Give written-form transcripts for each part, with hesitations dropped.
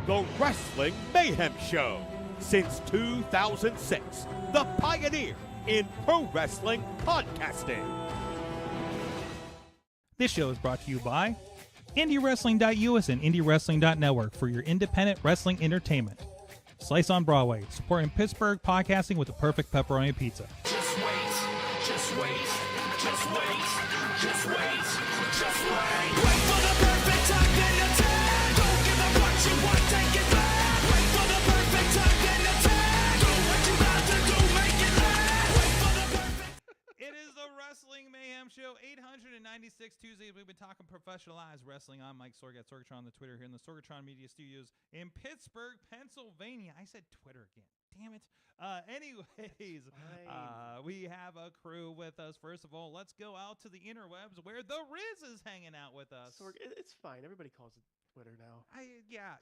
The Wrestling Mayhem Show. Since 2006, the pioneer in pro wrestling podcasting. This show is brought to you by IndyWrestling.us and IndyWrestling.network for your independent wrestling entertainment. Slice on Broadway, supporting Pittsburgh podcasting with the perfect pepperoni pizza. Just wait, just wait, just wait, just wait, just wait. Wait for the perfect time, then attack. Don't give up what you want, take it back. Wait for the perfect time, then attack. Do what you got to do, make it last. Wait for the perfect. It is the Wrestling Mayhem Show, 896 Tuesdays. We've been talking professionalized wrestling. I'm Mike Sorg at Sorgatron on the Twitter here in the Sorgatron Media Studios in Pittsburgh, Pennsylvania. I said Twitter again. Damn it. Anyways, we have a crew with us. First of all, let's go out to the interwebs where the Riz is hanging out with us. Sorg, it's fine. Everybody calls it Twitter now. Yeah.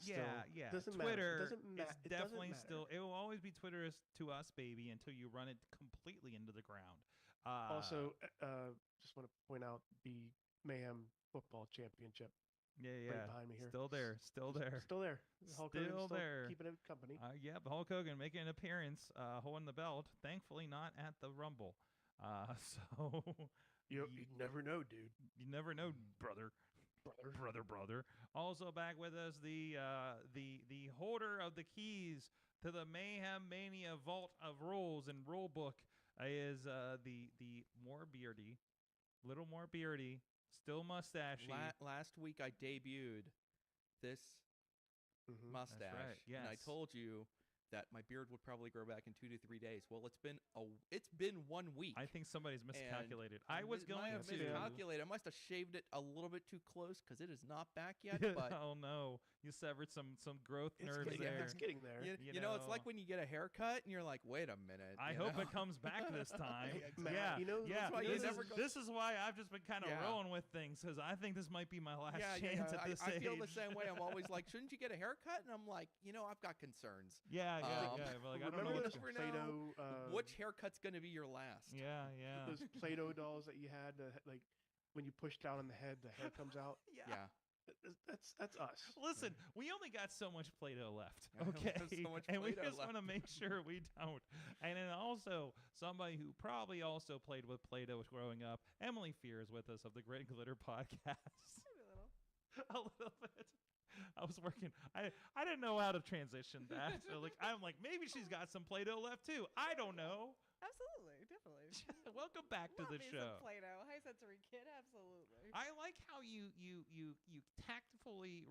Doesn't Twitter matter. is definitely still. It will always be Twitter to us, baby, until you run it completely into the ground. Also, just want to point out the Mayhem Football Championship. Yeah. Right behind me here. Still there. Still there. Hulk Hogan's still there. Keeping it company. Yep, Hulk Hogan making an appearance, holding the belt. Thankfully, not at the Rumble. So You never know, dude. you never know, brother. Also back with us, the holder of the keys to the Mayhem Mania Vault of Rules and Rule Book is the little more beardy, still mustachy. Last week I debuted this mustache, That's right, yes. and I told you that my beard would probably grow back in 2 to 3 days. Well, it's been 1 week. I think somebody's miscalculated. And I was going might have to miscalculated. I must have shaved it a little bit too close because it is not back yet. But oh no, you severed some growth nerves there. It's getting there. you know, it's like when you get a haircut and you're like, wait a minute. I hope it comes back this time. Yeah, exactly. Yeah, why this is why I've just been kind of Yeah. rolling with things because I think this might be my last chance at this I age. feel the same way. I'm always like, shouldn't you get a haircut? And I'm like, I've got concerns. Yeah. But, like, I don't know Remember what's those going Play-Doh? Which haircut's going to be your last? Yeah. Those Play-Doh dolls that you had, like when you push down on the head, the hair comes out. Yeah. That's us. Listen, we only got so much Play-Doh left, Yeah, okay? so much and we Play-Doh just want to make sure we don't. And then also, somebody who probably also played with Play-Doh growing up, Emily Fear is with us of the Grit and Glitter podcast. A little bit. I was working. I didn't know how to transition that. So I'm like, maybe she's got some Play-Doh left too. I don't know. Absolutely, definitely. Welcome back to the Love me show. some Play-Doh. Hi, sensory kid. Absolutely. I like how you tactfully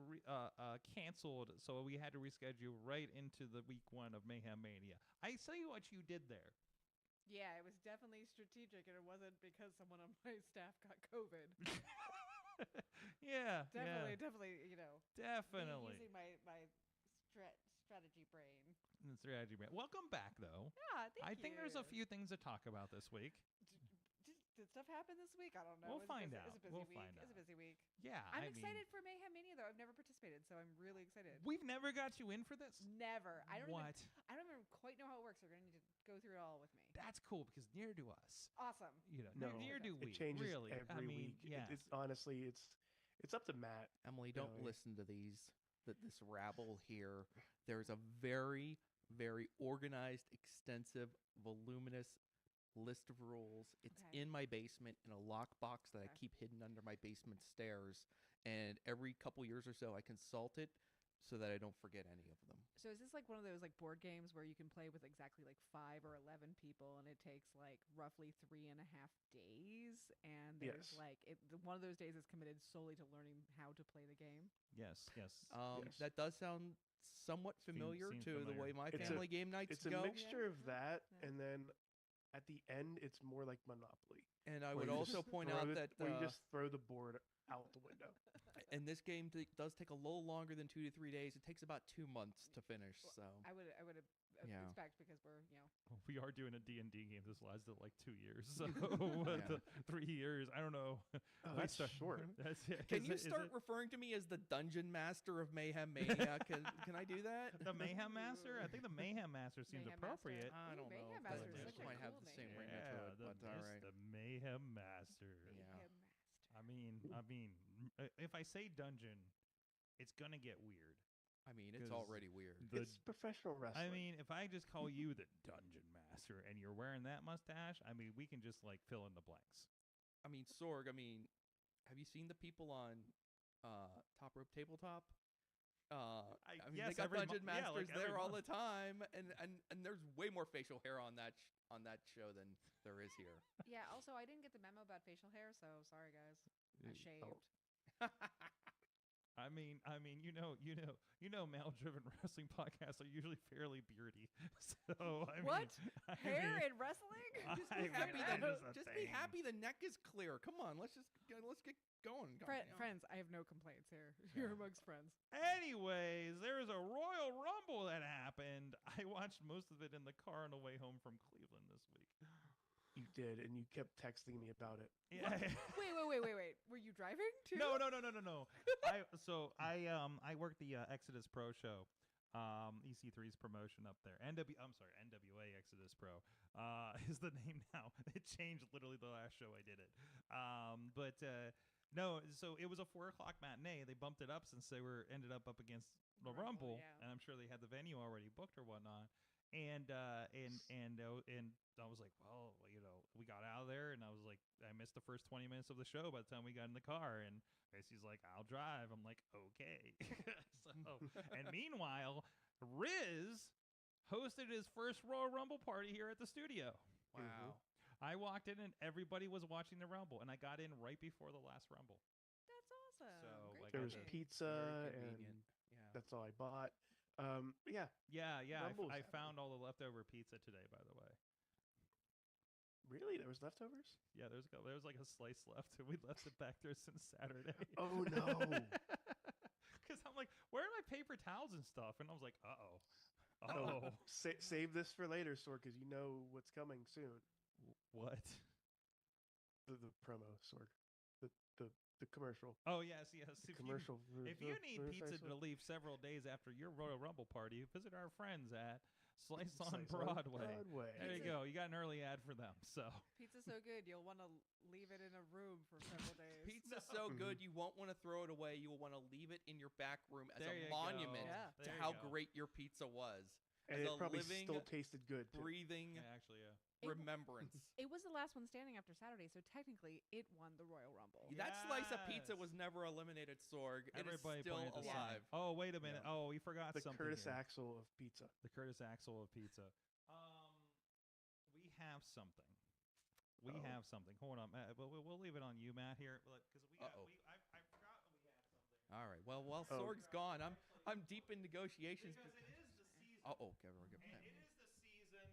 canceled, so we had to reschedule right into the week 1 of Mayhem Mania. I see what you did there. Yeah, it was definitely strategic, and it wasn't because someone on my staff got COVID. Yeah, Definitely. definitely. Using my strategy brain. Strategy man. Welcome back, though. Yeah, thank you. I think there's a few things to talk about this week. Did stuff happen this week? I don't know. We'll find out. It's a busy We'll week. find It's a out. busy week. Yeah, I'm I mean, excited for Mayhem Mania, though. I've never participated, so I'm really excited. We've never got you in for this. Never. I don't What? even quite know how it works. You're going to need to go through it all with me. That's cool because near to us. Awesome. No, near do we. It changes really. every week. Yeah. It's honestly, it's up to Matt. Emily, don't Really? listen to this rabble here. There's a very, very organized, extensive, voluminous list of rules. It's Okay. in my basement in a lockbox that I Okay. keep hidden under my basement stairs. And every couple years or so, I consult it so that I don't forget any of them. So is this like one of those like board games where you can play with exactly like 5 or 11 people, and it takes like roughly 3.5 days, and there's Yes. like one of those days is committed solely to learning how to play the game? Yes. Yes. That does sound somewhat familiar seems to the familiar. way my It's a- family game nights It's a go. mixture of that, Yeah. and then at the end, it's more like Monopoly. And I where would you also just point throw out the- that where you just throw the board out the window. and this game does take a little longer than 2 to 3 days. It takes about 2 months to finish. So I would Yeah. expect, because we're We are doing a D&D game. This lasted like 2 years. So Yeah. 3 years. I don't know. Oh, We that's start- short. That's it. can Is you it- is start it referring to me as the Dungeon Master of Mayhem Mania? Can I do that? the Mayhem Master? I think the Mayhem Master seems Mayhem Master. appropriate. I Ooh, don't know. Mayhem if Master that is just such a might have cool the same name. ring Yeah, to it, the, but all it's right. the Mayhem Master. Yeah. Mayhem Master. I mean, if I say dungeon, it's gonna get weird. I mean, it's 'Cause already weird. The- It's professional wrestling. I mean, if I just call you the Dungeon Master and you're wearing that mustache, I mean, we can just like fill in the blanks. I mean, Sorg. I mean, have you seen the people on Top Rope Tabletop? I mean, yes, they got every Dungeon yeah, Masters like every there all month. the time, and there's way more facial hair on that show than there is here. Yeah. Also, I didn't get the memo about facial hair, so sorry, guys. I shaved. I mean, male-driven wrestling podcasts are usually fairly beardy. So I What? mean, I Hair mean, in wrestling? Just I be mean, happy that that is a just be thing. happy the neck is clear. Come on, let's get going. Friends, I have no complaints here. You're amongst friends. Anyways, there was a Royal Rumble that happened. I watched most of it in the car on the way home from Cleveland this week. You did, and you kept texting me about it. Yeah. Wait. Were you driving too? No. I worked the Exodus Pro show, EC3's promotion up there. NWA Exodus Pro is the name now. It changed literally the last show I did it. No, so it was a 4 o'clock matinee. They bumped it up since they ended up against the Rumble, yeah. and I'm sure they had the venue already booked or whatnot. And I was like, well, we got out of there, and I was like, I missed the first 20 minutes of the show by the time we got in the car, and Gracie's like, I'll drive. I'm like, okay. And meanwhile, Riz hosted his first Royal Rumble party here at the studio. Wow. I walked in and everybody was watching the Rumble, and I got in right before the last Rumble. That's awesome. So, Great like, There I was did. pizza, Very and convenient. Yeah. that's all I bought. Yeah. Yeah. Rumble was I happening. found all the leftover pizza today, by the way. Really? There was leftovers? Yeah, there was like a slice left, and we left it back there since Saturday. Oh, no. Because I'm like, where are my paper towels and stuff? And I was like, uh-oh. Oh, save this for later, Sorg, because you know what's coming soon. What? The promo, Sorg. The commercial. Oh, yes. The If commercial. if you need pizza to leave several days after your Royal Rumble party, visit our friends at Slice on Broadway. There you go. You got an early ad for them. So Pizza's so good, you'll want to leave it in a room for several days. Pizza's so good, you won't want to throw it away. You will want to leave it in your back room as There a you go. monument Yeah. to There you how go. great your pizza was. And as it a probably living, still tasted good, too. breathing actually, yeah. remembrance. It was the last one standing after Saturday, so technically it won the Royal Rumble. That slice of pizza Yes. was never eliminated, Sorg. Everybody it is still pointed this alive. out. Oh, wait a minute. Yeah. Oh, we forgot The something. Curtis here. Axel of pizza. The Curtis Axel of pizza. We have something. We Uh-oh. have something. Hold on, Matt. We'll leave it on you, Matt. Here, because we got. Uh-oh. I forgot we had something. All right. Well, while Oh. Sorg's gone, I'm deep in negotiations. Because it is the season. Oh, okay. We're good. And it is the season,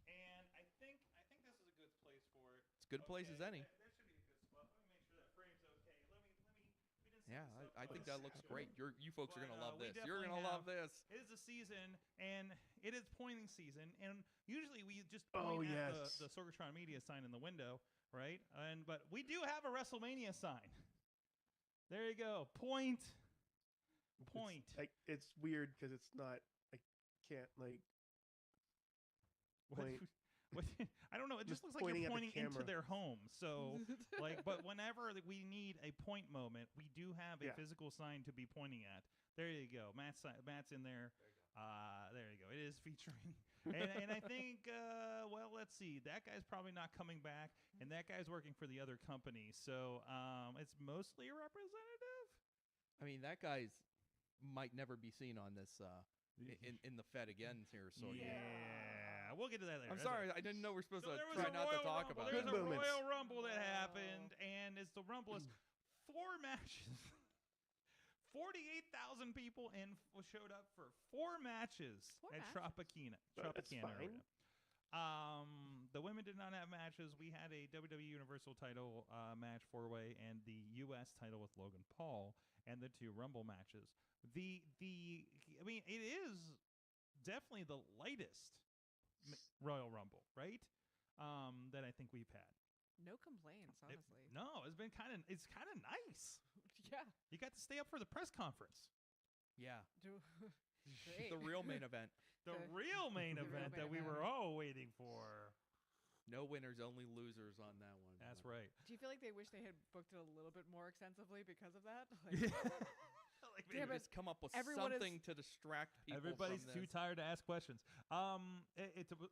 and I think this is a good place for it. It's a good place as any. That should be a good spot. Let me make sure that frame's okay. Let me. We didn't set Yeah, this up, I but think that looks great. You folks are But, gonna love we this. You're definitely gonna love have- this. It is the season, and it is pointing season, and usually we just Oh, point at yes. the Sorgatron Media sign in the window, right? But we do have a WrestleMania sign. There you go. Point. It's weird because it's not. I can't like. What- Point. what- I don't know. It just Just looks like pointing you're at the pointing into camera. their home. So, but whenever we need a point moment, we do have a Yeah. physical sign to be pointing at. There you go. Matt's in there. There you go. It is featuring. and I think, well, let's see. That guy's probably not coming back, and that guy's working for the other company. So it's mostly a representative. I mean, that guy's might never be seen on this in the Fed again here. So Yeah, we'll get to that later. I'm That's sorry. all right. I didn't know we're supposed So to there was try a not to Royal talk Rumble. about There's it. a Good moments. Royal Rumble that happened, and it's the Rumble. 4 matches. 48,000 people showed up for 4 matches 4 at matches? Tropicana. That's Tropicana fine. Arena. The women did not have matches. We had a WWE Universal title match 4-way and the U.S. title with Logan Paul and the 2 Rumble matches. I mean, it is definitely the lightest Royal Rumble, right? That I think we've had. No complaints, honestly. No, it's kind of nice. Yeah. You got to stay up for the press conference. Yeah, Great. the real main event. The The- real main the real event that main we were event. all waiting for. No winners, only losers on that one. That's right. Do you feel like they wish they had booked it a little bit more extensively because of that? Like, Maybe Damn it. just come up with Everyone is- something to distract people. everybody's from too this. tired to ask questions. To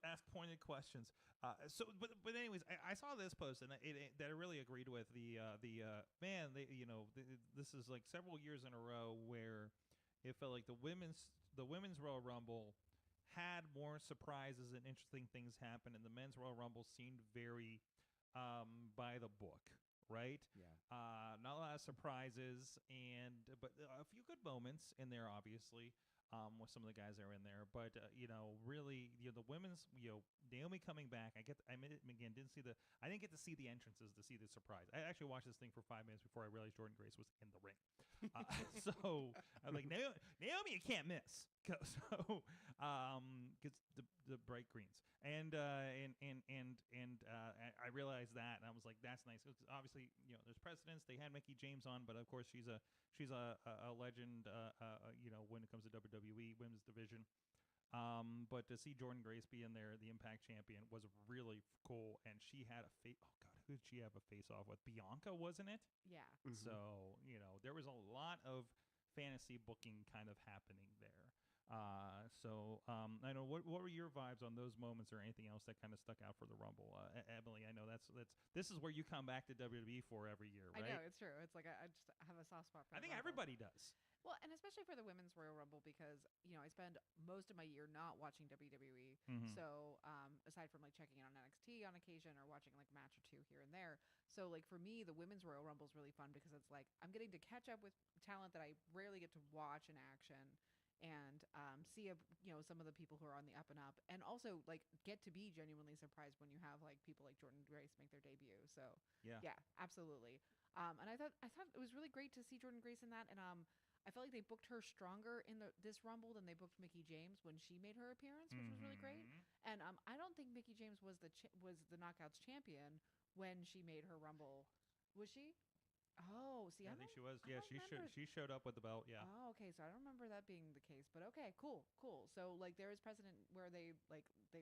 ask pointed questions. But anyways, I saw this post and that I really agreed with. This is like several years in a row where it felt like the women's Royal Rumble had more surprises and interesting things happen, and the men's Royal Rumble seemed very by the book, right? Yeah. Not a lot of surprises, but a few good moments in there, obviously, with some of the guys that are in there. But really, the women's, Naomi coming back. I didn't get to see the entrances to see the surprise. I actually watched this thing for 5 minutes before I realized Jordan Grace was in the ring. So I'm like, Naomi, you can't miss. So, because the bright greens, and I realized that, and I was like, that's nice. 'Cause obviously, there's precedents. They had Mickie James on, but of course, she's a legend. When it comes to WWE Women's Division. But to see Jordan Grace be in there, the Impact champion, was really cool. And she had a face. Oh God, who did she have a face off with? Bianca, wasn't it? Yeah. Mhm. So there was a lot of fantasy booking kind of happening there. I know what were your vibes on those moments, or anything else that kind of stuck out for the Rumble? Emily, I know this is where you come back to WWE for every year, right? I know, it's true. It's like I just have a soft spot for I the think Rumble. everybody does. Well, and especially for the Women's Royal Rumble because, I spend most of my year not watching WWE. Mhm. So, aside from like checking in on NXT on occasion or watching like a match or two here and there. So, like for me, the Women's Royal Rumble is really fun because it's like I'm getting to catch up with talent that I rarely get to watch in action. and see some of the people who are on the up and up, and also like get to be genuinely surprised when you have like people like Jordan Grace make their debut. So yeah, absolutely. And I thought it was really great to see Jordan Grace in that, and I felt like they booked her stronger in this Rumble than they booked Mickie James when she made her appearance, which was really great. And I don't think Mickie James was the Knockouts champion when she made her Rumble. Was she? Oh, see, I think she was. Yeah, she showed up with the belt. Yeah. Oh, okay. So I don't remember that being the case, but okay, cool. So like there is precedent where they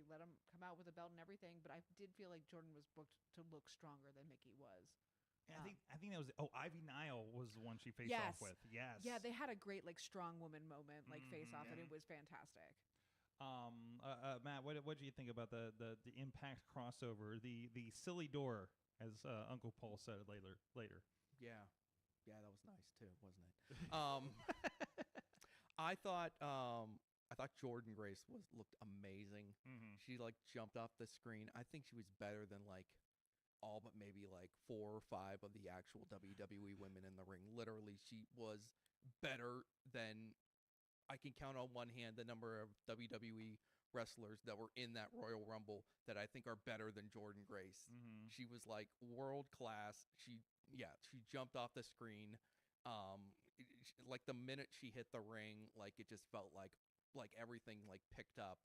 let him come out with a belt and everything, but I did feel like Jordan was booked to look stronger than Mickie was. Yeah, I think that was Ivy Nile was the one she faced off with. Yes. Yeah, they had a great like strong woman moment, like face off, and it was fantastic. Matt, what do you think about the Impact crossover, the silly door, as Uncle Paul said later? Yeah, that was nice too, wasn't it? I thought Jordan Grace looked amazing. She like jumped off the screen. I think she was better than like all but maybe like 4 or 5 of the actual WWE women in the ring. Literally, she was better than I can count on one hand the number of WWE wrestlers that were in that Royal Rumble that I think are better than Jordan Grace. She was like world class. She jumped off the screen. Like the minute she hit the ring, like it just felt like everything like picked up.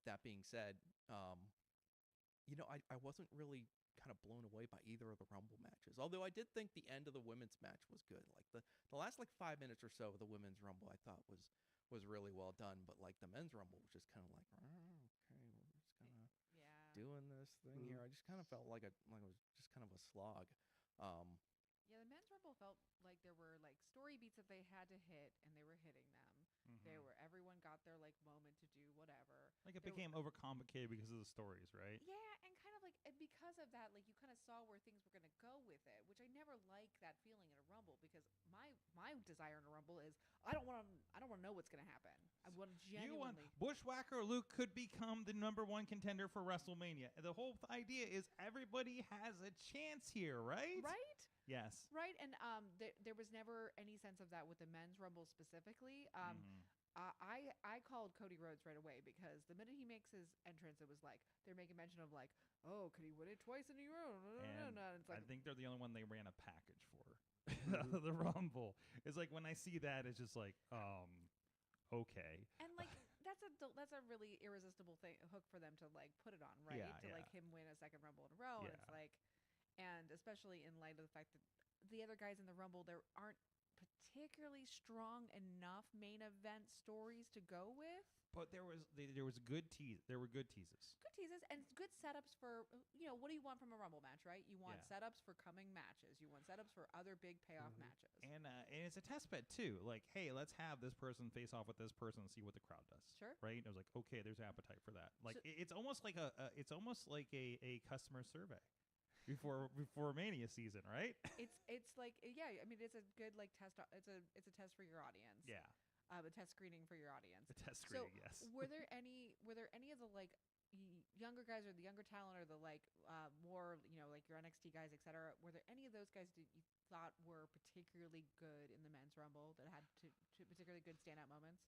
That being said, I wasn't really kind of blown away by either of the Rumble matches. Although I did think the end of the women's match was good. Like the last like 5 minutes or so of the women's Rumble I thought was really well done. But like the men's Rumble was just kind of like, okay, we're just kind of doing this thing here. I just kind of felt like it was just kind of a slog. Yeah, the men's Rumble felt like there were like story beats that they had to hit, and they were hitting them. Everyone got their like moment to do whatever. Like it became overcomplicated because of the stories, right? Yeah, and kind of like because of that, like you kind of saw where things were going to go with it, which I never like that feeling in a Rumble, because my desire in a Rumble is I don't want to know what's going to happen. I want to genuinely. Bushwhacker Luke could become the #1 contender for WrestleMania. The whole idea is everybody has a chance here, right? Right? Yes. Right, and there was never any sense of that with the men's Rumble specifically. I called Cody Rhodes right away, because the minute he makes his entrance, it was like they're making mention of like, oh, could he win it twice in a row? And it's like, I think they're the only one they ran a package for out of the Rumble. It's like when I see that, it's just like, okay. And like that's a really irresistible hook for them to like put it on, right? Like him win a second Rumble in a row. And it's like, and especially in light of the fact that the other guys in the Rumble, there aren't particularly strong enough main event stories to go with. But there was good tease. There were good teases. Good teases and good setups for what do you want from a Rumble match, right? You want setups for coming matches. You want setups for other big payoff matches. And it's a test bed too. Like, hey, let's have this person face off with this person and see what the crowd does. Sure. Right? And I was like, okay, there's appetite for that. Like it's almost like a customer survey before Mania season, right? It's like I mean it's a good like test. It's a test for your audience. Yeah. A test screening for your audience. A test screening, yes. Were there any of the like younger guys or the younger talent or the like more like your NXT guys, etc.? Were there any of those guys that you thought were particularly good in the men's Rumble that had to particularly good standout moments?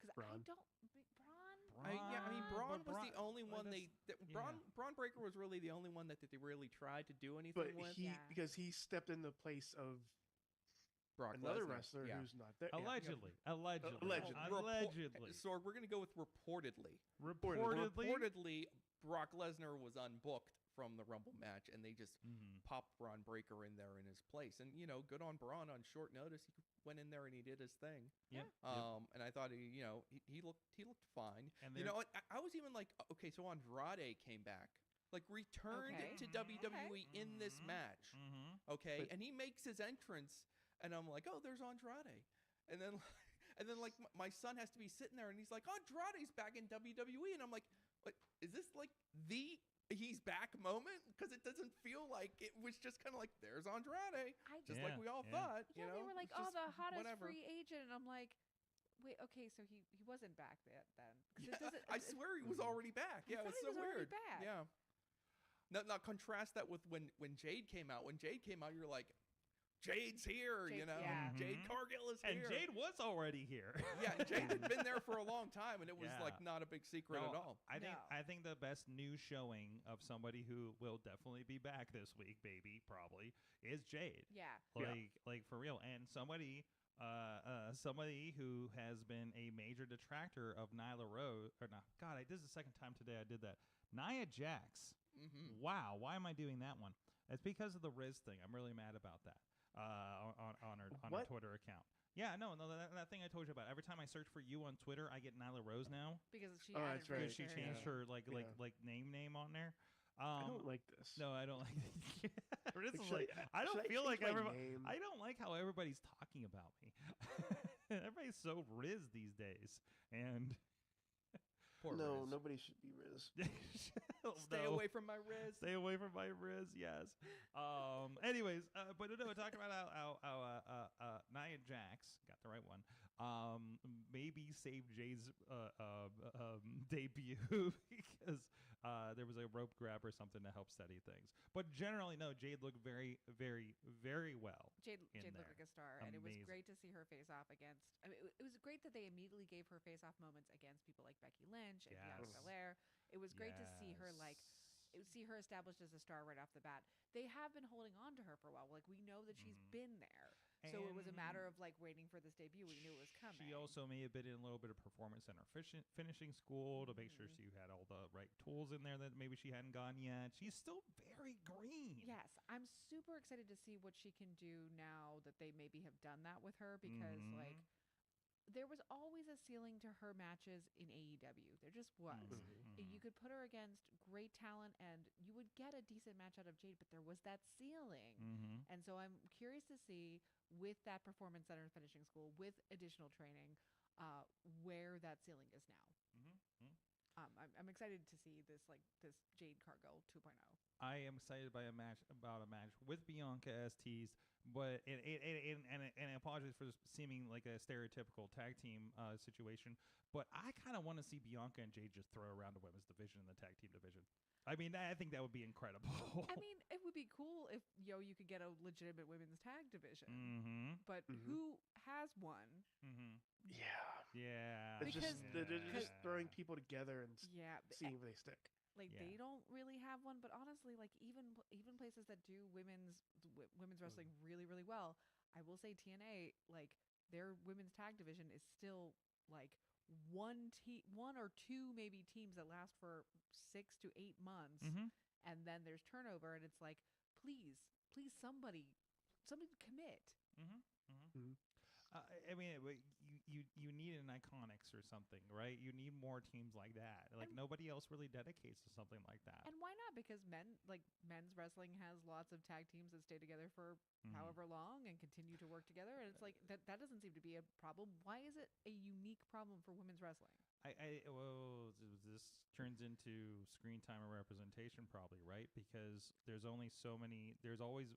Because Braun. Braun was the only one Braun Breaker was really the only one that they really tried to do anything with. Because he stepped in the place of Brock another Lesnar. wrestler who's not there. Allegedly. So we're going to go with reportedly. Reportedly, Brock Lesnar was unbooked from the Rumble match, and they just popped Braun Breaker in there in his place. And good on Braun on short notice. He went in there and he did his thing. Yeah. And I thought he looked fine. And I was even like, okay, so Andrade came back. Like returned to WWE in this match. Okay, and he makes his entrance. And I'm like, oh, there's Andrade. And then like my son has to be sitting there and he's like, Andrade's back in WWE. And I'm like, what, is this like the he's back moment? Because it doesn't feel like it was just kind of like, there's Andrade. Like we all thought. Yeah, they were like, oh, the hottest free agent. And I'm like, wait, okay, so he wasn't back then. I swear he was already back. Yeah, it was so weird. Back. Yeah. Now contrast that with when Jade came out. When Jade came out, you're like, Jade's here, Jade- you know. yeah. Jade Mhm. Cargill is And here. Jade was already here. Yeah, Jade had been there for a long time, and it was like Yeah. not a big secret No, at all. I think the best new showing of somebody who will definitely be back this week, baby, probably, is Jade. Yeah. Like for real, and somebody who has been a major detractor of Nyla Rose, or no, God, this is the second time today I did that. Nia Jax. Mm-hmm. Wow, why am I doing that one? It's because of the Riz thing. I'm really mad about that. On her What? Twitter account. Yeah, no, that thing I told you about. Every time I search for you on Twitter, I get Nyla Rose now Because she Oh, added that's right. because she Riz to changed her like Yeah. name on there. I don't like this. No, I don't like. Riz is Should like, I don't should feel like change my everybody. name? I don't like how everybody's talking about me. Everybody's so Riz these days, and Poor No, Riz. nobody should be Riz. Stay No. away from my Riz. Stay away from my Riz, yes. Anyways, but no, talking about how Nia Jax got the right one. Maybe save Jade's debut because there was a rope grab or something to help steady things. But generally, no, Jade looked very, very, very well. Jade in looked there. like a star, and it was Amazing. great to see her face off against. I mean, it was great that they immediately gave her face off moments against people like Becky Lynch and Bianca Yes. Belair. It was great to see her established as a star right off the bat. They have been holding on to her for a while. Like, we know that she's Mhm. been there. So it was a And matter of like waiting for this debut. We knew it was coming. She also may have been in a little bit of performance center finishing school to make sure Mhm. she had all the right tools in there that maybe she hadn't gone yet. She's still very green. Yes, I'm super excited to see what she can do now that they maybe have done that with her because like Mhm. there was always a ceiling to her matches in AEW. There just was. Mhm. You could put her against great talent and you would get a decent match out of Jade, but there was that ceiling. Mhm. And so I'm curious to see with that performance center and finishing school, with additional training, where that ceiling is now. Mhm. I'm excited to see this Jade Cargill 2.0. I am excited by a match with Bianca as teased, but and I apologize for this seeming like a stereotypical tag team situation, but I kind of want to see Bianca and Jade just throw around the women's division and the tag team division. I mean, I think that would be incredible. I mean, it would be cool if you could get a legitimate women's tag division, Mm-hmm. but who has one? Mm-hmm. Yeah. Yeah. It's just Because- they're just Yeah. throwing people together and Yeah, seeing where they stick. like Yeah. they don't really have one. But honestly, like even places that do women's wrestling really well, I will say TNA, like their women's tag division is still like one or two maybe teams that last for 6 to 8 months, Mm-hmm. and then there's turnover, and it's like please somebody commit. Mm-hmm. Mm-hmm. Mhm. I mean, you need an Iconics or something, right? You need more teams like that. Like And- nobody else really dedicates to something like that. And why not? Because men's wrestling has lots of tag teams that stay together for Mhm. however long and continue to work together. And it's like that doesn't seem to be a problem. Why is it a unique problem for women's wrestling? This turns into screen time and representation, probably, right? Because there's only so many. There's always,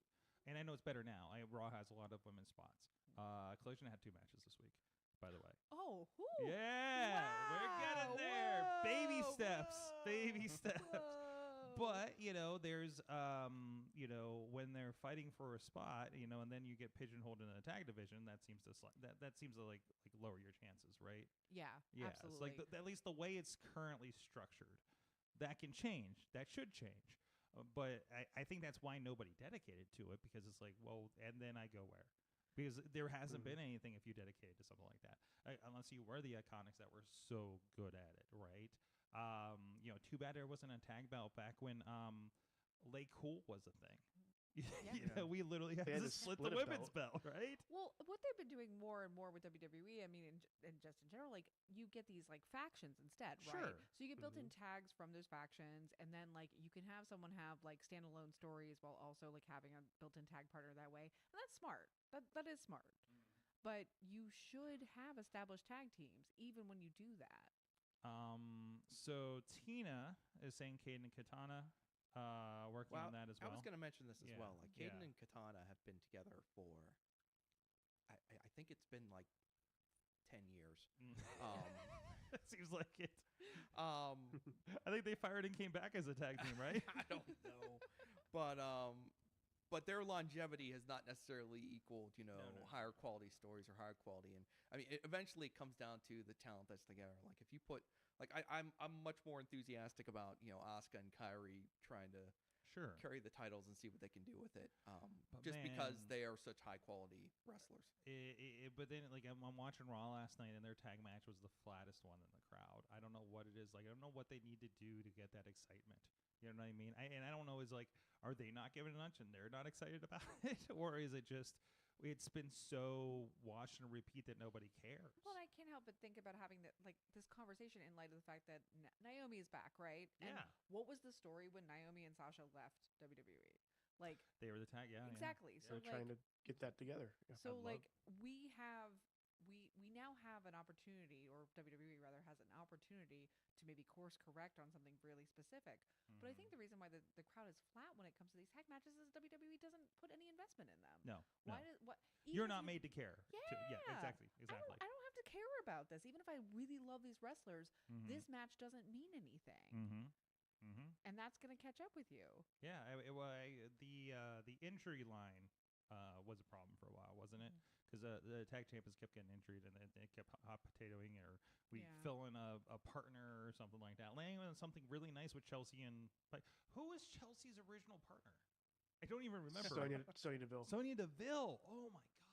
and I know it's better now. Raw has a lot of women's spots. Collision had 2 matches this week, by the way. Oh, whoo. Yeah, we're getting there. Baby Whoa, steps, baby whoa, steps. whoa. But there's when they're fighting for a spot, and then you get pigeonholed in the tag division. That seems to that seems to like lower your chances, right? Yeah, Yeah, absolutely. it's like at least the way it's currently structured, that can change. That should change. But I think that's why nobody dedicated to it, because it's like, well, and then I go where? Because there hasn't been anything if you dedicated to something like that, unless you were the Iconics that were so good at it, right? Too bad there wasn't a tag belt back when Lay Cool was a thing. Yeah. We literally had They had to to split split the a women's belt, right? Well, what they've been doing more and more with WWE, I mean, and just in general, like you get these like factions instead, right? Sure. So you get built-in tags from those factions, and then like you can have someone have like standalone stories while also like having a built-in tag partner that way, and that's smart. That is smart. But you should have established tag teams even when you do that. So Tina is saying Caden and Katana working on that as well. I was going to mention this as Yeah, well. Like Caden yeah. and Katana have been together for, I think it's been like 10 years. That seems like it. I I think they fired and came back as a tag team, right? I don't know, but but their longevity has not necessarily equaled, No. higher quality stories or higher quality. And I mean, eventually it comes down to the talent that's together. Like if you put, like I'm much more enthusiastic about Asuka and Kairi trying to carry the titles and see what they can do with it. Just because they are such high quality wrestlers. But then, like, I'm watching Raw last night, and their tag match was the flattest one in the crowd. I don't know what it is. Like, I don't know what they need to do to get that excitement. You know what I mean? And I don't know, is like, are they not giving a lunch and they're not excited about it? Or is it just, it's been so watch and repeat that nobody cares? Well, I can't help but think about having this conversation in light of the fact that Naomi is back, right? And Yeah. what was the story when Naomi and Sasha left WWE? Like, They were the tag, exactly. So They're trying to get that together. Yeah. So like we now have an opportunity, or WWE rather has an opportunity to maybe course correct on something really specific. But I think the reason why the crowd is flat when it comes to these tag matches is WWE doesn't put any investment in them. No. Why no. does what? You're not made to care. Yeah. Exactly. I don't have to care about this, even if I really love these wrestlers. This match doesn't mean anything. And that's going to catch up with you. Yeah, the injury line was a problem for a while, wasn't it? Because the tag champions kept getting injured, and it kept hot potatoing, or we fill in a partner or something like that. Landing on something really nice with Chelsea and who was Chelsea's original partner? I don't even remember. Sonya Deville. Sonya Deville. Oh my gosh.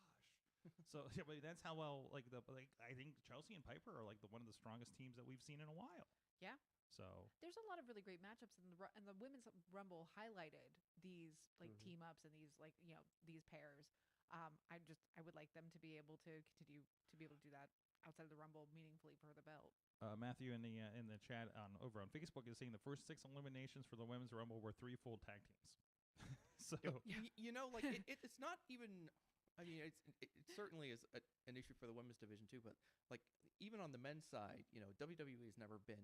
So yeah, but that's how well I think Chelsea and Piper are like one of the strongest teams that we've seen in a while. Yeah. So there's a lot of really great matchups, and the women's Rumble highlighted these team ups and these these pairs. I would like them to be able to continue to be able to do that outside of the Rumble meaningfully for the belt. Matthew in the chat over on Facebook is saying the first 6 eliminations for the women's Rumble were 3 full tag teams. So it's not even. I mean, it certainly is an issue for the women's division too. But like even on the men's side, WWE has never been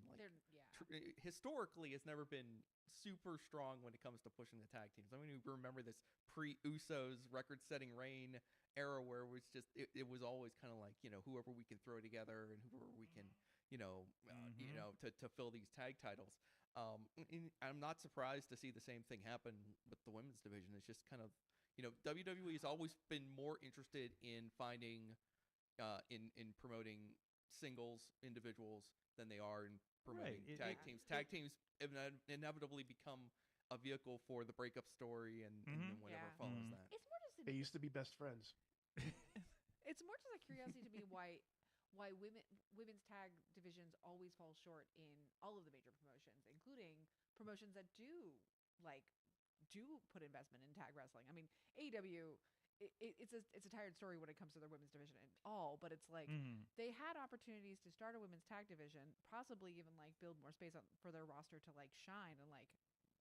historically has never been super strong when it comes to pushing the tag teams. I mean, we remember this pre-Usos record-setting reign era where it was just it was always kind of like whoever we can throw together and whoever we can to fill these tag titles. I'm not surprised to see the same thing happen with the women's division. It's just kind of WWE has always been more interested in finding in promoting singles individuals than they are in promoting tag teams. Tag teams inevitably become a vehicle for the breakup story and whatever follows that. It's more just They used to be best friends. It's more just a curiosity to me why women's tag divisions always fall short in all of the major promotions, including promotions that do put investment in tag wrestling. I mean, AEW, it's a tired story when it comes to their women's division at all, but it's like they had opportunities to start a women's tag division, possibly even build more space for their roster to shine, and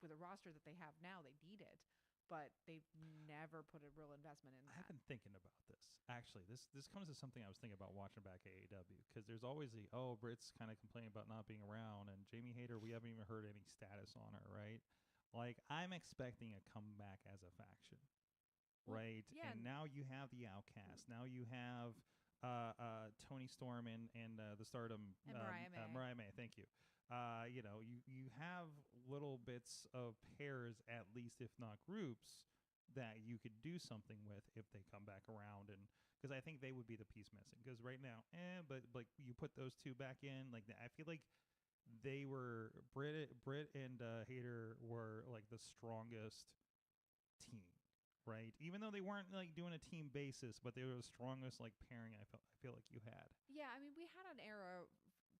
with a roster that they have now, they need it, but they've never put a real investment in that. I've been thinking about this. Actually, this comes to something I was thinking about watching back AEW, because there's always Britt's kind of complaining about not being around, and Jamie Hayter, we haven't even heard any status on her, right? Like, I'm expecting a comeback as a faction, right? Yeah. And now you have the Outcast. Now you have Tony Storm and the Stardom. And Mariah May. Mariah May, thank you. You have little bits of pairs, at least if not groups, that you could do something with if they come back around. And because I think they would be the piece missing. Because right now, but like you put those two back in, like I feel like they were Britt and Hayter were like the strongest team, right? Even though they weren't doing a team basis, but they were the strongest pairing I feel like you had. Yeah, I mean, we had an era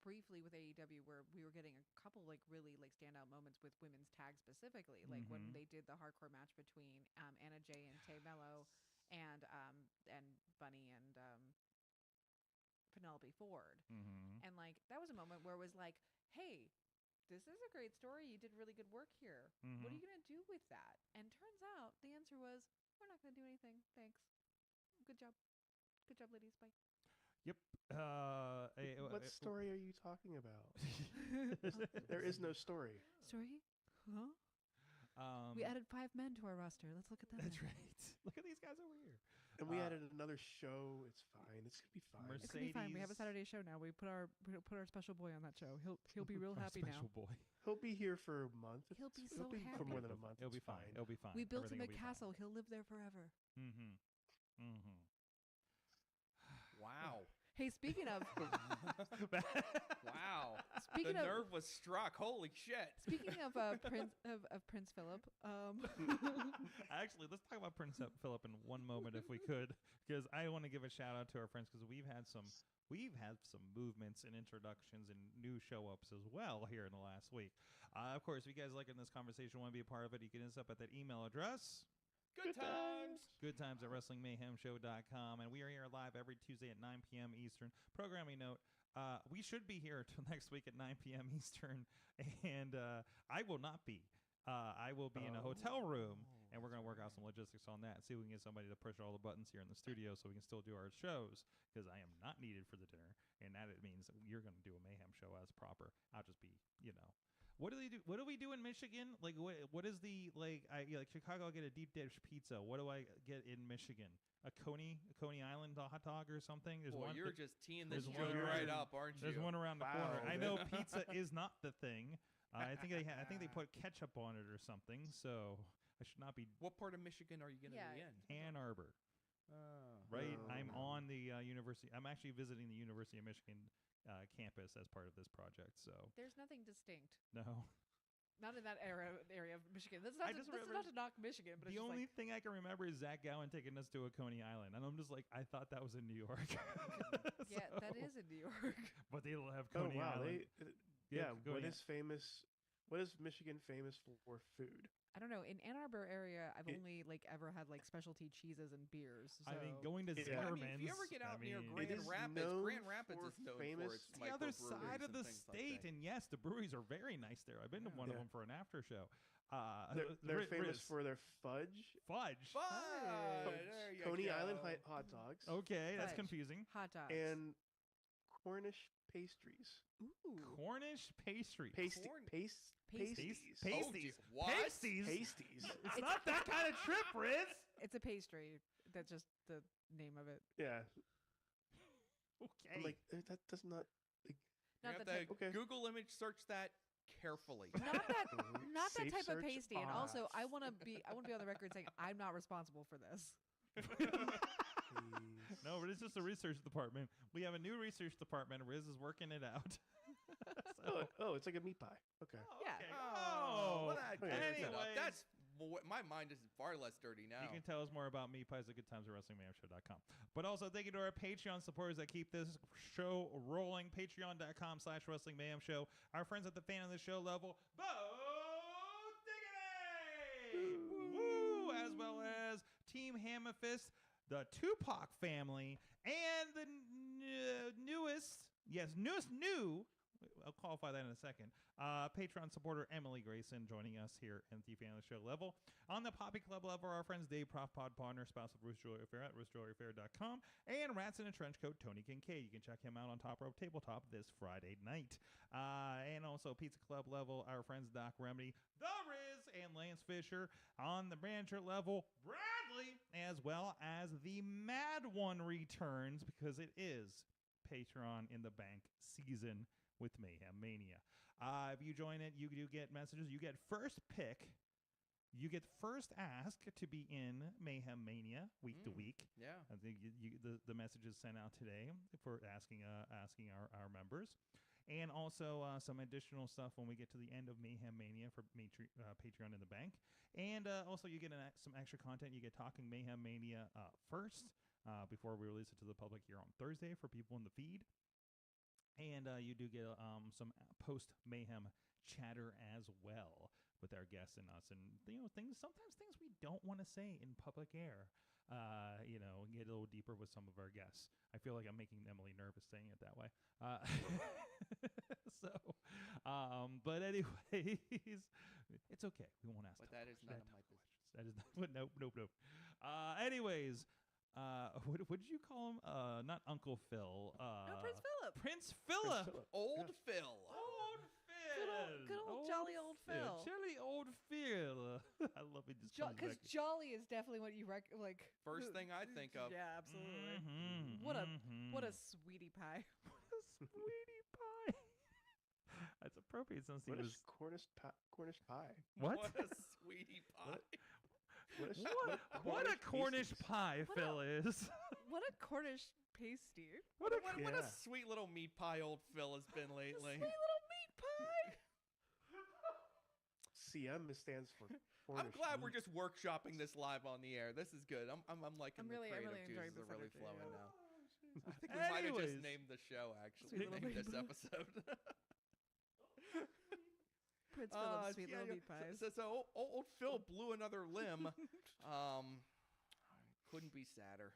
briefly with AEW where we were getting a couple really standout moments with women's tag specifically, like when they did the hardcore match between Anna Jay and Tay Mello and Bunny and Penelope Ford, and that was a moment where it was like, hey, this is a great story. You did really good work here. What are you going to do with that? And turns out the answer was, we're not going to do anything. Thanks. Good job. Good job, ladies. Bye. Yep. What story are you talking about? There is no story. Story? Huh? We added 5 men to our roster. Let's look at that. That's right. Look at these guys over here. And we added another show. It's fine. It's gonna be fine. It's gonna be fine. We have a Saturday show now. We put our special boy on that show. He'll be real happy now. Special boy. He'll be here for a month. He'll be He'll so be for happy. more than a month. It'll be It's fine. It'll be fine. We built him a Everything will be fine. castle. He'll live there forever. Mm-hmm. Mm-hmm. Wow. Hey, speaking of Wow. Speaking the of- nerve was struck. Holy shit. speaking of Prince Philip, Actually, let's talk about Prince Philip in one moment if we could, because I want to give a shout out to our friends because we've had some movements and introductions and new show ups as well here in the last week. Of course, if you guys like in this conversation, want to be a part of it, you can hit us up at that email address. Good times. Good times at WrestlingMayhemShow.com. And we are here live every Tuesday at 9 p.m. Eastern. Programming note, we should be here till next week at 9 p.m. Eastern. And I will not be. I will be in a hotel room, and we're going to work out some logistics on that and see if we can get somebody to push all the buttons here in the studio so we can still do our shows, because I am not needed for the dinner, and that it means that you're going to do a Mayhem show as proper. I'll just be, What do they do? What do we do in Michigan? Like, what is the, like Chicago, I'll get a deep dish pizza. What do I get in Michigan? A Coney Island hot dog or something? Boy, you're just teeing this there's joke one right around- up, aren't you? There's one around the Wow, corner. I know man. pizza is not the thing. I think they put ketchup on it or something. So I should not be What part of Michigan are you going to be in? Ann Arbor. Oh. Right, Oh. I'm on the university. I'm actually visiting the University of Michigan campus as part of this project. So there's nothing distinct. no, Not in that area of Michigan. That's I not, just this is remember not to knock Michigan, but the it's only just thing I can remember is Zach Gowen taking us to a Coney Island, and I'm just like, I thought that was in New York. like, yeah, that So- is in New York. But they don't have Oh Coney wow! Island. Yeah. Coney What is famous? What is Michigan famous for food? I don't know. In Ann Arbor area, I've It- only ever had like specialty cheeses and beers. So. I mean, going to Yeah. Well, Zingerman's. I mean, if you ever get out near mean, Grand is Rapids, known Grand Rapids for is known famous- for its it's the other side microbreweries of the and things like state, that. and yes, the breweries are very nice there. I've been to one of Yeah. them for an after show. They're famous Riz. for their fudge. Fudge. Fudge! There you Coney Island go. hot dogs. Okay, that's Fudge. confusing. Hot dogs And Cornish pastries. ooh, Cornish pastry. Corn- Pasties. Pasties. Pasties. Oh, gee, what? Pasties. Pasties. It's not that kind of trip, Riz. It's a pastry. That's just the name of it. Yeah. Okay. I'm like, that does not. Like, You Not have the to type. Okay. Google image search that carefully. Not that. Not that Safe type of search pasty. And also, off. I want to be on the record saying I'm not responsible for this. Please. No, but it's just a research department. We have a new research department. Riz is working it out. So- It's like a meat pie. Okay. Yeah. Okay. Oh, well, that Okay. clears it up. Anyways. That's my mind is far less dirty now. You can tell us more about Meat Pies at GoodTimesAtWrestlingMayhemShow.com. But also, thank you to our Patreon supporters that keep this show rolling. Patreon.com/WrestlingMayhemShow. Our friends at the fan of the show level, Bo Diggity! Woo! As well as Team Hammerfist, the Tupac family, and the newest, I'll qualify that in a second. Patreon supporter Emily Grayson joining us here at the Fan of the Show level. On the Poppy Club level, our friends Dave Prof Pod Partner, spouse of Bruce Joy Affair at RuceJoyAffair.com, and Rats in a Trench Coat Tony Kincaid. You can check him out on Top Rope Tabletop this Friday night. And also Pizza Club level, our friends Doc Remedy, The Riz, and Lance Fisher. On the Brancher level, Bradley, as well as the Mad One returns because it is Patreon in the Bank season with Mayhem Mania. If you join it, you do get messages. You get first pick. You get first ask to be in Mayhem Mania week to week. Yeah. I think the message is sent out today for asking our members. And also some additional stuff when we get to the end of Mayhem Mania for Patreon in the Bank. And also you get some extra content. You get Talking Mayhem Mania first before we release it to the public here on Thursday for people in the feed. And you do get some post-Mayhem chatter as well with our guests and us. And, sometimes things we don't want to say in public air. Get a little deeper with some of our guests. I feel like I'm making Emily nervous saying it that way. But anyways, it's okay. We won't ask. But tough that is questions. none of my business. That is not. Nope. Anyways, what did you call him? Not Uncle Phil. No, Prince Philip. Prince Philip. Old Yeah. Phil. Old Phil. Good old jolly old Phil. Jolly old Phil. I love it. Just comes Because back. jolly is definitely what you like. First thing I think of. Yeah, absolutely. Mhm, What a mhm. what a sweetie pie. What a sweetie pie. That's appropriate since he What was. is Cornish pie? What? What a sweetie pie. What a Cornish pasties? pie What Phil is. What a Cornish pasty. What a Yeah. sweet little meat pie old Phil has been lately. Sweet little meat pie. CM stands for I'm Cornish glad we're meat. just workshopping this live on the air. This is good. I'm liking I'm really the creative enjoying juices this are really energy, flowing yeah. now. I think we might have Anyways. just named the show actually. Sweet little Named meat this pie. episode. Prince Philip's sweet yeah, little yeah. meat pies. So old Phil blew another limb. Couldn't be sadder.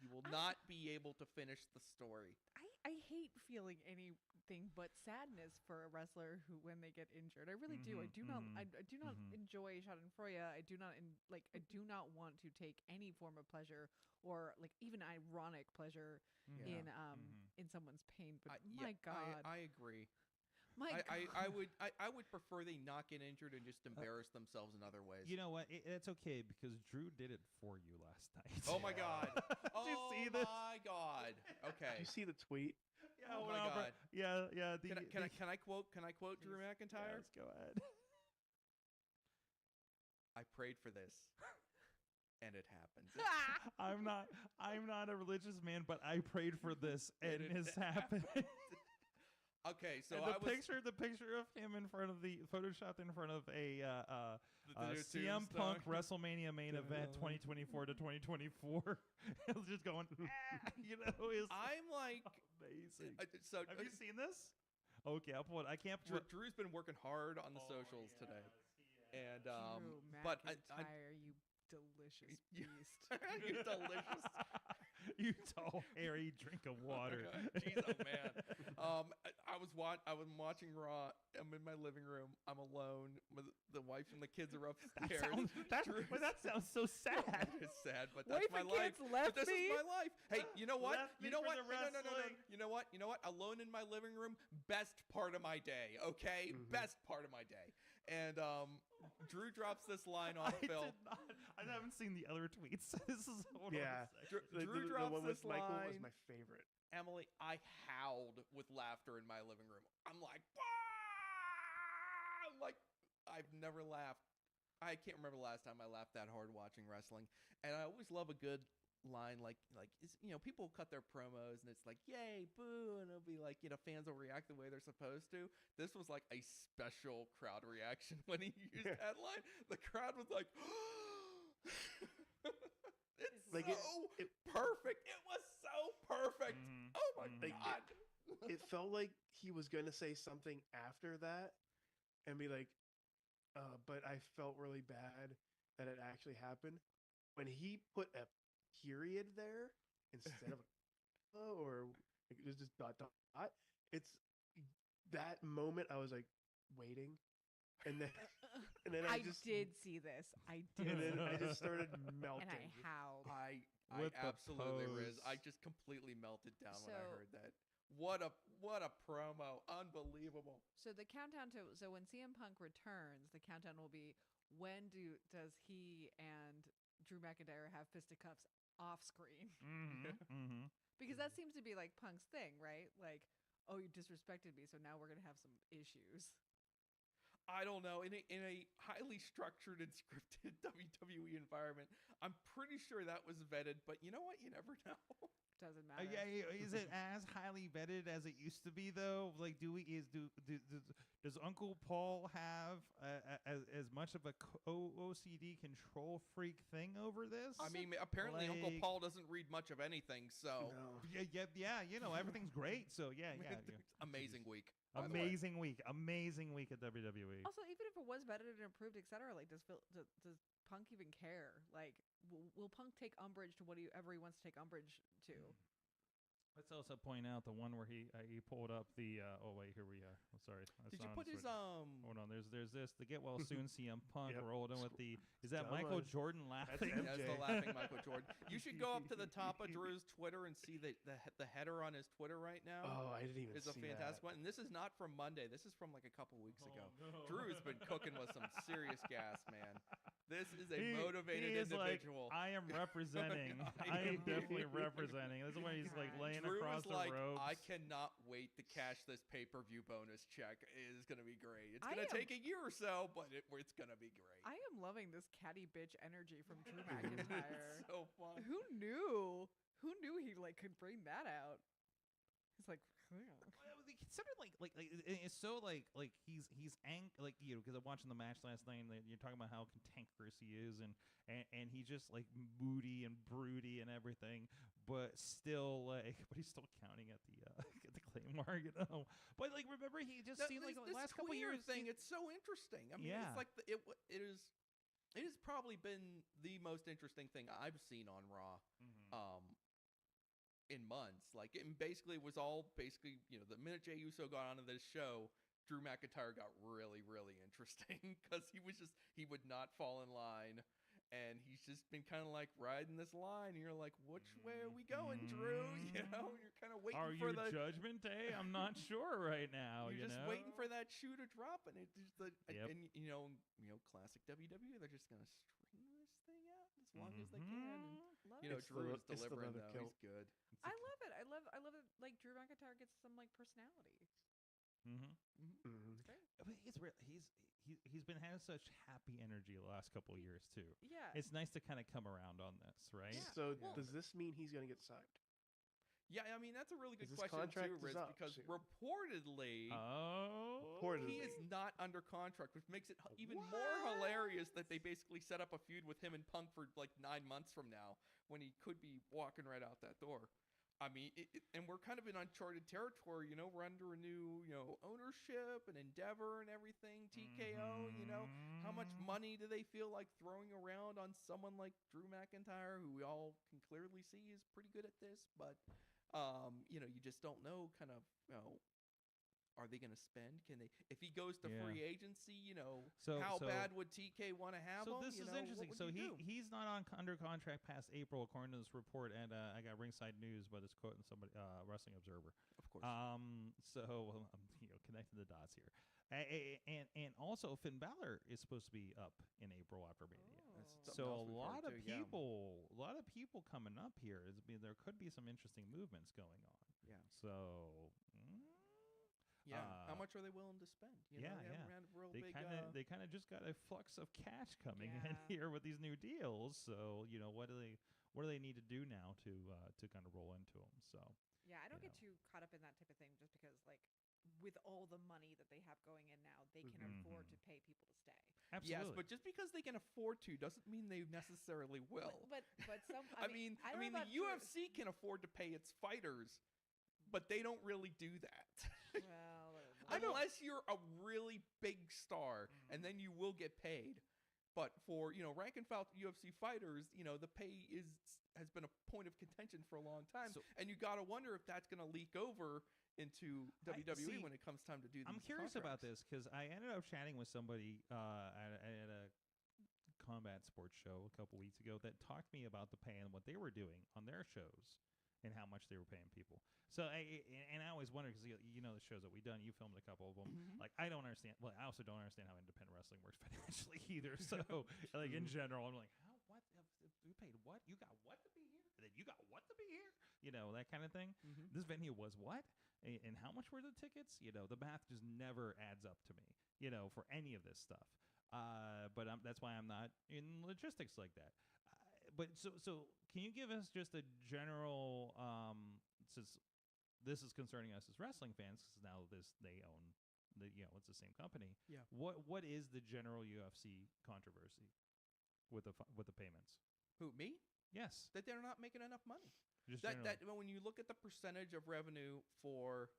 You will not be able to finish the story. I hate feeling anything but sadness for a wrestler who when they get injured. I really do. I do not. I do not enjoy Schadenfreude. I do not I do not want to take any form of pleasure or like even ironic pleasure in someone's pain. But my God, I agree. my God. I would prefer they not get injured and just embarrass themselves in other ways. You know what? It's okay because Drew did it for you last night. Oh my God! Did you see Oh this? my God! Okay. Did you see the tweet? Yeah, Oh well, my bro- God. Yeah. Can I quote Drew Yeah, McIntyre? let's go ahead. I prayed for this, and it happened. I'm not a religious man, but I prayed for this, and it's happened. Okay, so And I the was picture of him in front of photoshopped in front of a new CM Punk tombstone. WrestleMania main event 2024 to 2024. It was just going, you know, it's I'm like, amazing. so Have you seen this? Okay, I'll pull it. I can't pull it. Drew's been working hard on the socials today, and Drew but McIntyre, you delicious You- beast. you delicious. You tall, hairy drink of water. Jeez, oh man. I was watching Raw. I'm in my living room. I'm alone. The wife and the kids are upstairs. That sounds so sad. It's sad, but Wife that's my and life. kids left But this me. is my life. Hey, you know what? Left me You know for what? the No. wrestling. You know what? Alone in my living room, best part of my day. Okay, best part of my day. And Drew drops this line on Phil. I haven't seen the other tweets. This is hold Yeah. on a second. Drew the drops one with this Michael line. was my favorite. Emily, I howled with laughter in my living room. I'm like, "Wah!" Like I've never laughed. I can't remember the last time I laughed that hard watching wrestling. And I always love a good line like people cut their promos and it's like yay, boo, and it'll be like, fans will react the way they're supposed to. This was like a special crowd reaction when he used that line. The crowd was like it's Like so perfect. It was so perfect. Oh my God. It felt like he was going to say something after that and be like, but I felt really bad that it actually happened. When he put a period there instead of or just dot. It's that moment I was like waiting, and then I did see this. I did. and then see I this. just started melting. And I howled. I With the absolutely Riz. pose. I just completely melted down when I So- heard that. What a promo. Unbelievable. So the countdown so when CM Punk returns, the countdown will be does he and Drew McIntyre have fisticuffs off screen? Because that seems to be like Punk's thing, right? Like, oh, you disrespected me, so now we're gonna have some issues. I don't know. In a highly structured and scripted WWE environment, I'm pretty sure that was vetted, but you know what? You never know. Doesn't matter. Is it as highly vetted as it used to be though? Like, does Uncle Paul have as much of a OCD control freak thing over this? I mean, apparently Uncle Like- Paul doesn't read much of anything, so No. Yeah. Everything's great. So yeah. amazing week. by the way. Amazing week at WWE. Also, even if it was vetted and approved, etc., like does Punk even care? Like, will Punk take umbrage to whatever he wants to take umbrage to? Let's also point out the one where he pulled up the. Oh wait, here we are. I'm sorry. Did you put his Hold on. There's this. The get well soon CM Punk Yep. rolled in with the. Is that Come Michael on. Jordan laughing? MJ. That's the laughing Michael Jordan. You should go up to the top of Drew's Twitter and see the header on his Twitter right now. Oh, I didn't even Is a see fantastic that. one. And this is not from Monday. This is from like a couple weeks ago. Drew has been cooking with some serious gas, man. This is a He motivated is individual. Like, I am representing. I am definitely representing. This is when he's like laying Drew across is the like, ropes. I cannot wait to cash this pay-per-view bonus check. It is going to be great. It's I going to am- take a year or so, but it's going to be great. I am loving this catty bitch energy from Drew It's McIntyre. so fun. Who knew? Who knew he like could bring that out? He's like, Considered it's so like he's like because I'm watching the match last night and you're talking about how cantankerous he is and he's just like moody and broody and everything, but still but he's still counting at the at the Claymore, But like remember he just seemed like the last couple years thing. It's so interesting. I mean, it's like it has probably been the most interesting thing I've seen on Raw. In months, like it basically was all the minute Jey Uso got onto this show, Drew McIntyre got really, really interesting because he would not fall in line, and he's just been kind of like riding this line. And you're like, which way are we going, Drew? You're kind of waiting for the Judgment Day. I'm not sure right now. You're just waiting for that shoe to drop, and it just and classic WWE. They're just gonna string this thing out as long as they can. And, Drew is delivering though. He's good. I love it. I love it. Like Drew McIntyre gets some like personality. It's great. But he's been having such happy energy the last couple of years too. Yeah. It's nice to kind of come around on this, right? Yeah. So does this mean he's going to get signed? Yeah, I mean that's a really good 'Cause his question contract too, Riz, is up because soon. reportedly Reportedly. he is not under contract, which makes it even more hilarious that they basically set up a feud with him and Punk for like 9 months from now when he could be walking right out that door. I mean, and we're kind of in uncharted territory, we're under a new, ownership and Endeavor and everything, TKO, how much money do they feel like throwing around on someone like Drew McIntyre, who we all can clearly see is pretty good at this, but, you just don't know are they going to spend? Can they, if he goes to free agency, how bad would TK want to have him? So this is interesting. So he's not under contract past April, according to this report, and I got Ringside News, but it's quoting somebody, Wrestling Observer. Of course. So I'm connecting the dots here, and also Finn Balor is supposed to be up in April after Mania. So a lot of people coming up here. There could be some interesting movements going on. Yeah. So. Yeah, how much are they willing to spend? They kind of just got a flux of cash coming in here with these new deals. So what do they need to do now to kind of roll into them? So yeah, I don't get too caught up in that type of thing just because like with all the money that they have going in now, they can afford to pay people to stay. Absolutely. Yes, but just because they can afford to doesn't mean they necessarily will. But some I mean the UFC can afford to pay its fighters, but they don't really do that. Well, unless you're a really big star, and then you will get paid. But for rank and file UFC fighters, the pay has been a point of contention for a long time, and you got to wonder if that's going to leak over into WWE when it comes time to do. I'm curious about this because I ended up chatting with somebody at a combat sports show a couple weeks ago that talked to me about the pay and what they were doing on their shows and how much they were paying people. So I always wonder because the shows that we've done, you filmed a couple of them. Like I don't understand. Well, I also don't understand how independent wrestling works financially either. So like in general, I'm like, we paid what? You got what to be here? Then you got what to be here? That kind of thing. This venue was what? And how much were the tickets? The math just never adds up to me. For any of this stuff. But that's why I'm not in logistics like that. But so can you give us just a general since this is concerning us as wrestling fans because now they own it's the same company. Yeah. What is the general UFC controversy with the payments? Who, me? Yes. That they're not making enough money. Just that when you look at the percentage of revenue for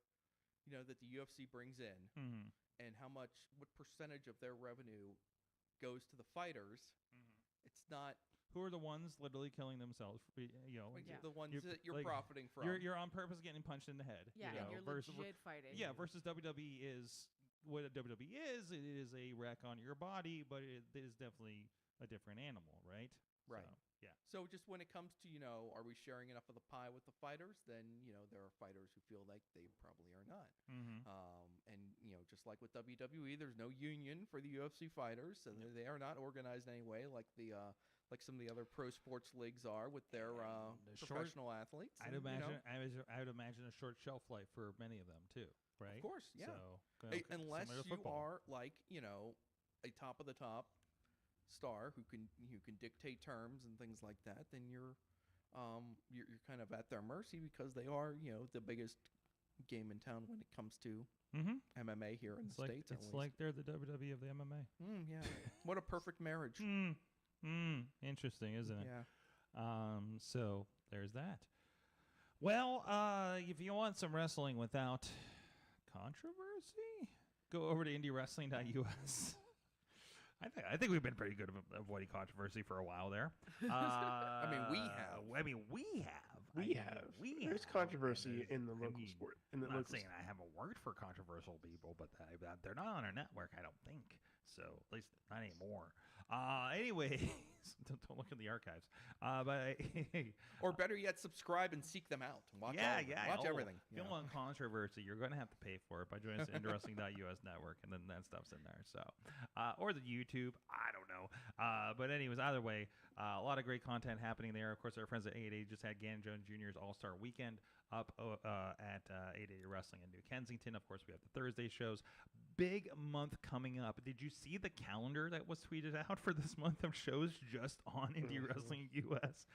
that the UFC brings in and what percentage of their revenue goes to the fighters, it's not. Who are the ones literally killing themselves? The ones that you're profiting from. You're on purpose getting punched in the head. Yeah, and you're legit fighting. Yeah, versus WWE is what a WWE is. It is a wreck on your body, but it is definitely a different animal, right? Right. So, yeah. So just when it comes to, are we sharing enough of the pie with the fighters? Then, there are fighters who feel like they probably are not. Mm-hmm. And, just like with WWE, there's no union for the UFC fighters. So they are not organized in any way like like some of the other pro sports leagues are with their professional athletes. I'd imagine I would imagine a short shelf life for many of them too, right? Of course, yeah. So, unless similar to you football. are like, a top of the top star who can dictate terms and things like that, then you're kind of at their mercy because they are, the biggest game in town when it comes to MMA here in the States. It's like they're the WWE of the MMA. Yeah. What a perfect marriage. Interesting, isn't it? Yeah. So there's that. Well, if you want some wrestling without controversy, go over to IndyWrestling.us. I think we've been pretty good at avoiding controversy for a while there. I mean, we have. There's controversy in the local sport. I'm not saying I haven't worked for controversial people, but they're not on our network, I don't think. So at least not anymore. Anyway, don't look in the archives. But or better yet, subscribe and seek them out. Watch everything. If you want controversy, you're going to have to pay for it by joining us IndyWrestling.us network, and then that stuff's in there. So, or the YouTube. I don't know. But anyways, either way, a lot of great content happening there. Of course, our friends at 880 just had Gannon Jones Jr.'s All-Star Weekend up at 880 Wrestling in New Kensington. Of course, we have the Thursday shows. Big month coming up. Did you see the calendar that was tweeted out for this month of shows just on IndyWrestling.us?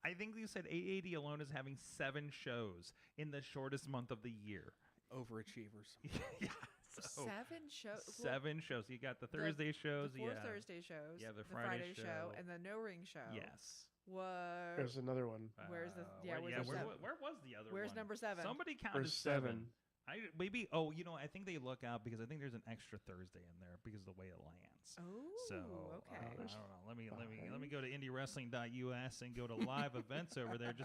I think you said 880 alone is having 7 shows in the shortest month of the year. Overachievers. Yeah. 7 shows. 7 shows. You got the Thursday shows. The 4 Thursday shows. Yeah, the Friday show. And the No Ring show. Yes. There's another one. Where's the? Where was the other one? Where's number 7? Somebody counted 7. I think they look out because I think there's an extra Thursday in there because of the way it lands. Oh, so okay. I don't know. Let me go to IndyWrestling.us and go to live events over there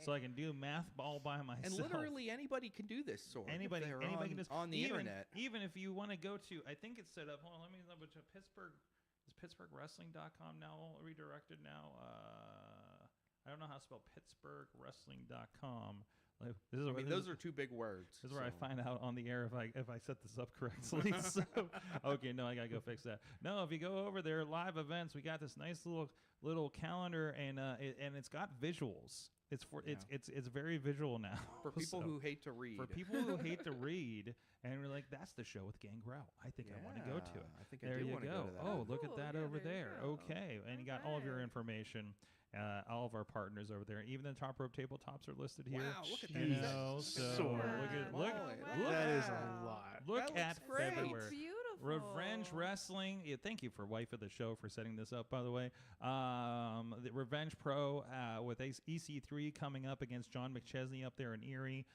so I can do math all by myself. And literally anybody can do this sort. Anybody can do this on the internet. Even if you want to go to, I think it's set up. Hold on, let me go to Pittsburgh. Is PittsburghWrestling.com now redirected now? I don't know how to spell PittsburghWrestling.com. Those are 2 big words. This is where I find out on the air if I set this up correctly. So, okay, no, I gotta go fix that. No, if you go over there, live events, we got this nice little calendar, and it's got visuals. It's very visual now for people who hate to read. For people who hate to read, and we're like, that's the show with Gangrel. I think I want to go to it. I think there I do you go. go. To that. Oh, look at that over there there. Okay, and you got all of your information. All of our partners over there, even the Top Rope tabletops are listed here. Wow, look at that! You know, so look, that is a lot. Look at February. It's beautiful. Revenge Wrestling. Yeah, thank you for wife of the show for setting this up, by the way. The Revenge Pro with EC3 coming up against John McChesney up there in Erie.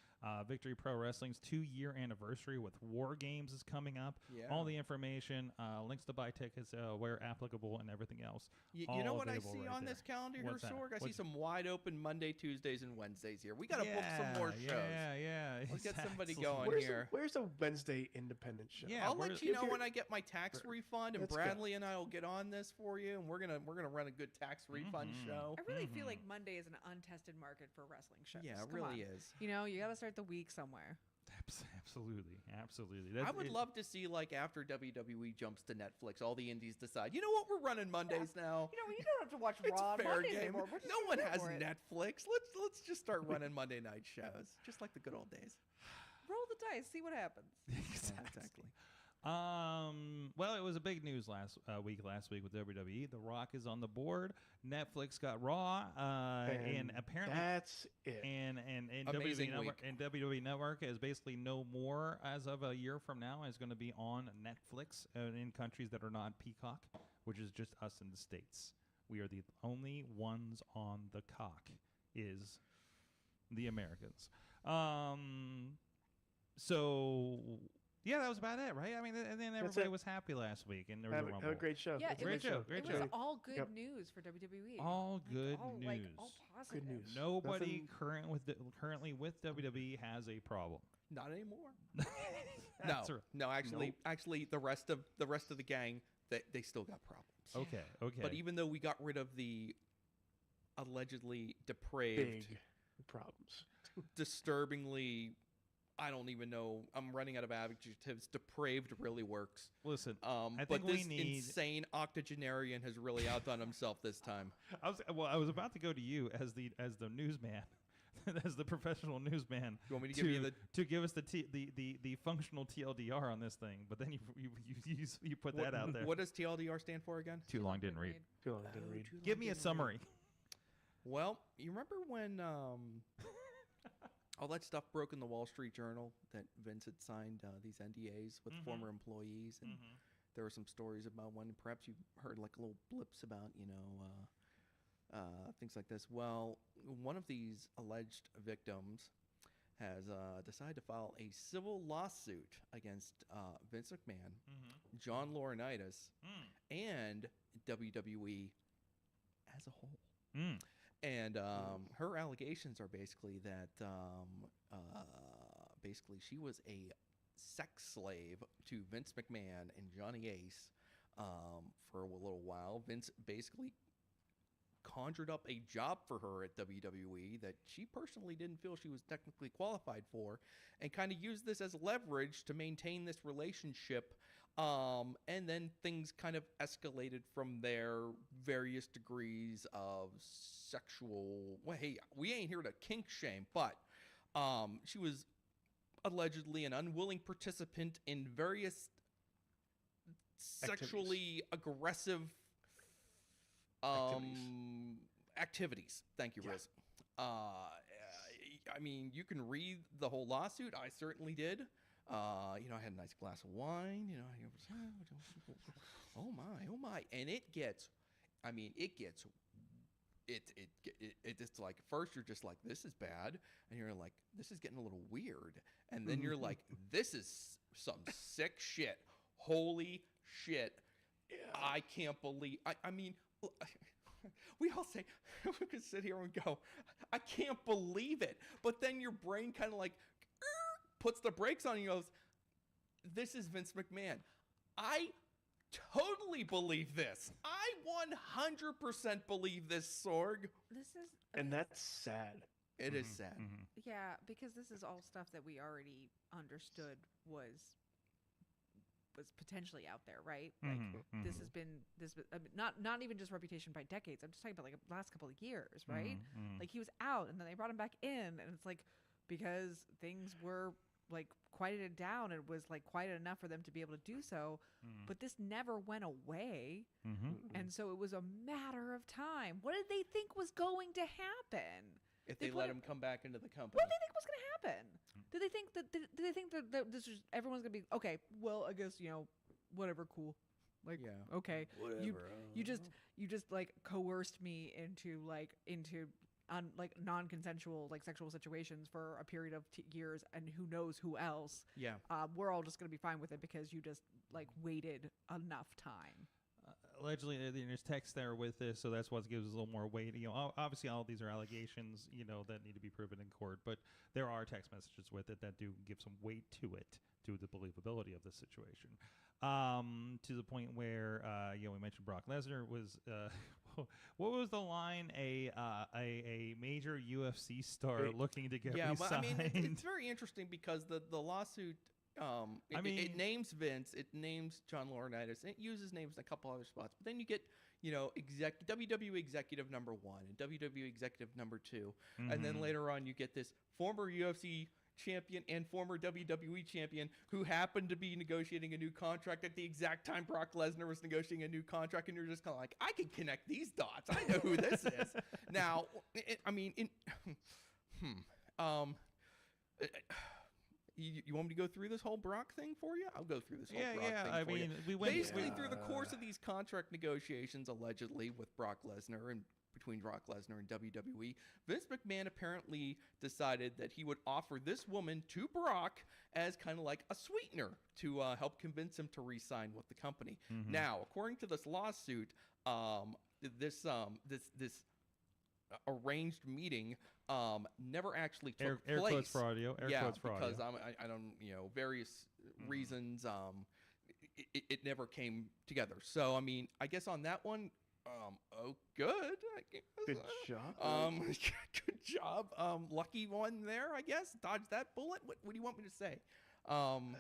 Victory Pro Wrestling's 2-year anniversary with War Games is coming up. Yeah. All the information, links to buy tickets where applicable, and everything else. You know what I see right on there. this calendar here, What's that? Sorg? I see some wide open Monday, Tuesdays, and Wednesdays here. We got to book some more shows. Yeah. Let's get somebody Exactly. going here. Where's a Wednesday independent show? Yeah, I'll let you know when I get my tax refund, and Let's Bradley and I will get on this for you, and we're gonna run a good tax refund show. I really feel like Monday is an untested market for wrestling shows. Yeah, it Come really on. is. You know, you got to start the week somewhere. Absolutely. I would love to see, like, after WWE jumps to Netflix, all the indies decide, you know what, we're running Mondays now. You know, you don't have to watch It's Raw fair Mondays game. anymore. We're just No gonna one go has for it. Netflix. Let's just start running Monday night shows, just like the good old days. Roll the dice, see what happens. Exactly. Well, it was a big news last week with WWE. The Rock is on the board. Netflix got Raw, and apparently that's it. And Amazing WWE Network is basically no more as of a year from now is going to be on Netflix in countries that are not Peacock, which is just us in the States. We are the only ones on the cock. Is the Americans. So. Yeah, that was about it, right? I mean, and then everybody was happy last week, and there was a Rumble. Have a great show. Yeah, Great show. It was all good news for WWE. All good news. Like, all positive. Good news. Nobody currently with WWE has a problem. Not anymore. That's right. No. Actually, the rest of the gang, they still got problems. Okay. But even though we got rid of the allegedly depraved, Big problems. disturbingly. I don't even know. I'm running out of adjectives. Depraved really works. Listen, I but think this we need insane octogenarian has really outdone himself this time. I was about to go to you as the newsman, as the professional newsman. You want me to give you to give us the functional TLDR on this thing, but then you put that out there. What does TLDR stand for again? Too long didn't read. Too long didn't read. Give me a summary. Well, you remember when all that stuff broke in the Wall Street Journal that Vince had signed these NDAs with former employees, and there were some stories about when perhaps you heard like little blips about, things like this. Well, one of these alleged victims has decided to file a civil lawsuit against Vince McMahon, John Laurinaitis, and WWE as a whole. And her allegations are basically that basically she was a sex slave to Vince McMahon and Johnny Ace for a little while. Vince basically conjured up a job for her at WWE that she personally didn't feel she was technically qualified for, and kind of used this as leverage to maintain this relationship. And then things kind of escalated from there, various degrees of sexual. Well, hey, we ain't here to kink shame, but she was allegedly an unwilling participant in various sexually aggressive activities. Thank you, Riz. I mean, you can read the whole lawsuit. I certainly did. I had a nice glass of wine. Oh my, and it's like first you're just like, this is bad, and you're like, this is getting a little weird, and then you're like, this is some sick shit. Holy shit! Yeah. I can't believe. I mean. We all say, we could sit here and go, I can't believe it. But then your brain kind of like puts the brakes on and goes, this is Vince McMahon. I totally believe this. I 100% believe this, Sorg. And that's sad. It is sad. Yeah, because this is all stuff that we already understood was potentially out there, right? Like this has been not even just reputation by decades. I'm just talking about like the last couple of years, right? Like he was out, and then they brought him back in, and it's like because things were like quieted down, it was like quieted enough for them to be able to do so. But this never went away, and so it was a matter of time. What did they think was going to happen? If they let him come back into the company, what did they think was going to happen? Did they think that this was everyone's going to be okay? Well, I guess whatever, cool. Like, yeah. Okay, whatever. You just like coerced me into non-consensual like sexual situations for a period of years, and who knows who else. Yeah. We're all just going to be fine with it because you just like waited enough time. Allegedly, there's text there with this, so that's what gives us a little more weight. Obviously, all of these are allegations, that need to be proven in court, but there are text messages with it that do give some weight to it, to the believability of the situation. To the point where, we mentioned Brock Lesnar was, what was the line? A major UFC star looking to get re-signed. Well, I mean, it's very interesting because the lawsuit. It names Vince, it names John Laurinaitis, and it uses names in a couple other spots. But then you get, WWE Executive number 1 and WWE Executive number 2, and then later on you get this former UFC champion and former WWE champion who happened to be negotiating a new contract at the exact time Brock Lesnar was negotiating a new contract, and you're just kind of like, I can connect these dots. I know who this is. Now, You want me to go through this whole Brock thing for you? I'll go through this whole Brock thing for you. We went basically through the course of these contract negotiations, allegedly with Brock Lesnar and between Brock Lesnar and WWE, Vince McMahon apparently decided that he would offer this woman to Brock as kind of like a sweetener to help convince him to re-sign with the company. Now, according to this lawsuit, this arranged meeting never actually took place. Air quotes for audio. Because I don't, various reasons, it never came together. So, I mean, I guess on that one, Oh, good. Good job. Good job. Lucky one there, I guess. Dodge that bullet. What do you want me to say? I'm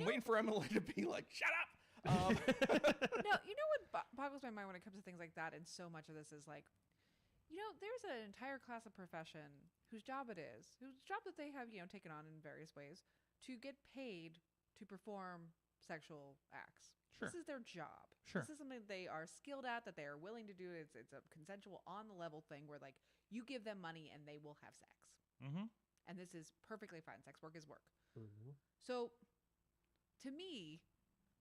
waiting for Emily to be like, shut up. No, you know what boggles my mind when it comes to things like that, and so much of this is like, there's an entire class of profession whose job that they have, taken on in various ways to get paid to perform sexual acts. Sure. This is their job. Sure. This is something that they are skilled at, that they are willing to do. It's a consensual, on the level thing where like you give them money and they will have sex. Mm-hmm. And this is perfectly fine. Sex work is work. Mm-hmm. So, to me,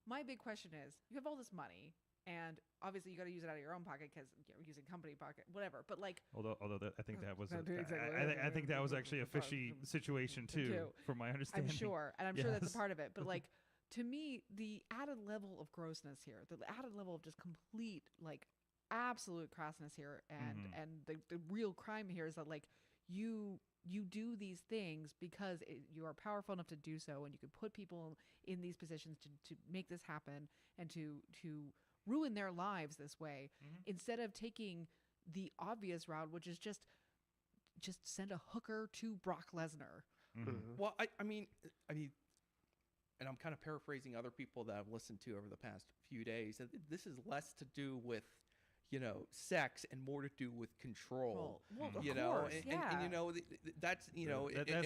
my big question is: you have all this money, and obviously you got to use it out of your own pocket because you're using company pocket, whatever. But like, although I think that was Exactly. I think that was actually a fishy situation too, from my understanding. I'm sure, and I'm sure that's Yes. a part of it. But like, to me, the added level of grossness here, the added level of just complete, like, absolute crassness here, and the real crime here is that like you do these things because you are powerful enough to do so, and you can put people in these positions to make this happen and to ruin their lives this way, instead of taking the obvious route, which is just send a hooker to Brock Lesnar. Mm-hmm. Well, I mean, and I'm kind of paraphrasing other people that I've listened to over the past few days. This is less to do with, sex and more to do with control. Well, of you know, course, and that's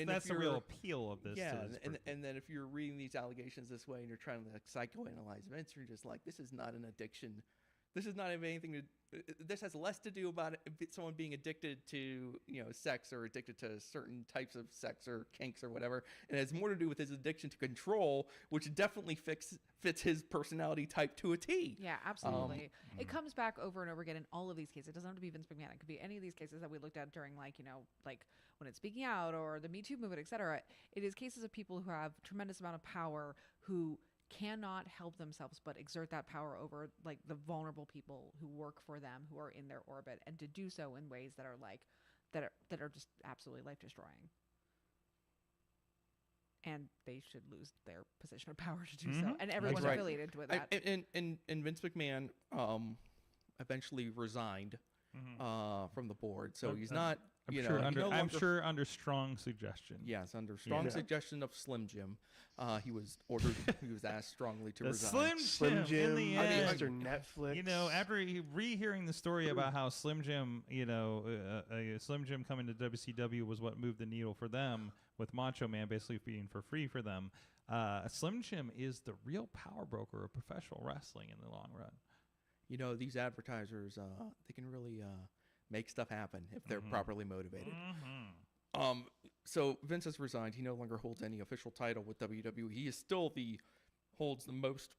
that's the real appeal of this. Yeah, to this group. and then if you're reading these allegations this way and you're trying to like psychoanalyze Vince, you're just like, this is not an addiction. This is not anything to. This has less to do about someone being addicted to sex or addicted to certain types of sex or kinks or whatever, and it has more to do with his addiction to control, which definitely fits his personality type to a T. Yeah, absolutely. It comes back over and over again in all of these cases. It doesn't have to be Vince McMahon. It could be any of these cases that we looked at during like when it's Speaking Out or the Me Too movement, etc. It is cases of people who have tremendous amount of power who cannot help themselves but exert that power over like the vulnerable people who work for them, who are in their orbit, and to do so in ways that are like that are just absolutely life destroying. And they should lose their position of power to do so. And everyone's Right. affiliated with that. And Vince McMahon eventually resigned from the board, so he's not. I'm sure under strong suggestion. Yes, under strong suggestion of Slim Jim, he was ordered. He was asked strongly to The resign. Slim Jim in the end. Mr. Netflix. After rehearing the story about how Slim Jim, Slim Jim coming to WCW was what moved the needle for them, with Macho Man basically being for free for them. Slim Jim is the real power broker of professional wrestling in the long run. These advertisers, they can really make stuff happen if they're properly motivated. So Vince has resigned. He no longer holds any official title with WWE. He is still holds the most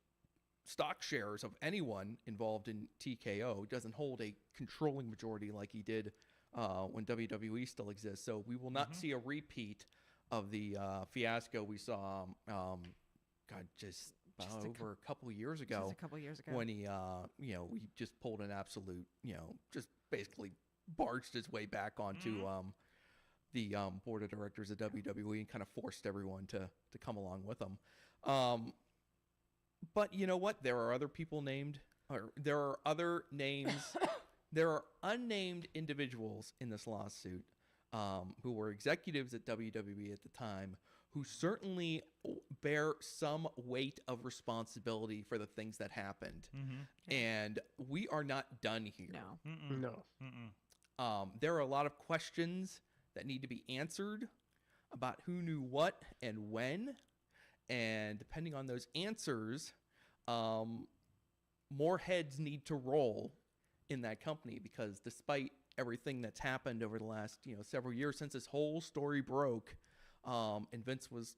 stock shares of anyone involved in TKO. He doesn't hold a controlling majority like he did when WWE still exists. So we will not see a repeat of the fiasco we saw. Just over a couple years ago. Just a couple years ago. When he, we just pulled an absolute, just basically barged his way back onto the board of directors of WWE and kind of forced everyone to come along with him. But you know what? There are other people named, or there are other names. There are unnamed individuals in this lawsuit who were executives at WWE at the time, who certainly bear some weight of responsibility for the things that happened. And we are not done here. No. No. There are a lot of questions that need to be answered about who knew what and when. And depending on those answers, more heads need to roll in that company, because despite everything that's happened over the last, several years since this whole story broke, and Vince was,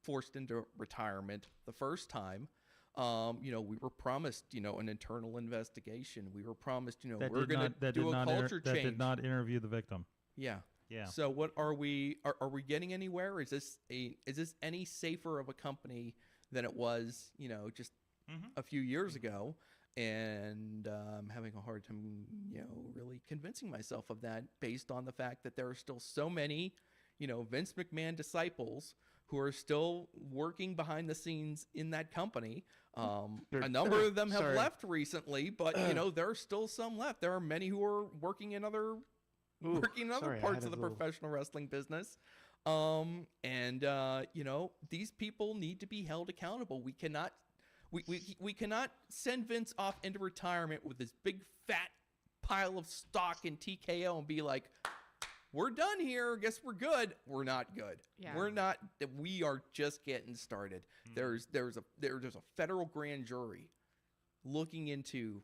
forced into retirement the first time, we were promised, an internal investigation. We were promised, we're going to do a culture change. That did not interview the victim. Yeah. Yeah. So what are we getting anywhere? Is this any safer of a company than it was, just a few years ago? And I'm having a hard time, really convincing myself of that, based on the fact that there are still so many, Vince McMahon disciples who are still working behind the scenes in that company, A number of them have left recently, but there are still some left. There are many who are working in other parts of the professional wrestling business. These people need to be held accountable. We cannot send Vince off into retirement with this big fat pile of stock in TKO and be like, we're done here. Guess we're good. We're not good. Yeah. We're not. We are just getting started. There's a federal grand jury looking into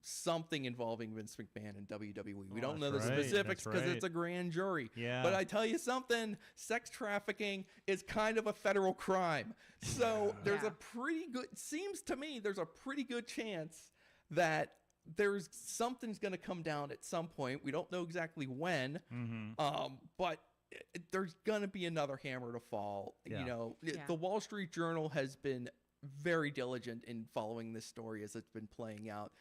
something involving Vince McMahon and WWE. We don't know the specifics because it's a grand jury. Yeah. But I tell you something, sex trafficking is kind of a federal crime. So there's a pretty good, seems to me, there's a pretty good chance that there's something's going to come down at some point. We don't know exactly when, but there's going to be another hammer to fall. Yeah. The Wall Street Journal has been very diligent in following this story as it's been playing out.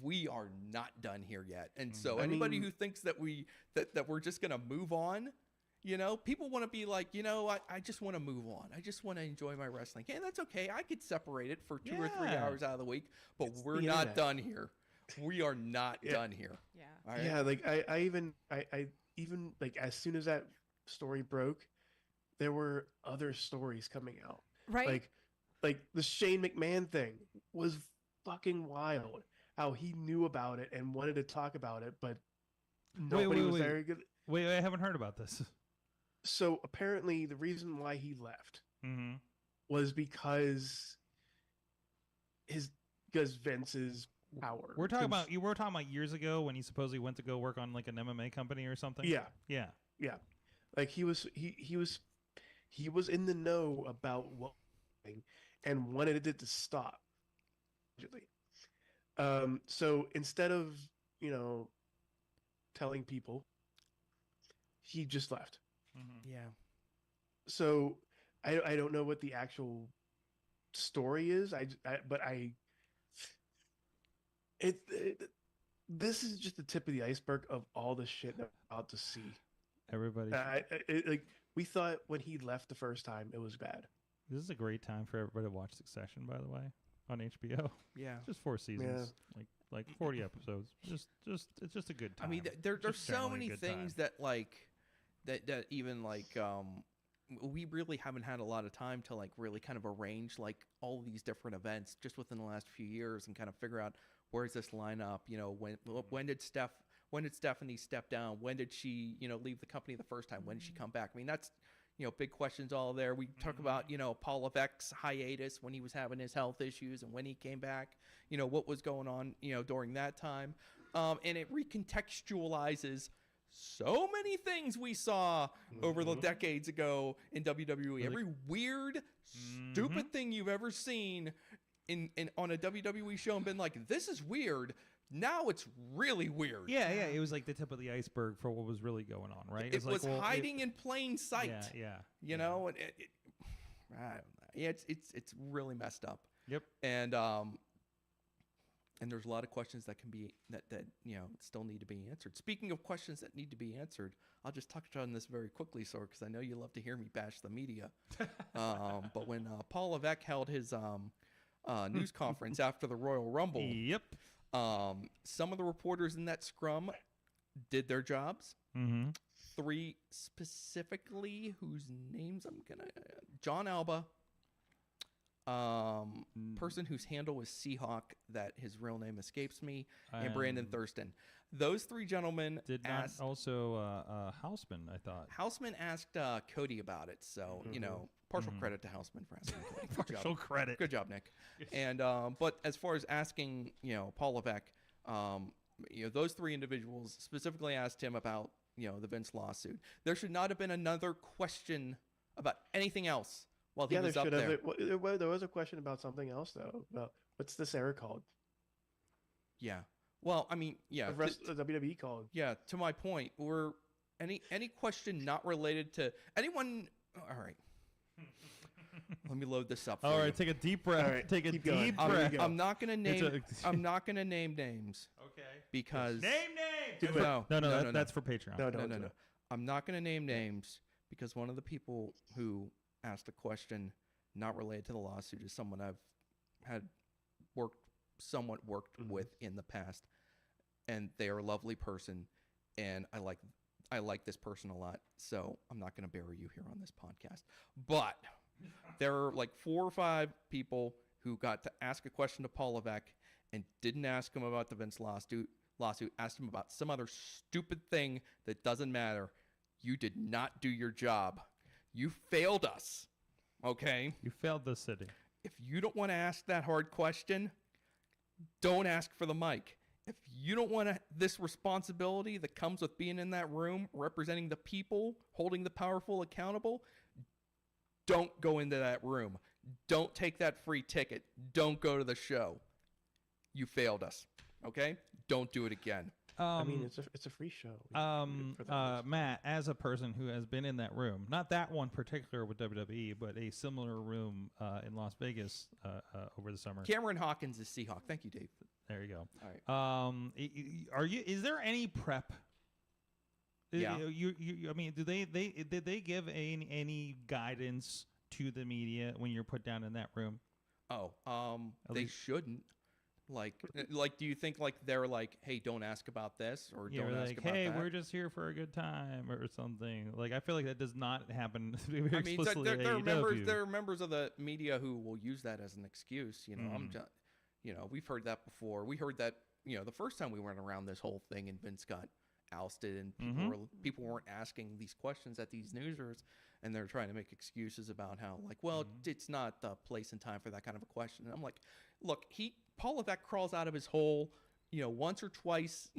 We are not done here yet. And so anybody who thinks that we're just going to move on, people want to be like, I just want to move on. I just want to enjoy my wrestling. And that's okay. I could separate it for 2 or 3 hours out of the week, but we're not done here. We are not done here. Yeah. All right? Yeah, like I even like as soon as that story broke, there were other stories coming out. Right. Like the Shane McMahon thing was fucking wild. How he knew about it and wanted to talk about it, but nobody was very good. Wait, I haven't heard about this. So apparently the reason why he left was because Vince's power. We're talking about years ago when he supposedly went to go work on like an MMA company or something. Yeah. Like he was in the know about what and wanted it to stop. So instead of telling people, he just left. Yeah. So I don't know what the actual story is. This is just the tip of the iceberg of all the shit that I'm about to see. Everybody. We thought when he left the first time it was bad. This is a great time for everybody to watch Succession, by the way, on HBO. Yeah. Just 4 seasons, like 40 episodes. It's just a good time. I mean, there's so many things that even we really haven't had a lot of time to like really kind of arrange like all these different events just within the last few years and kind of figure out where's this line up. When did Stephanie step down? When did she leave the company the first time? When did she come back? I mean, that's big questions all there. We talk about Paul Levesque's hiatus when he was having his health issues and when he came back. What was going on during that time, and it recontextualizes so many things we saw over the decades ago in WWE. Every weird, stupid thing you've ever seen on a WWE show and been like, this is weird. Now it's really weird. Yeah. It was like the tip of the iceberg for what was really going on, right? It was hiding in plain sight. Yeah. It's really messed up. Yep. And there's a lot of questions that can be that still need to be answered. Speaking of questions that need to be answered, I'll just touch on this very quickly, Sorg, because I know you love to hear me bash the media. But when Paul Levesque held his news conference after the Royal Rumble, yep. Some of the reporters in that scrum did their jobs. 3 specifically, whose names John Alba. Person whose handle was Seahawk, that his real name escapes me, and Brandon Thurston. Those 3 gentlemen Houseman, I thought. Houseman asked Cody about it, so partial credit to Houseman for asking Cody. Partial credit. Good job, Nick. And but as far as asking, Paul Levesque, those 3 individuals specifically asked him about the Vince lawsuit. There should not have been another question about anything else. Well, he was up there. There was a question about something else, though. About what's this era called? Yeah. Well, I mean, yeah. The WWE called. Yeah. To my point, any question not related to anyone. All right. Let me load this up. All right. Take a deep breath. Right, take a deep deep going. breath. I'm not gonna name. I'm not gonna name names. Okay. Because name names. No. That's for Patreon. No. I'm not gonna name names because one of the people who asked a question not related to the lawsuit is someone I've had somewhat worked with in the past, and they are a lovely person, and I like this person a lot, so I'm not going to bury you here on this podcast. But there are like 4 or 5 people who got to ask a question to Paul Levesque and didn't ask him about the Vince lawsuit, asked him about some other stupid thing that doesn't matter. You did not do your job. You failed us, okay? You failed the city. If you don't want to ask that hard question, don't ask for the mic. If you don't want this responsibility that comes with being in that room, representing the people, holding the powerful accountable, don't go into that room. Don't take that free ticket. Don't go to the show. You failed us, okay? Don't do it again. I mean, it's a free show. Matt, as a person who has been in that room, not that one particular with WWE, but a similar room in Las Vegas over the summer. Cameron Hawkins is Seahawk. Thank you, Dave. There you go. All right. Is there any prep? Yeah. I mean, did they give any guidance to the media when you're put down in that room? Oh, At they least- shouldn't. Like, do you think like they're like, hey, don't ask about this, or Yeah, don't ask like, about hey, that? we're just here for a good time or something. Like, I feel like that does not happen very I mean, explicitly at there are AEW. members of the media who will use that as an excuse. You know, we've heard that before. We heard that, the first time we went around this whole thing and Vince got ousted and people weren't asking these questions at these newsers, and they're trying to make excuses about how, like, well, it's not the place and time for that kind of a question. And I'm like, look, Paul Levesque crawls out of his hole, once or twice,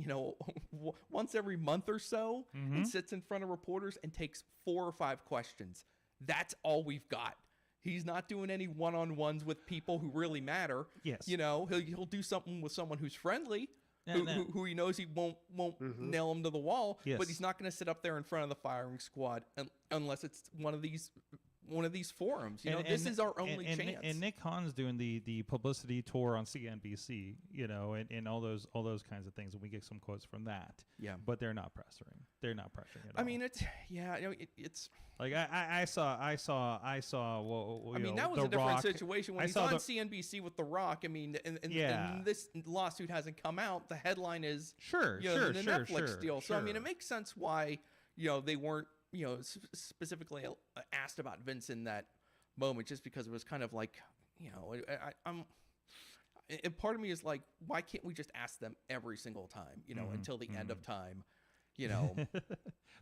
once every month or so, and sits in front of reporters and takes 4 or 5 questions. That's all we've got. He's not doing any one-on-ones with people who really matter. Yes. He'll do something with someone who's friendly, who he knows he won't nail him to the wall. Yes. But he's not going to sit up there in front of the firing squad unless it's one of these forums. This is our only chance. And Nick Khan's doing the publicity tour on CNBC, and all those kinds of things, and we get some quotes from that. Yeah. But they're not pressuring. They're not pressuring at all. I mean, it's like I saw. Well, I mean, that was The a different Rock. situation when I he's saw on the- CNBC with The Rock. I mean, and Yeah. this lawsuit hasn't come out. The headline is Sure, the Netflix deal. So I mean, it makes sense why they weren't specifically asked about Vince in that moment, just because it was kind of like and part of me is like, why can't we just ask them every single time, until the end of time,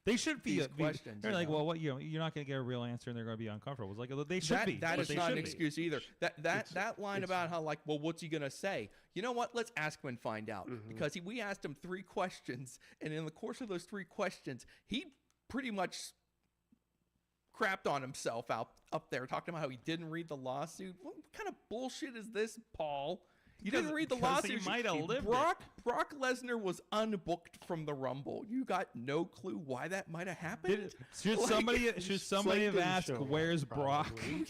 They should be these questions. They're like, well, what you're not going to get a real answer, and they're going to be uncomfortable. It's like they should be. That But is they not should an be. excuse either. That line about how, like, well, what's he gonna say? You know what? Let's ask him and find out. Because we asked him 3 questions, and in the course of those 3 questions, he pretty much crapped on himself up there, talking about how he didn't read the lawsuit. What kind of bullshit is this, Paul? You didn't read the 'cause he lawsuit. might have lived Brock Lesnar was unbooked from the Rumble. You got no clue why that might have happened. Should somebody have asked, show up, where's Brock? probably.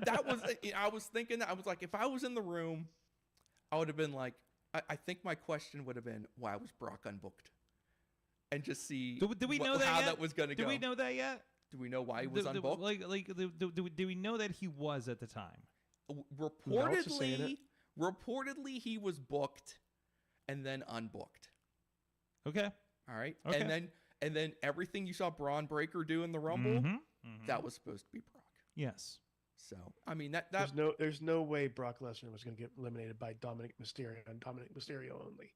That was, I was thinking that. I was like, if I was in the room, I would have been like, I think my question would have been, why was Brock unbooked? And just see Do we know that how yet? that was going to go. Do we know that yet? Do we know why he was unbooked? Do we know that he was at the time? Meltzer saying Reportedly, he was booked and then unbooked. Okay. All right. Okay. And then everything you saw Braun Breaker do in the Rumble, that was supposed to be Brock. Yes. So, I mean, that There's no way Brock Lesnar was going to get eliminated by Dominic Mysterio and Dominic Mysterio only.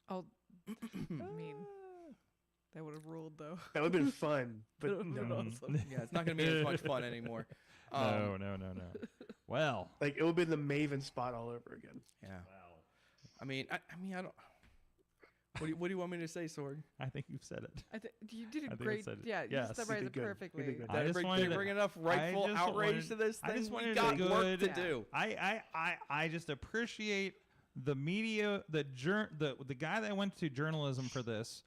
Oh, I mean, that would have ruled though. That would have been fun, but That would've been no. awesome. yeah, it's not going to be as much fun anymore. No. Well. Like, it would have been the Maven spot all over again. Yeah. I mean, I don't. What do you want me to say, Sorg? I think you've said it. You did I a think I great. said it. Yeah, you Yes. summarized You it did good. perfectly. You did good. I just wanted Did I bring enough rightful just outrage wanted- to this I thing? just We wanted got to work to good- do. I just appreciate the media, the guy that went to journalism for this,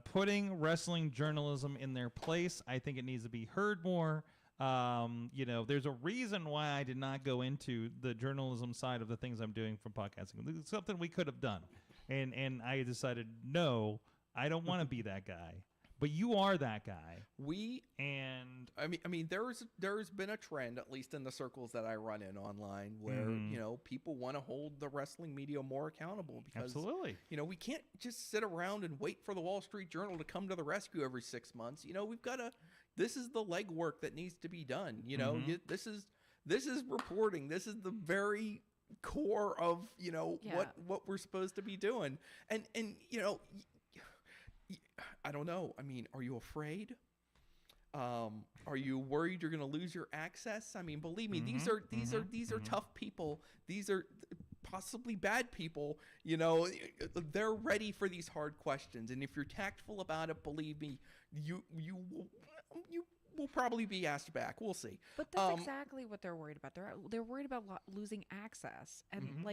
putting wrestling journalism in their place. I think it needs to be heard more. There's a reason why I did not go into the journalism side of the things I'm doing from podcasting. It's something we could have done, and I decided no, I don't want to be that guy. But you are that guy. And I mean, there's been a trend, at least in the circles that I run in online, where people want to hold the wrestling media more accountable because we can't just sit around and wait for the Wall Street Journal to come to the rescue every 6 months. We've got to. This is the legwork that needs to be done. This is reporting. This is the very core of what we're supposed to be doing. And I don't know. I mean, are you afraid? Are you worried you're going to lose your access? I mean, believe me, these are tough people. These are possibly bad people. They're ready for these hard questions. And if you're tactful about it, believe me, you will probably be asked back. We'll see. But that's exactly what they're worried about. They're worried about losing access. And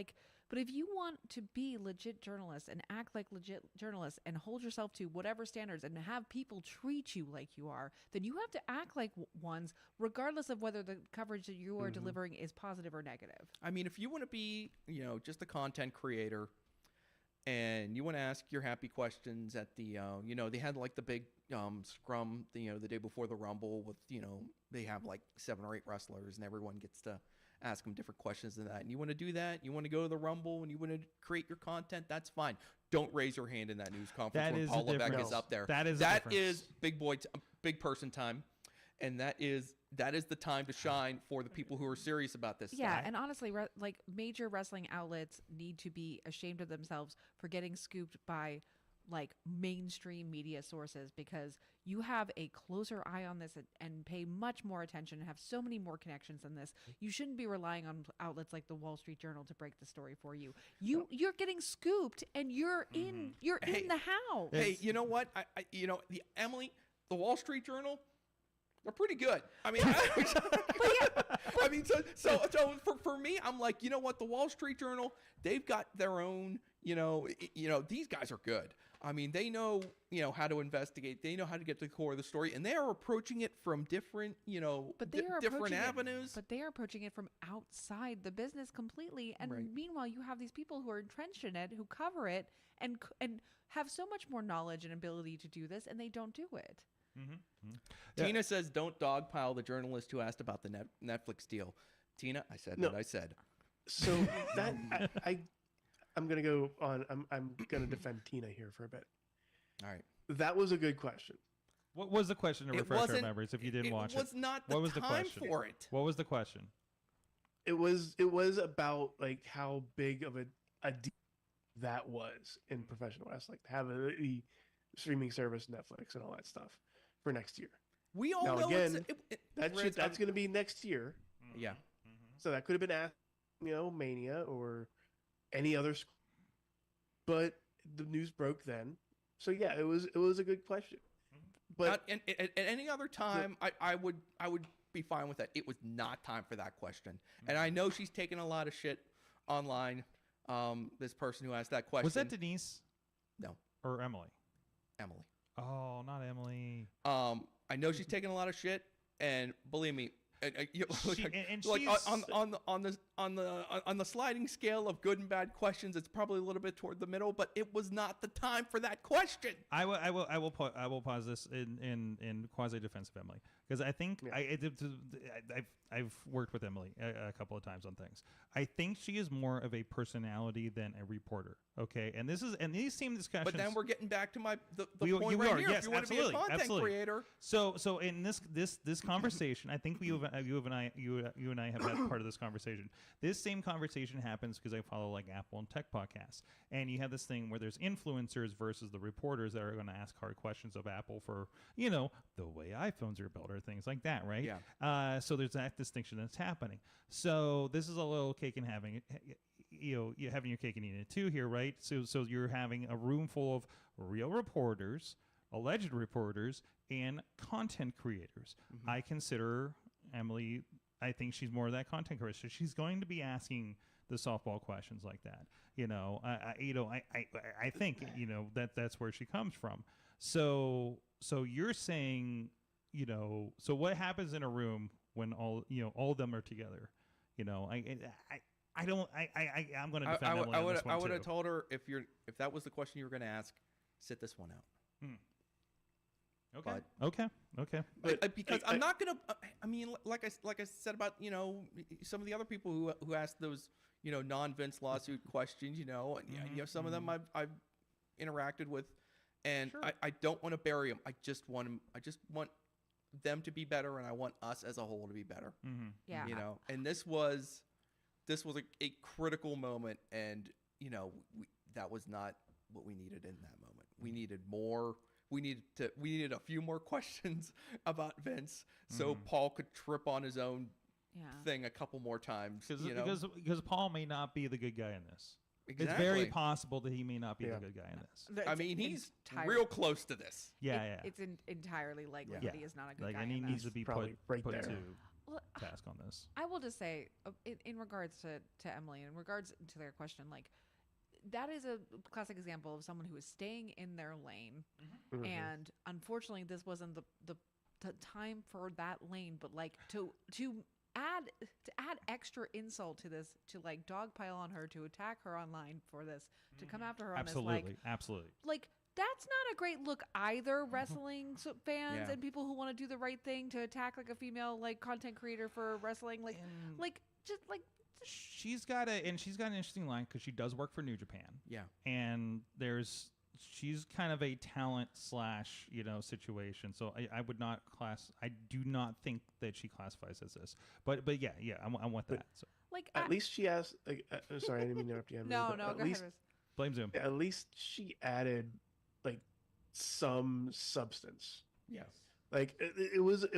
but if you want to be legit journalists and act like legit journalists and hold yourself to whatever standards and have people treat you like you are, then you have to act like ones, regardless of whether the coverage that you are delivering is positive or negative. I mean, if you want to be, just a content creator and you want to ask your happy questions at the, they had like the big scrum, the day before the Rumble with, they have like 7 or 8 wrestlers and everyone gets to ask them different questions and that. And you want to do that? You want to go to the Rumble and you want to create your content? That's fine. Don't raise your hand in that news conference when Paul Levesque is up there. That is big person time. And that is the time to shine for the people who are serious about this Yeah, stuff. and honestly, like major wrestling outlets need to be ashamed of themselves for getting scooped by like mainstream media sources, because you have a closer eye on this and pay much more attention and have so many more connections than this. You shouldn't be relying on outlets like the Wall Street Journal to break the story for you. You're getting scooped and you're in the house. Hey, you know what? Emily, the Wall Street Journal, they're pretty good. I mean, I mean, so for me, I'm like, you know what? The Wall Street Journal, they've got their own, these guys are good. I mean, they know, how to investigate. They know how to get to the core of the story, and they are approaching it from different, different avenues. But they are approaching it from outside the business completely. And meanwhile, you have these people who are entrenched in it, who cover it, and have so much more knowledge and ability to do this, and they don't do it. Tina says, "Don't dogpile the journalist who asked about the Netflix deal." Tina, I said what I said. So that I'm gonna go on. I'm gonna defend Tina here for a bit. All right. That was a good question. What was the question to refresh our memories if you didn't watch it? It was not the time for it. What was the question? It was about like how big of a deal that was in professional wrestling to have the streaming service, Netflix, and all that stuff for next year. We all now, know again, that's going to be next year. Yeah. So that could have been asked, Mania or any other. But the news broke then. So yeah, it was a good question. But at any other time, I would be fine with that. It was not time for that question. And I know she's taken a lot of shit online. This person who asked that question. Was that Denise? No. Or Emily? Emily. Oh, not Emily. I know she's taking a lot of shit, and believe me, on the sliding scale of good and bad questions, it's probably a little bit toward the middle, but it was not the time for that question. I will pause this in quasi defense of Emily, because I think I've worked with Emily a couple of times on things. I think she is more of a personality than a reporter. Okay, and these same discussions. But then we're getting back to the point right here. Yes, if you want to be a content creator. So in this conversation, I think you and I have had part of this conversation. This same conversation happens because I follow like Apple and tech podcasts, and you have this thing where there's influencers versus the reporters that are going to ask hard questions of Apple for the way iPhones are built or things like that, right? Yeah. So there's that distinction that's happening. So this is a little cake and having you're having your cake and eating it too here, right? So you're having a room full of real reporters, alleged reporters, and content creators. Mm-hmm. I consider Emily, I think she's more of that content creator. So she's going to be asking the softball questions like that. I think that's where she comes from. So you're saying, so what happens in a room when all of them are together? I'm going to defend Emily on this one I would too. have told her if that was the question you were going to ask, sit this one out. Okay. But, Okay. because I'm not gonna. I mean, like I said about some of the other people who asked those non-Vince lawsuit questions. Some of them I've interacted with, and Sure. I don't want to bury them. I just want them to be better, and I want us as a whole to be better. Mm-hmm. Yeah. And this was a critical moment, and that was not what we needed in that moment. We needed more. We needed a few more questions about Vince, so Paul could trip on his own thing a couple more times. Because Paul may not be the good guy in this. Exactly. It's very possible that he may not be the good guy in this. I mean, he's real close to this. Yeah. It's entirely likely Yeah. that he is not a good guy. And he in needs this. to be Probably put right there. to task on this. I will just say, in regards to Emily, in regards to their question, like, that is a classic example of someone who is staying in their lane, and unfortunately, this wasn't the time for that lane. But like to add extra insult to this, to like dogpile on her, to attack her online for this, to come after her on this, Absolutely. like that's not a great look either. Wrestling fans and people who want to do the right thing to attack like a female like content creator for wrestling, She's got an interesting line because she does work for New Japan. Yeah. And she's kind of a talent / situation. So I do not think that she classifies as this. But yeah, I want that. So like At least she has. Sorry, I didn't mean to interrupt you. Emily, no, but go at ahead. least, Riz. blame Zoom. At least she added like some substance. Yes. Like it wasn't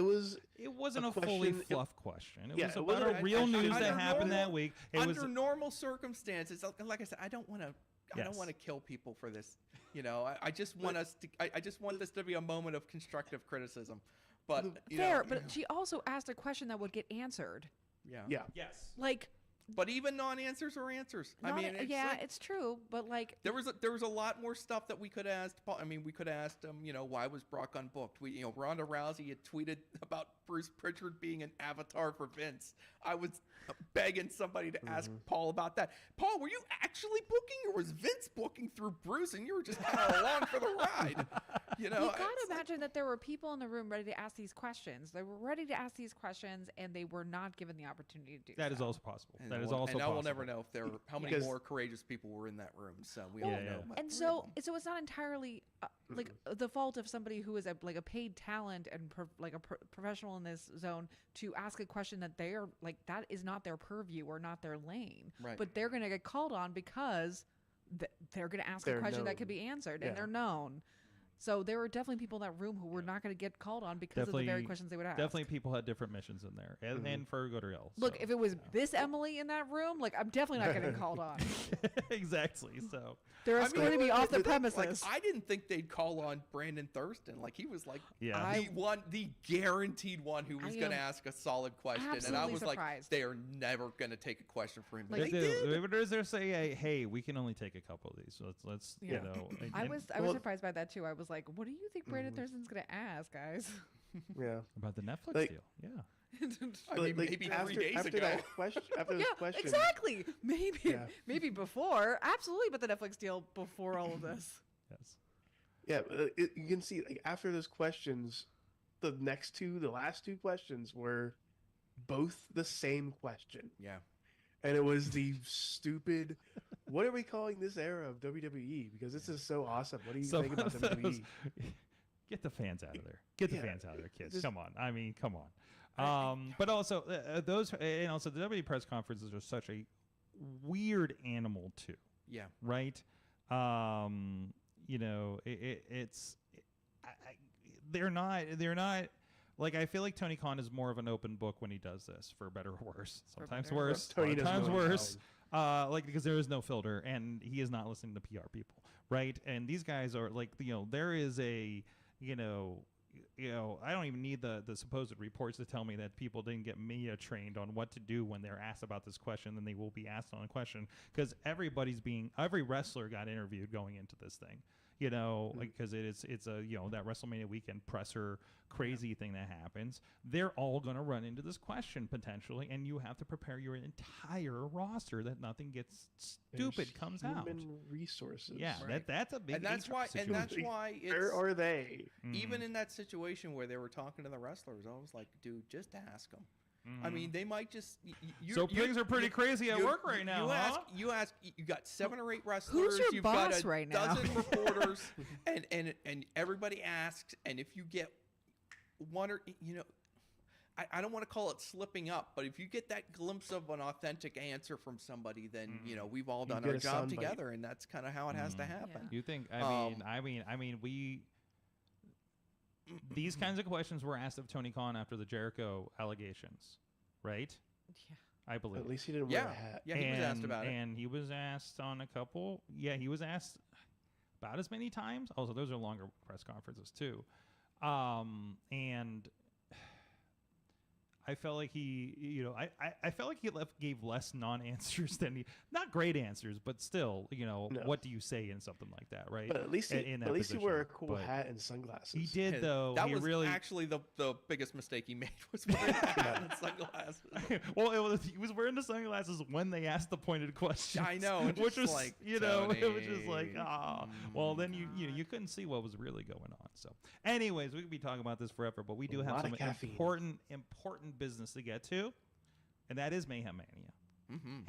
a fully question- fluff question. It Yeah, was it about wasn't a a- real I- news I- that under happened that normal- week. Under normal circumstances, like I said, I don't want to. I don't Yes. want to kill people for this. I just want us to. I just want this to be a moment of constructive criticism. But Fair, but she also asked a question that would get answered. yeah. Yes. Like, But even non-answers are answers. I mean, it's like, it's true, but like, there was a lot more stuff that we could have asked Paul. I mean, we could have asked him, why was Brock unbooked? Ronda Rousey had tweeted about Bruce Pritchard being an avatar for Vince. I was begging somebody to ask Paul about that. Paul, were you actually booking, or was Vince booking through Bruce, and you were just kind of along for the ride? you gotta imagine that there were people in the room ready to ask these questions. They were ready to ask these questions, and they were not given the opportunity to do That so. is also possible. And That is we'll- also and now possible. we'll never know if how many Because- more courageous people were in that room. So we Well, all know. And so it's not entirely like the fault of somebody who is a paid talent and professional in this zone to ask a question that they are like, that is not their purview or not their lane. Right. But they're going to get called on because they're going to ask a They're question that known. could be answered, Yeah. and they're known. So there were definitely people in that room who were not going to get called on because of the very questions they would ask. Definitely people had different missions in there. And for good or ill. Look, so, if it was this Emily in that room, like, I'm definitely not getting called on. exactly. So They're I escorting mean, me off the like, premises. I didn't think they'd call on Brandon Thurston. Like, he was like Yeah. the guaranteed one who was I going to am ask a solid question. And I absolutely was surprised. like, they are never going to take a question for him. Like, They did. They're say, hey, we can only take a couple of these. So let's Yeah. I was Well- surprised by that too. I was like, what do you think Brandon Thurston's gonna ask, guys? Yeah. about the Netflix Like- deal. Yeah. I mean, maybe 3 days after ago. that question. After this question. exactly. Maybe Yeah. maybe before. Absolutely, but the Netflix deal before all of this. Yes. Yeah, you can see like after those questions, the last two questions were both the same question, Yeah. and it was the stupid. What are we calling this era of WWE? Because this is so awesome. What do you think about E? WWE? Get the fans out of there. Get the Yeah. fans out of there, kids. Just- Come on. I mean, come on. But also and also the WWE press conferences are such a weird animal too, Yeah. right? They're not like, I feel like Tony Khan is more of an open book when he does this, for better or worse. Sometimes better or worse, Tony doesn't sometimes really worse. Because there is no filter, and he is not listening to PR people, right? And these guys are like, there is a, I don't even need the supposed reports to tell me that people didn't get media trained on what to do when they're asked about this question, then they will be asked on a question, because every wrestler got interviewed going into this thing. you know, because it's a, you know, that WrestleMania weekend presser crazy thing that happens. They're all going to run into this question potentially, and you have to prepare your entire roster that nothing gets stupid comes out. Human resources. Yeah, that's a big. And that's why. situation. And that's why. It's, Where are they? even in that situation where they were talking to the wrestlers, I was like, dude, just ask them. I mean, they might just. So things are pretty crazy at work right now. You got 7 or 8 wrestlers. Who's your you've boss got a right now? dozen reporters, and everybody asks, and if you get one or I don't want to call it slipping up, but if you get that glimpse of an authentic answer from somebody, then we've all done our job together, and that's kind of how it has to happen. You think? I mean, we. These kinds of questions were asked of Tony Khan after the Jericho allegations, right? Yeah. I believe. At least he didn't wear a hat. Yeah, he was asked about it. And he was asked on a couple. Yeah, he was asked about as many times. Also, those are longer press conferences too. And I felt like he, I felt like he gave less non-answers than not great answers, but still, what do you say in something like that, right? But at least he wore a cool hat and sunglasses. He did, though. That he was really actually the biggest mistake he made was wearing a hat and sunglasses. Well, he was wearing the sunglasses when they asked the pointed questions. I know, which was like, it was just like, well, then you couldn't see what was really going on. So, anyways, we could be talking about this forever, but we do have some important business to get to, and that is Mayhem Mania.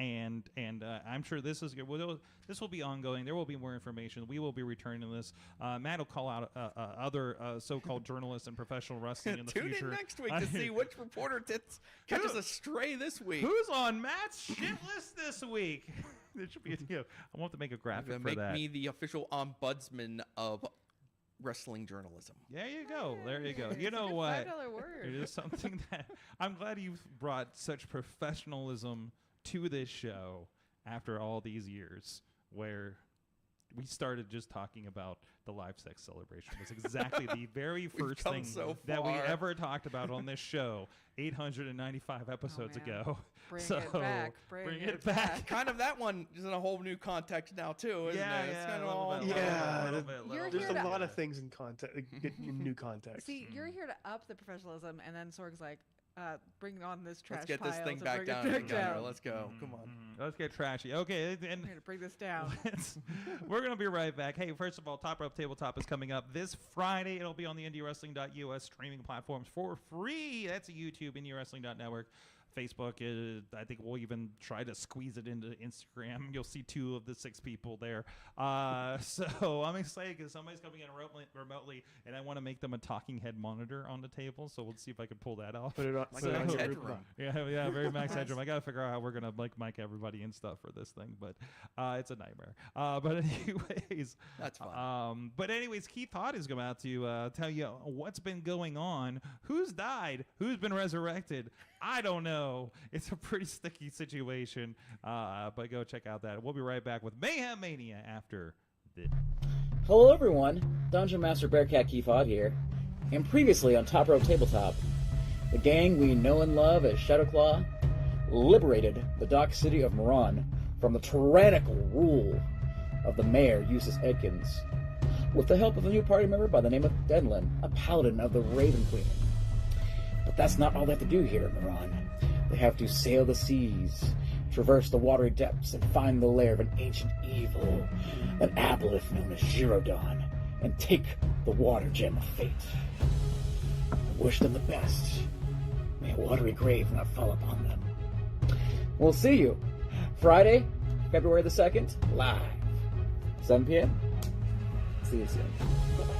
And I'm sure this is good. Well, this will be ongoing. There will be more information. We will be returning to this. Matt will call out other so-called journalists and professional wrestling in the future. Tune in next week to see which reporter catches a stray this week. Who's on Matt's shit list this week? There should be. I want to make a graphic for that. Make me the official ombudsman of wrestling journalism. There you go. There you go. You know what? $5 word. It is something that I'm glad you've brought such professionalism to this show after all these years, where we started just talking about the live sex celebration. It was exactly the very first thing that we ever talked about on this show 895 episodes ago. Bring it back. Bring it back. Kind of that one is in a whole new context now, too, isn't it? It's kind of all... There's a lot of things in context, in new context. See, you're here to up the professionalism, and then Sorg's like, bring on this trash pile. Let's get this thing back down. Let's go. Come on. Let's get trashy. Okay. And I'm here to bring this down. We're going to be right back. Hey, first of all, Top Rope Tabletop is coming up this Friday. It'll be on the IndyWrestling.us streaming platforms for free. That's YouTube, IndyWrestling.network. Facebook is, I think we'll even try to squeeze it into Instagram. You'll see 2 of the 6 people there. So I'm excited because somebody's coming in remotely, and I want to make them a talking head monitor on the table. So we'll see if I can pull that off. Put it on, Max Headroom. Yeah, very Max Headroom. I got to figure out how we're going to mic everybody and stuff for this thing, but it's a nightmare. But anyways. That's fun. But anyways, Keith Hott is about to tell you what's been going on, who's died, who's been resurrected. I don't know. It's a pretty sticky situation, but go check out that. We'll be right back with Mayhem Mania after this. Hello, everyone. Dungeon Master Bearcat Keith Hott here. And previously on Top Rope Tabletop, the gang we know and love as Shadowclaw liberated the dock city of Moran from the tyrannical rule of the mayor, Eustace Edkins, with the help of a new party member by the name of Denlin, a paladin of the Raven Queen. But that's not all they have to do here at Moran. They have to sail the seas, traverse the watery depths, and find the lair of an ancient evil, an aboleth known as Girodon, and take the water gem of fate. I wish them the best. May a watery grave not fall upon them. We'll see you Friday, February the 2nd, live, 7 p.m. See you soon. Bye-bye.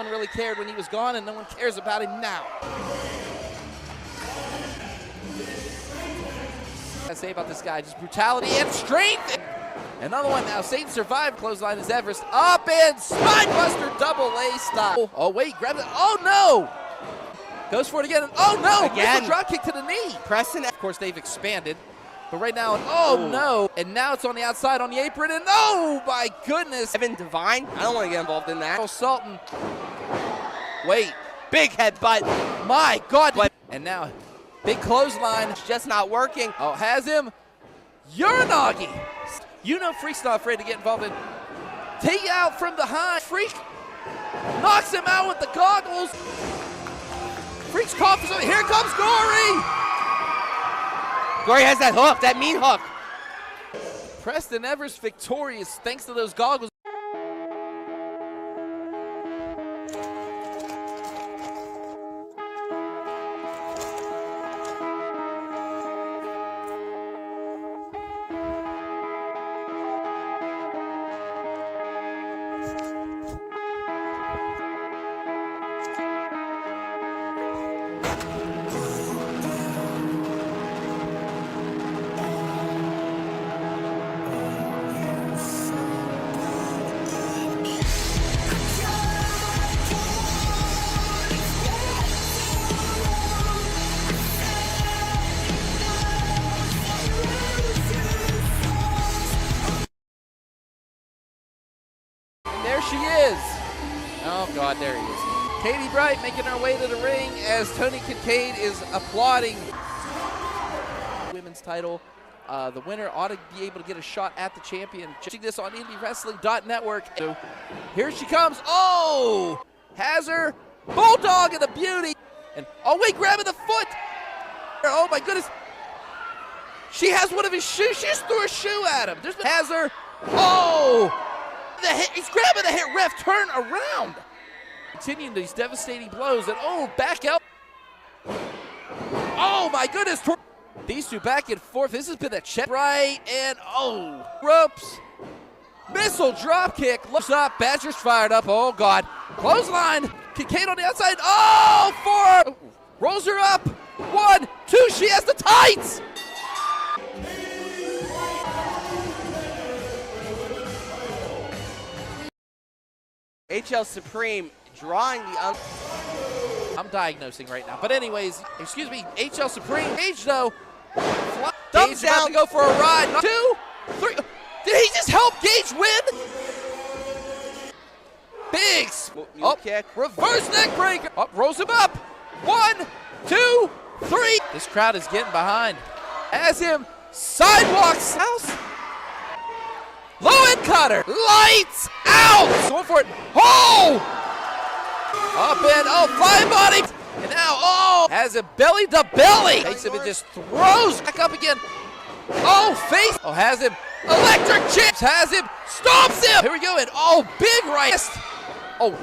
one really cared when he was gone, and no one cares about him now. I say about this guy, just brutality and strength. Another one now. Satan survived. Clothesline is Everest. Up and spinebuster double A style. Oh, wait. Grab it. Oh, no. Goes for it again. And oh, no. Again. Drop kick to the knee. Preston. Of course, they've expanded. But right now, oh, no. And now it's on the outside on the apron. And oh, my goodness. Evan Devine. I don't want to get involved in that. Sultan. Wait. Big headbutt. My God. And now, big clothesline. It's just not working. Oh, has him. Uranagi. You know Freak's not afraid to get involved in. Take out from behind. Freak knocks him out with the goggles. Freak's coughing. Here comes Gory. Gory has that hook, that mean hook. Preston Everest victorious thanks to those goggles. There she is. Oh, God, there he is. Katie Bright making her way to the ring as Tony Kincaid is applauding. Women's title. The winner ought to be able to get a shot at the champion. Watching this on IndyWrestling.network. So here she comes. Oh! Has her. Bulldog and a beauty. And, oh, wait, grabbing the foot. Oh, my goodness. She has one of his shoes. She just threw a shoe at him. Has her. Oh! He's grabbing the hit. Ref, turn around. Continuing these devastating blows. And, oh, back out. Oh, my goodness. These two back and forth. This has been a check. Right, and, oh, ropes. Missile drop kick. Looks up. Badger's fired up. Oh, God. Clothesline. Kincaid on the outside. Oh, 4. Rolls her up. 1, 2. She has the tights. HL Supreme drawing the I'm diagnosing right now. But anyways, excuse me, HL Supreme. Gage, though. Thumbs Gage about down. to go for a ride. 2, 3. Did he just help Gage win? Big. Kick. Reverse neck breaker. Up, rolls him up. 1, 2, 3. This crowd is getting behind. As him sidewalks house. Low end cutter. Lights out. Going for it. Oh! Up and flying body. And now, has a belly to belly. Takes him and just throws back up again. Oh, face. Oh, has him. Electric chips. Has him. Stomps him. Here we go. And big right. Oh,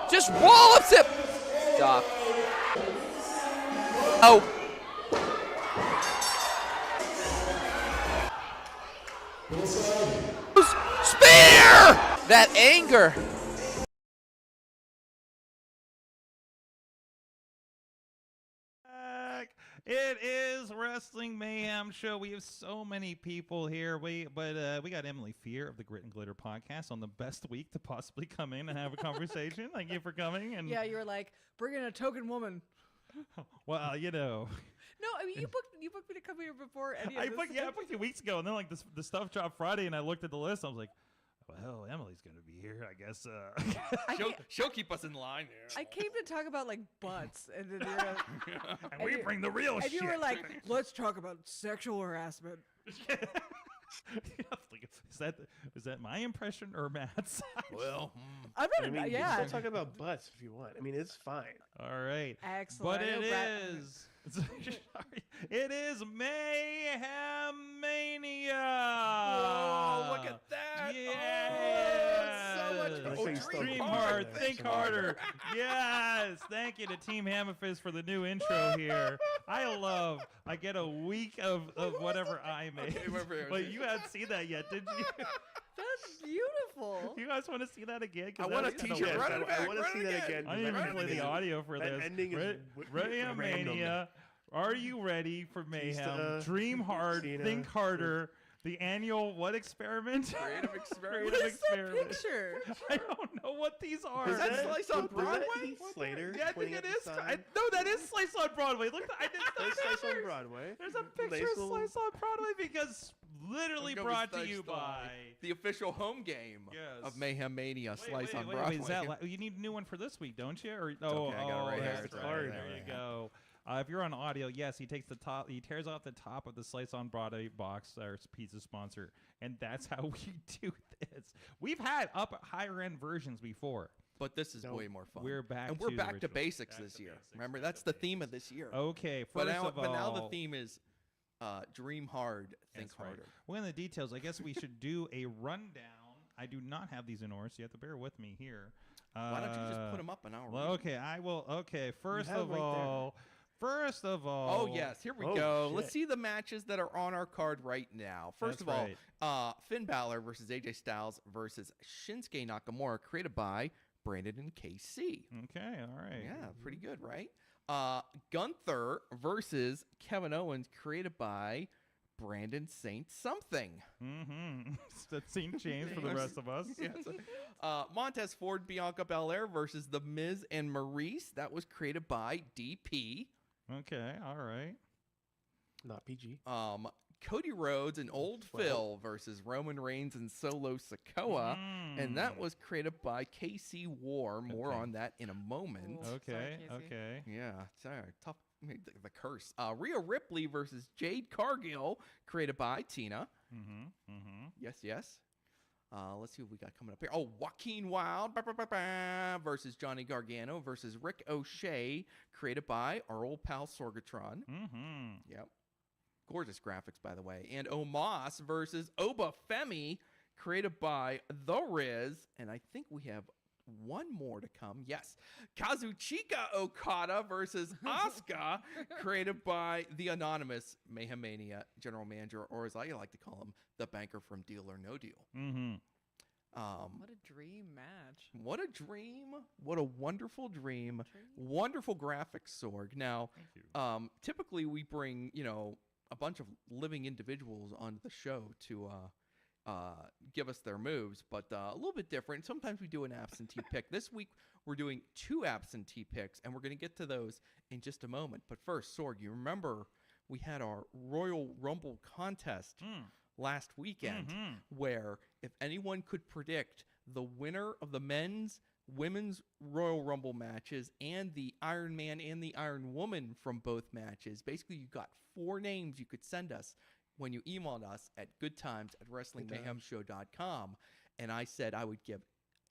just wallops him. Stop. Oh. Spear! That anger. It is Wrestling Mayhem Show. We have so many people here. But we got Emily Fear of the Grit and Glitter podcast on the best week to possibly come in and have a conversation. Thank you for coming. And yeah, you were like, bring in a token woman. Well, you know. No, I mean you booked me to come here before any of I this. booked you weeks ago, and then like the stuff dropped Friday, and I looked at the list. I was like, well, Emily's gonna be here, I guess. She'll keep us in line here. I came to talk about like butts, and then and we bring the real shit. And you were like, let's talk about sexual harassment. Is that my impression or Matt's? Well, I'm not. I mean, yeah, you can talk about butts if you want. I mean, it's fine. All right. Excellent. But it is Mayhem Mania. Oh, look at that. Yeah. So much. Dream hard, think harder. Yes. Thank you to Team Hammerfist for the new intro here. I get a week of whatever I made. Okay, but you hadn't seen that yet, did you? That's beautiful. You guys want to see that again? 'Cause I want that a was kinda t-shirt. weird. Run it back. I want to run see it that again. I didn't even Run it play the again. audio for That this. ending is Mayhem random. Mania. Are you ready for Mayhem? Batista, Dream hard, Cena. think harder. The annual what experiment? Creative experiment. What is that experiment. picture? I don't know what these are. Is that Slice on Broadway? Heath Slater? Yeah, I think pointing it at the is. sign? No, that is Slice on Broadway. Look, I did That's Slice on Broadway. There's a picture Nice of little- Slice on Broadway because literally Go brought with to you Slice by. the official home game Yes. of Mayhem Mania. Slice on wait, Broadway. is that you need a new one for this week, don't you? Or okay, I got it right here. that's It's right hard. there, There right you here. go. If you're on audio, yes, he takes the top. He tears off the top of the Slice on Broadway box or pizza sponsor, and that's how we do this. We've had higher end versions before. But this is Nope. way more fun. We're back and we're to the back to original. basics Back this to year. basics, Remember, back that's to the theme of this year. Okay, But first now, of all, but now the theme is dream hard, think That's right. harder. Well, in the details, I guess we should do a rundown. I do not have these in order, so you have to bear with me here. Why don't you just put them up an hour? Well, okay, I will. Okay, first have of right there. all, Oh yes, here we Oh, go. Let's shit. see the matches that are on our card right now. First That's of all, Finn Balor versus AJ Styles versus Shinsuke Nakamura, created by Brandon and KC. Okay, all right. Yeah, pretty good, right? Gunther versus Kevin Owens, created by Brandon Saint something. Mm-hmm. That scene changed for the rest of us. Yes. Montez Ford, Bianca Belair versus The Miz and Maurice. That was created by DP. Okay, all right. Not PG. Cody Rhodes and Old Well. Phil versus Roman Reigns and Solo Sikoa. And that was created by KC War. More Okay. on that in a moment. Cool. Sorry, Okay, Casey. okay. Yeah, sorry. Tough. I mean, the curse. Rhea Ripley versus Jade Cargill, created by Tina. Mm-hmm. Mm-hmm. Yes, yes. Let's see what we got coming up here. Oh, Joaquin Wilde versus Johnny Gargano versus Rick O'Shea, created by our old pal Sorgatron. Mm-hmm. Yep. Gorgeous graphics, by the way. And Omos versus Oba Femi, created by The Riz. And I think we have one more to come. Yes. Kazuchika Okada versus Asuka, created by the anonymous Mayhem Mania general manager, or as I like to call him, the banker from Deal or No Deal. Mm-hmm. What a dream match. What a dream. What a wonderful dream. Wonderful graphics, Sorg. Now, Thank you. typically we bring, a bunch of living individuals onto the show to give us their moves, but a little bit different. Sometimes we do an absentee pick. This week we're doing 2 absentee picks, and we're going to get to those in just a moment. But first, Sorg, you remember we had our Royal Rumble contest last weekend, where if anyone could predict the winner of the men's, women's Royal Rumble matches and the Iron Man and the Iron Woman from both matches, basically you got 4 names you could send us when you emailed us at goodtimes@wrestlingmayhemshow.com. And I said I would give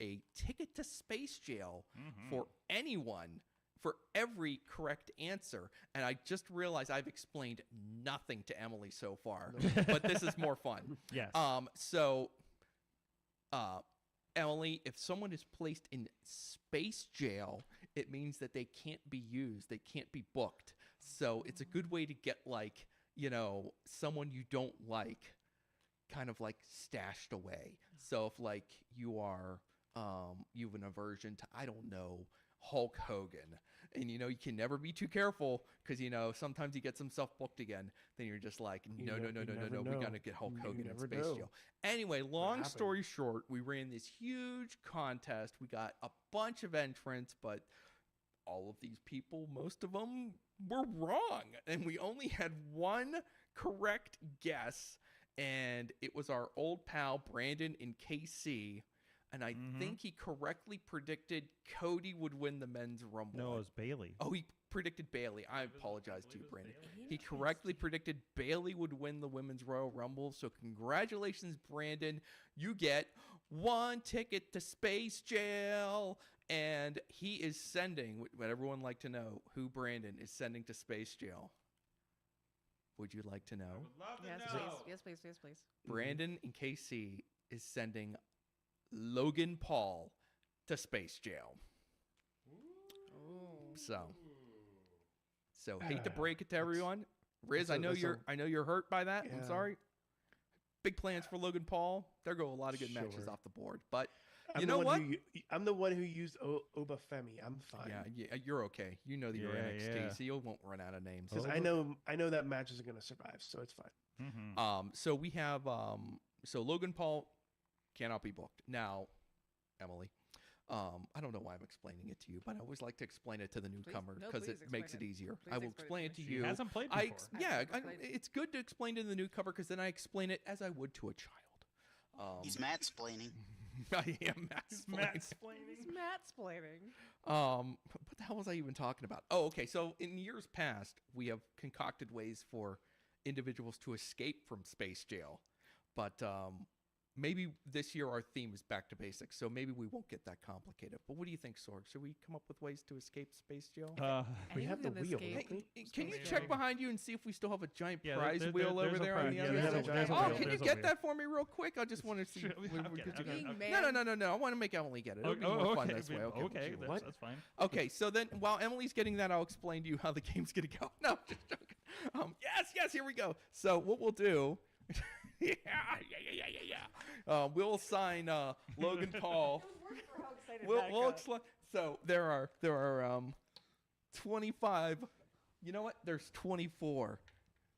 a ticket to Space Jail for anyone for every correct answer. And I just realized I've explained nothing to Emily so far, but this is more fun. Yes. Emily, if someone is placed in space jail, it means that they can't be used. They can't be booked. So it's a good way to get, like, someone you don't like kind of like stashed away. So if like you are, you have an aversion to, I don't know, Hulk Hogan, and you can never be too careful because sometimes he gets himself booked again, then you're just like, no, we gotta get Hulk Hogan in space jail. Anyway, long story short, we ran this huge contest. We got a bunch of entrants, but all of these people, most of them were wrong, and we only had one correct guess, and it was our old pal Brandon in KC. And I think he correctly predicted Cody would win the men's Rumble. No, it was Bailey. Oh, he predicted Bailey. I apologize to you, Brandon. He correctly predicted Bailey would win the women's Royal Rumble. So congratulations, Brandon. You get 1 ticket to Space Jail. And he is sending, would everyone like to know who Brandon is sending to Space Jail? Would you like to know? Love to Yes, know. please. Yes, please. Yes, please. Brandon in KC is sending Logan Paul to Space Jail. So hate to break it to everyone. Riz, I know you're hurt by that. I'm Yeah. sorry. big plans for Logan Paul. There go a lot of good matches Sure. off the board. But I'm you the know one what? I'm the one who used Obafemi. I'm fine. Yeah, you're okay. You know that you're Yeah, NXT, yeah. so you won't run out of names. Because I know that match isn't going to survive, so it's fine. Mm-hmm. So we have so Logan Paul cannot be booked now. Emily, I don't know why I'm explaining it to you, but I always like to explain it to the newcomer because it makes it easier. I will explain it to She you. hasn't played before. It's good to explain to the newcomer because then I explain it as I would to a child. He's mansplaining. I am mansplaining. He's mansplaining. What the hell was I even talking about? Oh, okay. So in years past, we have concocted ways for individuals to escape from space jail, but maybe this year our theme is back to basics, so maybe we won't get that complicated. But what do you think, Sorg? Should we come up with ways to escape space jail? We have the Anyone wheel. escape don't we? Can you space check jail. behind you and see if we still have a giant Yeah, prize wheel there's over a there on prize. the Yeah, other there's side? a giant Oh, wheel. can you There's a get wheel. that for me real quick? I just want to see. Sure, we- I'll we get get it, together. Being okay. man. No. I want to make Emily get it. It'll be more fun this way. Okay, Okay, what you that's fine. Okay, so then while Emily's getting that, I'll explain to you how the game's going to go. No, just joking. Yes, here we go. So what we'll do, yeah. We'll assign Logan Paul. So there are 25. You know what? There's 24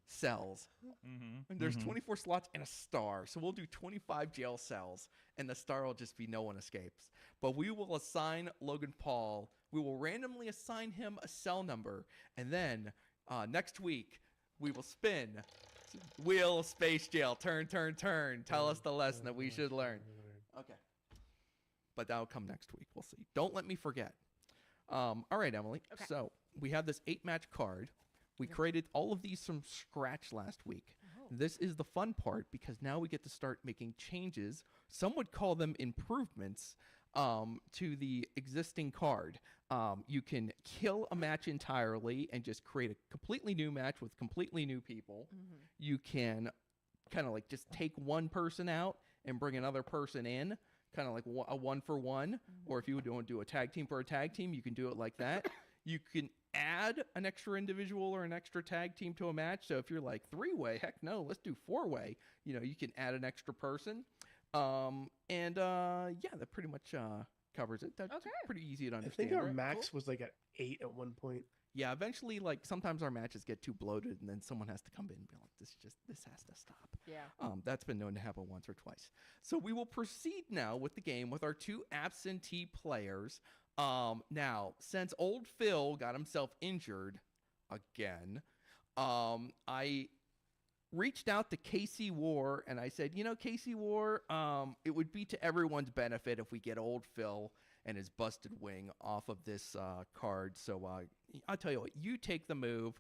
cells. Mm-hmm. There's 24 slots and a star. So we'll do 25 jail cells, and the star will just be no one escapes. But we will assign Logan Paul, we will randomly assign him a cell number, and then next week we will spin Wheel of Space Jail. Turn. Tell us the lesson that we should learn. Okay. But that'll come next week. We'll see. Don't let me forget. All right, Emily. Okay. So we have this 8-match card. We created all of these from scratch last week. This is the fun part because now we get to start making changes. Some would call them improvements to the existing card. You can kill a match entirely and just create a completely new match with completely new people. You can kind of like just take one person out and bring another person in, kind of like a 1-for-1. Or if you would want to do a tag team for a tag team, you can do it like that. You can add an extra individual or an extra tag team to a match. So if you're like 3-way, heck no, let's do 4-way. You can add an extra person. That pretty much covers it. That's pretty easy to I understand. think our right? max was like at 8 at one point. Yeah, eventually, like sometimes our matches get too bloated, and then someone has to come in and be like, "This has to stop." Yeah. That's been known to happen once or twice. So we will proceed now with the game with our 2 absentee players. Now, since old Phil got himself injured again, I reached out to Casey War and I said, Casey War, it would be to everyone's benefit if we get old Phil and his busted wing off of this card. So I'll tell you what, you take the move.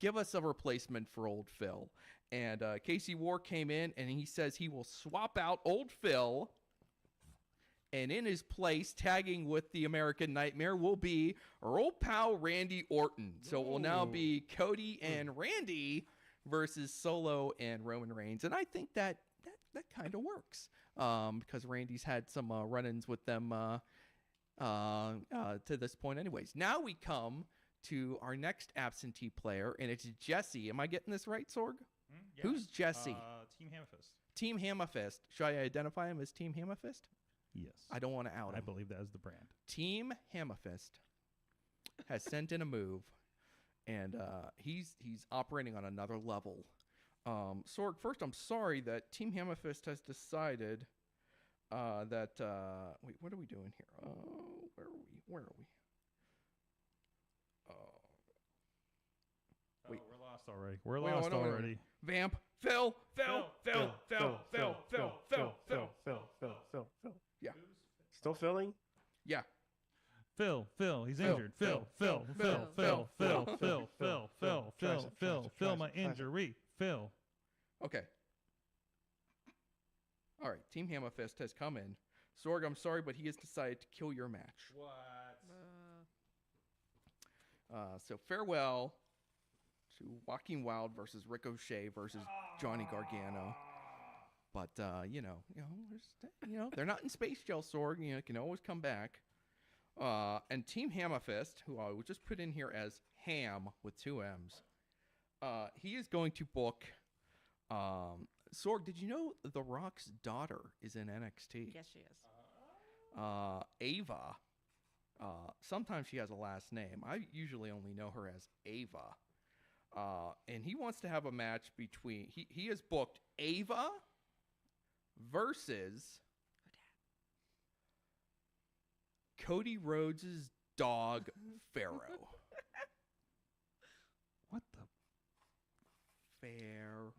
Give us a replacement for old Phil. And Casey War came in and he says he will swap out old Phil. And in his place, tagging with the American Nightmare, will be our old pal Randy Orton. So it will now be Cody and Randy versus Solo and Roman Reigns. And I think that kind of works because Randy's had some run-ins with them to this point anyways. Now we come to our next absentee player, and it's Jesse. Am I getting this right, Sorg? Yeah. Who's Jesse? Team Hammerfist. Team Hammerfist. Should I identify him as Team Hammerfist? Yes. I don't want to out him. I believe that is the brand. Team Hammerfist has sent in a move, and he's operating on another level. Sorg, first, I'm sorry that Team Hammerfist has decided that wait, what are we doing here? Where are we? Wait. We're lost already. We're Wait, lost no. already. Vamp. Phil. Yeah. Still filling? Yeah. Phil, he's Phil, injured. Phil, my injury. Phil. Okay. All right. Team Hammerfist has come in. Sorg, I'm sorry, but he has decided to kill your match. What? So farewell to Joaquin Wilde versus Ricochet versus Johnny Gargano. But they're not in space jail, Sorg. Can always come back. And Team Hammerfist, who I would just put in here as Ham with 2 M's, he is going to book Sorg, did you know The Rock's daughter is in NXT? Yes, she is. Ava. Sometimes she has a last name. I usually only know her as Ava. And he wants to have a match between... He has booked Ava versus Cody Rhodes' dog, Pharaoh. What the? Fair.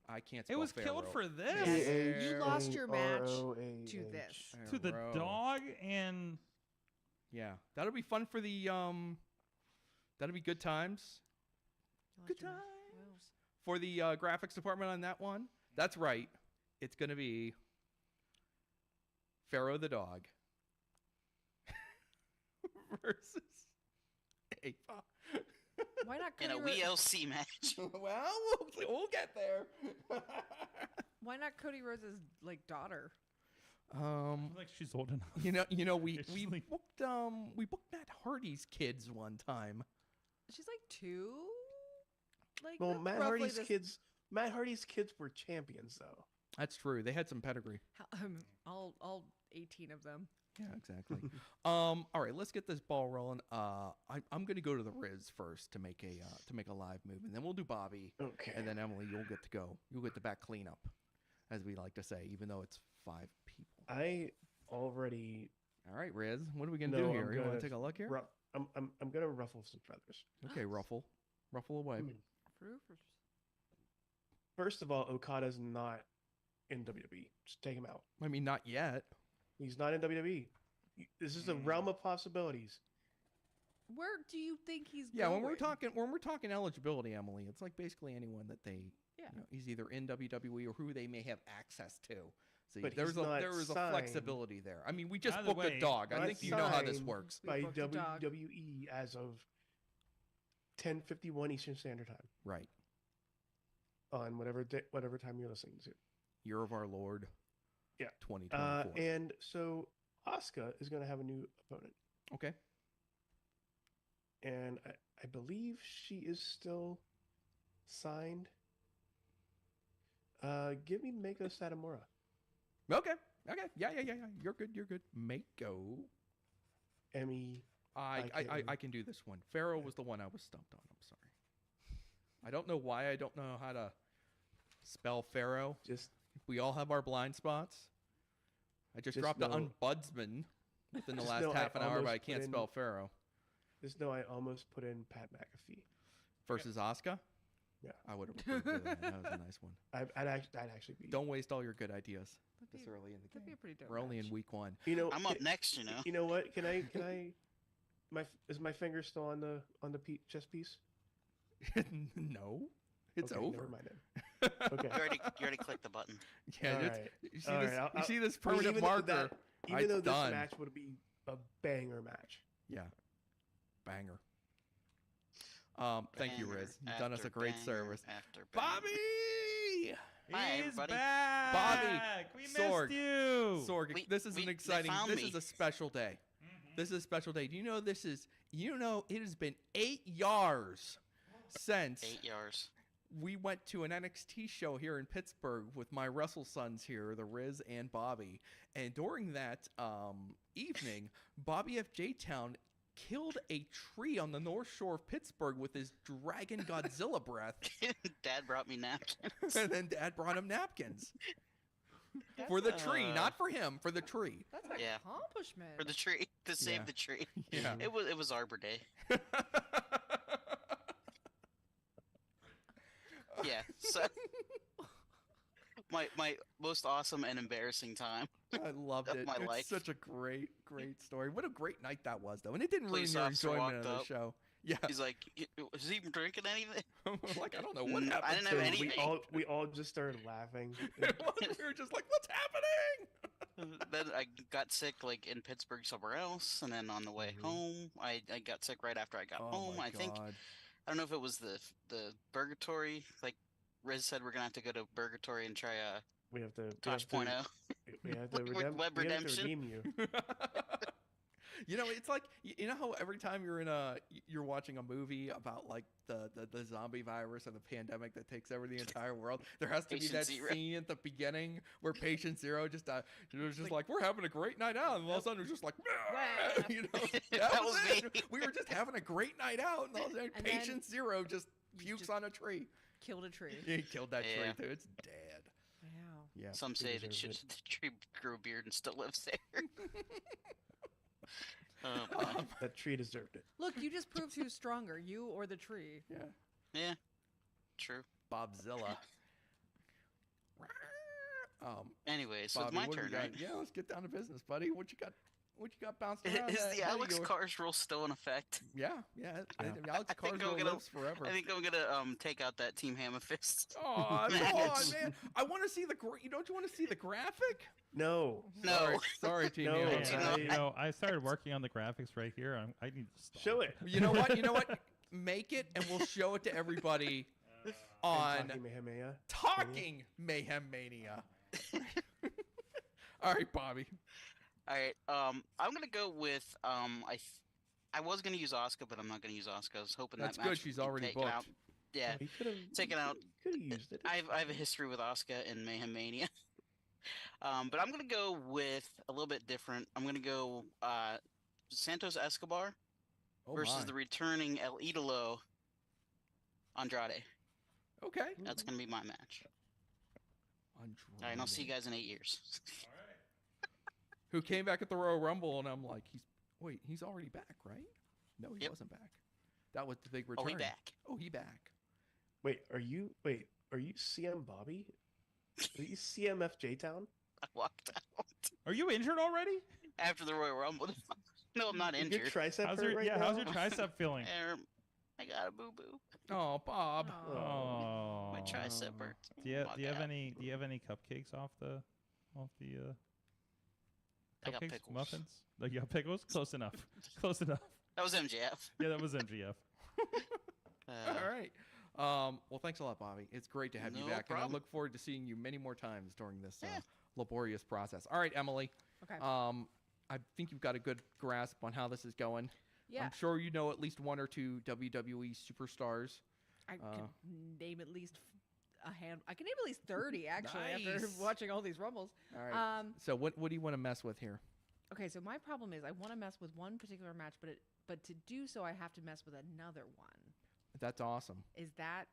I can't spell It was Pharaoh. killed for this. You lost your match Pharaoh. to this. To the Pharaoh. dog and... Yeah, that'll be fun for the that'll be good times. You lost Good your times. moves. For the graphics department on that one. That's right. It's going to be Pharaoh the dog versus Ava. Why not In Cody a Rhodes? WLC match. Well, we'll get there. Why not Cody Rhodes' like daughter? Like she's old enough. You know, we Usually. booked Matt Hardy's kids one time. She's like 2. Like Well, that's Matt roughly Hardy's this- kids. Matt Hardy's kids were champions, though. That's true. They had some pedigree. All 18 of them. Yeah, exactly. All right, let's get this ball rolling. I'm going to go to the Riz first to make a live move, and then we'll do Bobby, Okay. and then Emily, you'll get to go. You'll get the back cleanup, as we like to say, even though it's 5 people. I already. All right, Riz, what are we going to No, do I'm here? You want gonna to take a look here? I'm gonna ruffle some feathers. Okay, ruffle away. First of all, Okada's not in WWE. Just take him out. I mean, not yet. He's not in WWE. This is a realm of possibilities. Where do you think he's Yeah, going? when we're talking eligibility, Emily, it's like basically anyone that they, Yeah. he's either in WWE or who they may have access to. So But there he's was not a signed. flexibility there. I mean, we just By the booked way, a dog. I not think you know how this signed works. We by booked a dog. WWE as of 10:51 Eastern Standard Time Right. on whatever time you're listening to. Year of our Lord. Yeah. 2024. And so Asuka is going to have a new opponent, Okay. and I believe she is still signed. Give me Meiko Satomura. Okay. Yeah. You're good. Mako. Emmy. I can do this one. Pharaoh was the one I was stumped on. I'm sorry. I don't know why I don't know how to spell Pharaoh. Just We all have our blind spots. I just dropped the know- ombudsman within the just last know I half an hour, but almost I can't put in- spell Pharaoh. just know I almost put in Pat McAfee. Versus Asuka? Yeah. I would have preferred that. That was a nice one. I'd actually be. Don't waste all your good ideas this That'd be- early in the That'd be game. a pretty dope We're only match. in week 1. You know, I'm up next, you know. You know what? Can I? Is my finger still on the chess piece? No. It's Okay, over. Never mind it. Okay. You already clicked the button. Yeah, All it's- right. you see All this, right, you see this I mean, permanent marker. even though it's this done. match would be a banger match. Yeah. Banger. Thank you, Banger Riz. You've done us a after great banger service. after banger. Bobby! Hi, He's everybody. back. Bobby, We missed Sorg. you. Sorg, this is they an exciting, found this me. is a special day. Mm-hmm. This is a special day. Do you know it has been 8 years since 8 yards. we went to an NXT show here in Pittsburgh with my Wrestle Sons here, the Riz and Bobby. And during that evening, Bobby F. J-Town killed a tree on the North Shore of Pittsburgh with his dragon Godzilla breath. Dad brought me napkins. And then Dad brought him napkins. For the tree, not for him, for the tree. That's an Yeah. accomplishment. For the tree, to save Yeah. the tree. Yeah. It was Arbor Day. Yeah. So my most awesome and embarrassing time. I loved Of it. my It's life. such a great story. What a great night that was, though. And it didn't ruin Police your officer enjoyment of walked the up. show. Yeah. He's like, "Was he drinking anything?" I'm like, I don't know what No, happened. I didn't to have him. any- We all just started laughing. we were just like, what's happening? Then I got sick like in Pittsburgh somewhere else, and then on the way home, I got sick right after I got home. my I think God. I don't know if it was the Purgatory. Like Riz said, we're gonna have to go to Purgatory and try we have to Tosh.0. we have to With redeem, Web we have to Redemption. redeem you. You know, it's like you know how every time you're watching a movie about like the zombie virus or the pandemic that takes over the entire world, there has to be that scene at the beginning where Patient Zero just it was just like we're having a great night out, and all of a sudden it was just like you know that was it. Me. We were just having a great night out, and all of a sudden Patient Zero just pukes on a tree. Killed a tree. Yeah, he killed that tree too. It's dead. Wow. Yeah. Some say the tree grew a beard and still lives there. That tree deserved it. Look, you just proved who's stronger, you or the tree. Yeah. Yeah. True. Bobzilla. Anyways, so Bobby, it's my turn, right? Yeah, let's get down to business, buddy. What you got? What you got bounced around? Is the Alex Cars rule still in effect? Yeah. Alex Cars rule lives forever. I think I'm gonna take out that Team Hammer Fist. Oh, come on, man! I want to see the. Don't you want to see the graphic? No. Sorry, Team No. Hammer. I started working on the graphics right here. I need to stop. Show it. You know what? Make it, and we'll show it to everybody on Talking Mayhem Mania. All right, Bobby. All right. I'm gonna go with I was gonna use Asuka, but I'm not gonna use Asuka. I was hoping that's that match good. She's already booked. Out. Yeah, taken out. Could have used it. I have a history with Asuka in Mayhem Mania. But I'm gonna go with a little bit different. I'm gonna go Santos Escobar versus the returning El Idolo Andrade. Okay. That's gonna be my match. All right, and I'll see you guys in 8 years. Who came back at the Royal Rumble, and I'm like, he's already back, right? No, he wasn't back. That was the big return. Oh, he back. Wait, are you CM Bobby? Are you CMFJ Town? I walked out. Are you injured already? After the Royal Rumble. No, I'm not injured. Your tricep how's hurt your, right yeah, now? how's your tricep feeling? I got a boo-boo. Oh, Bob. Oh. My tricep hurts. Do you have any cupcakes off the I got cupcakes, pickles. muffins? Like you got pickles? Close enough. Close enough. That was MJF. Yeah, that was MGF. All right. Well, thanks a lot, Bobby. It's great to have you back, problem. and I look forward to seeing you many more times during this laborious process. All right, Emily. Okay. I think you've got a good grasp on how this is going. Yeah. I'm sure you know at least one or two WWE superstars. I can name at least a hand. I can name at least 30 actually after Nice. watching all these Rumbles. All right. So what do you want to mess with here? Okay, so my problem is I want to mess with one particular match, but to do so I have to mess with another one. That's awesome. Is that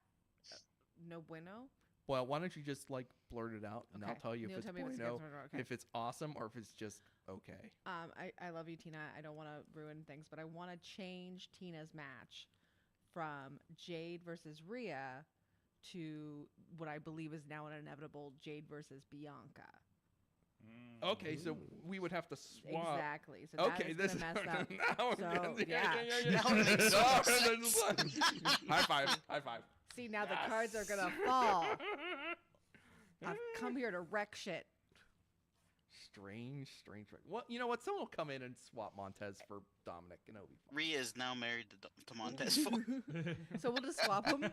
no bueno? Well, why don't you just like blurt it out, and I'll tell you You'll if it's tell me if it's bueno, against or okay. if it's awesome, or if it's just okay. I love you, Tina. I don't want to ruin things, but I want to change Tina's match from Jade versus Rhea to what I believe is now an inevitable Jade versus Bianca. Okay, so we would have to swap. Exactly. So Okay, that is this gonna mess up. now So, yeah. Now it makes Oh, sense. High five! High five! See, now the cards are gonna fall. I've come here to wreck shit. Strange. Well, you know what? Someone will come in and swap Montez for Dominic, and it'll be fun. Rhea is now married to Montez Ford. So we'll just swap them.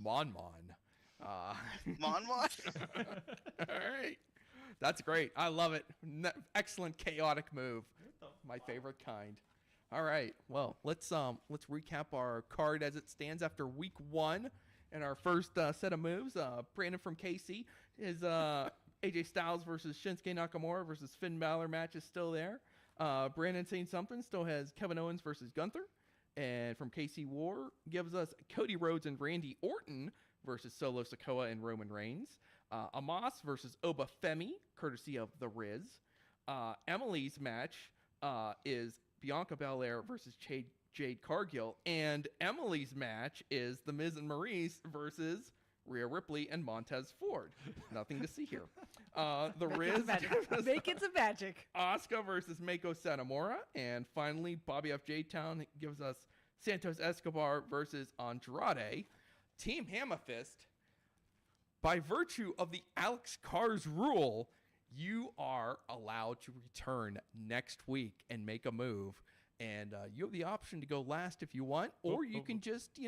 Mon. Mon. All right. That's great. I love it. Excellent chaotic move. My favorite kind. All right. Well, let's recap our card as it stands after week 1 and our first set of moves. Brandon from KC is AJ Styles versus Shinsuke Nakamura versus Finn Balor match is still there. Brandon saying something still has Kevin Owens versus Gunther. And from KC War gives us Cody Rhodes and Randy Orton versus Solo Sikoa and Roman Reigns. Amos versus Oba Femi, courtesy of The Riz. Emily's match is Bianca Belair versus Jade Cargill. And Emily's match is The Miz and Maurice versus Rhea Ripley and Montez Ford. Nothing to see here. The Riz Make it some magic. Asuka versus Mako Satomura. And finally, Bobby F. J-Town gives us Santos Escobar versus Andrade. Team Hammerfist, by virtue of the Alex Cars rule, you are allowed to return next week and make a move. And you have the option to go last if you want, or you can just,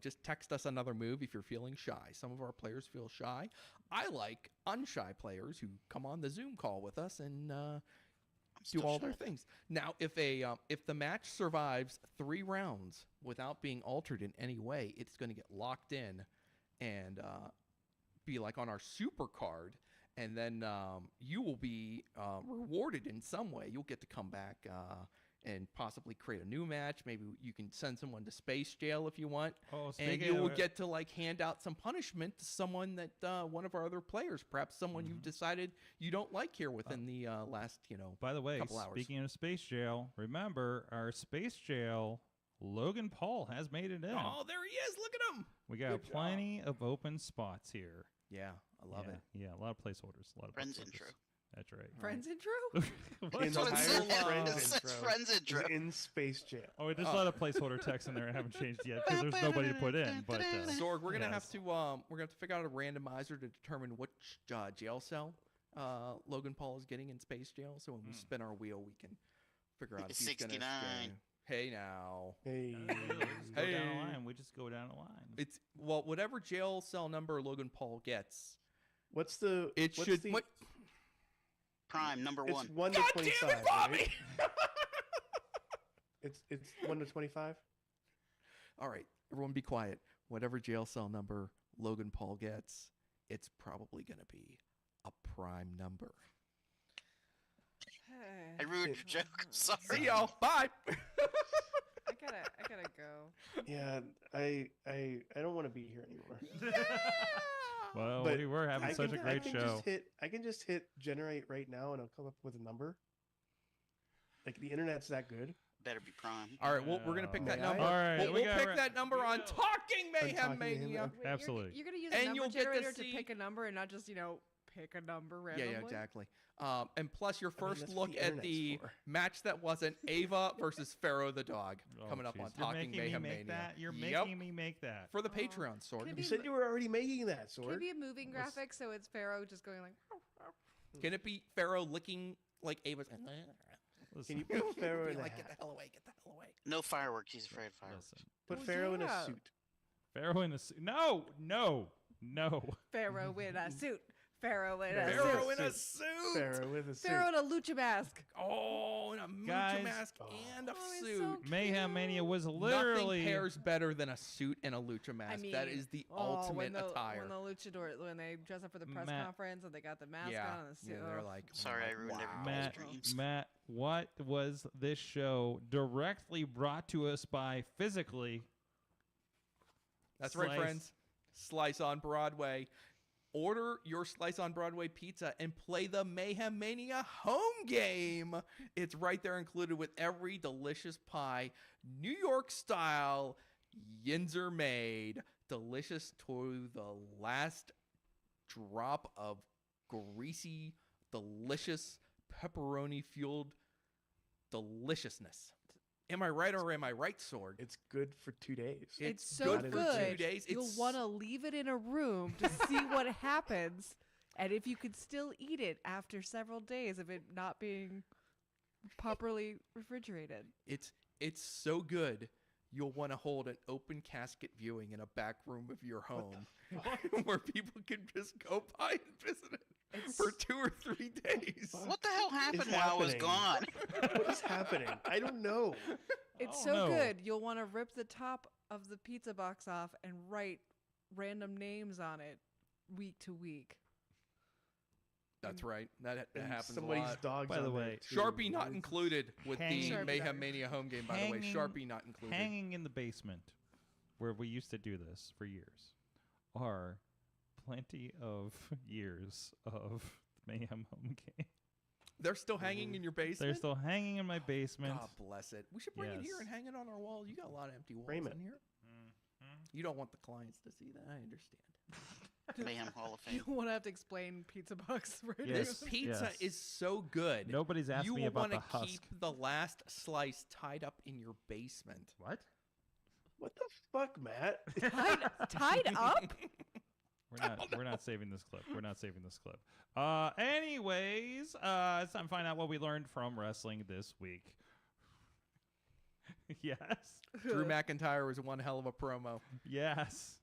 just text us another move if you're feeling shy. Some of our players feel shy. I like unshy players who come on the Zoom call with us and, do all their things. Now, if the match survives 3 rounds without being altered in any way, it's going to get locked in and be like on our super card, and then you will be rewarded in some way. You'll get to come back and possibly create a new match. Maybe you can send someone to space jail if you want. Oh, and you will get to like hand out some punishment to someone that one of our other players, perhaps someone you've decided you don't like here within the last, By the way, couple hours. Speaking of space jail, remember our space jail, Logan Paul has made it in. Oh, there he is. Look at him. We got plenty of open spots here. Yeah, I love it. Yeah, a lot of placeholders. A lot of Friends placeholders. intro. That's right. Friends intro? What? The what it entire said. Friends It says intro Friends is intro. in Space Jam. Oh, there's a lot of placeholder text in there I haven't changed yet because there's nobody to put in. But Sorg, we're gonna have yes. to figure out a randomizer to determine which jail cell Logan Paul is getting in space jail. So when we spin our wheel, we can figure out if he's 69. Hey now. Hey. Just go down the line. We just go down the line. It's whatever jail cell number Logan Paul gets. What's the? It what's should. The, What? Prime number it's 1. 1 to God 25. damn it, Bobby! Right? It's 1 to 25. All right, everyone, be quiet. Whatever jail cell number Logan Paul gets, it's probably gonna be a prime number. I ruined your joke. Sorry. See y'all. Bye. I gotta go. Yeah, I don't want to be here anymore. Well, But we were having such a great show. I can just hit generate right now, and I'll come up with a number. Like the internet's that good. Better be Prime. All right, we're gonna pick that May number. I? All right, we'll we got pick that number on Talking Mayhem Talking Mayhem Mania. Mania. Wait, Absolutely. You're gonna use And a number you'll get to generator to see- pick a number and not just pick a number Yeah, randomly. yeah, exactly. And plus, your first that's what look the at internet's the for. match that wasn't Ava versus Pharaoh the dog Oh, coming up jeez. on You're Talking making Mayhem me make Mania. that. You're Yep. making me make that. For the Oh. Patreon, Sword. Could You be- said you were already making that, Can Sword. it be a moving graphic so it's Pharaoh just going like? Can it be Pharaoh licking like Ava's? Can you put Pharaoh in a like, get hat? the hell away, get the hell away. No fireworks. He's afraid of fireworks. Listen, Put Oh, Pharaoh in a yeah. suit. Pharaoh in a suit. No. Pharaoh in a suit. Pharaoh in a Pharaoh suit. in a suit. Pharaoh with a suit. Pharaoh in a lucha mask. Oh, and a mucha Guys. mask Oh. and a Oh, he's suit. so Mayhem Mania was Nothing literally. pairs better than a suit and a lucha mask. I mean, that is the oh, ultimate when the, attire. When the luchador, when they dress up for the press Matt. conference and they got the mask yeah, on and the suit. yeah, they're oh. like, Sorry, I ruined wow. everybody's Matt, dreams. Matt, what was this show directly brought to us by physically? That's right, Slice. friends. Slice on Broadway. Order your Slice on Broadway pizza and play the Mayhem Mania home game. It's right there included with every delicious pie. New York style, Yinzer made. Delicious to the last drop of greasy, delicious, pepperoni fueled deliciousness. Am I right or am I right, Sword? It's good for 2 days. It's so good good. for 2 days. You'll It's want to leave it in a room to see what happens, and if you could still eat it after several days of it not being properly refrigerated. It's so good. You'll want to hold an open casket viewing in a back room of your home where people can just go by and visit it for 2 or 3 days. What the hell happened is while I was happening? gone? What is happening? I don't know. It's Oh, so no. good. You'll want to rip the top of the pizza box off and write random names on it week to week. That's right. That And happens a somebody's lot. dog's By the on there, way, too. Sharpie not It's- included with Hanging- the Sharpie Mayhem not- Mania home game, by the way. Hanging- Sharpie not included. Hanging in the basement, where we used to do this for years, are plenty of years of Mayhem home game. They're still hanging in your basement? They're still hanging in my basement. God bless it. We should bring it here Yes. and hang it on our wall. You got a lot of empty walls Frame it. in here. You don't want the clients to see that. I understand. Mayhem Hall of You Fame. want to have to explain pizza box right This Yes, pizza yes. is so good. Nobody's asked you me will about want the to husk. keep the last slice tied up in your basement. What? What the fuck, Matt? tied up? We're not saving this clip. We're not saving this clip. Anyways, it's time to find out what we learned from wrestling this week. Yes. Drew McIntyre was one hell of a promo. Yes.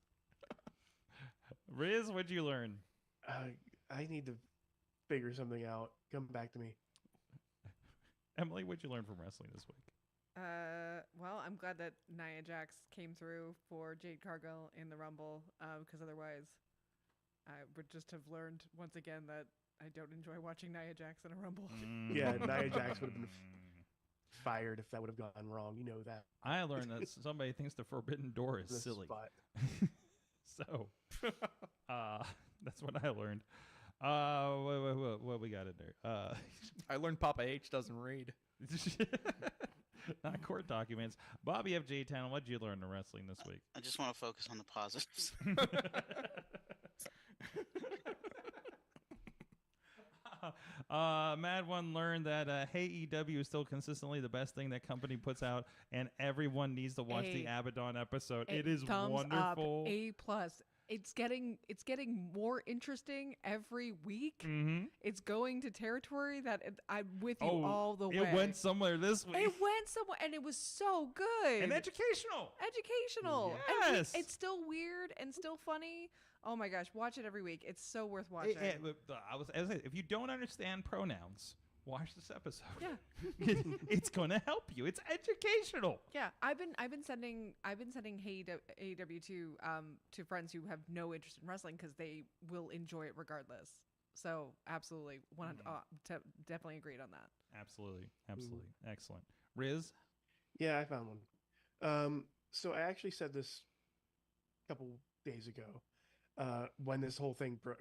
Riz, what'd you learn? I need to figure something out. Come back to me. Emily, what'd you learn from wrestling this week? Well, I'm glad that Nia Jax came through for Jade Cargill in the Rumble, because otherwise I would just have learned once again that I don't enjoy watching Nia Jax in a Rumble. Yeah, Nia Jax would have been fired if that would have gone wrong. You know that. I learned that somebody thinks the Forbidden Door is The silly. spot. So, that's what I learned. What we got in there? I learned Papa H doesn't read. Not court documents. Bobby F. J. Town, what did you learn in wrestling this week? I just want to focus on the positives. Mad One learned that Hey EW is still consistently the best thing that company puts out, and everyone needs to watch the Abaddon episode. It is thumbs wonderful. Up, A+. It's getting more interesting every week. Mm-hmm. It's going to territory that I'm with you all the way. It went somewhere this week. It went somewhere, and it was so good. And educational. Yes. And it's still weird and still funny. Oh my gosh, watch it every week. It's so worth watching. If you don't understand pronouns, watch this episode. Yeah. It's gonna help you. It's educational. Yeah, I've been sending Hey AEW to friends who have no interest in wrestling because they will enjoy it regardless. So absolutely, definitely agreed on that. Absolutely. Excellent. Riz? Yeah, I found one. So I actually said this a couple days ago when this whole thing broke.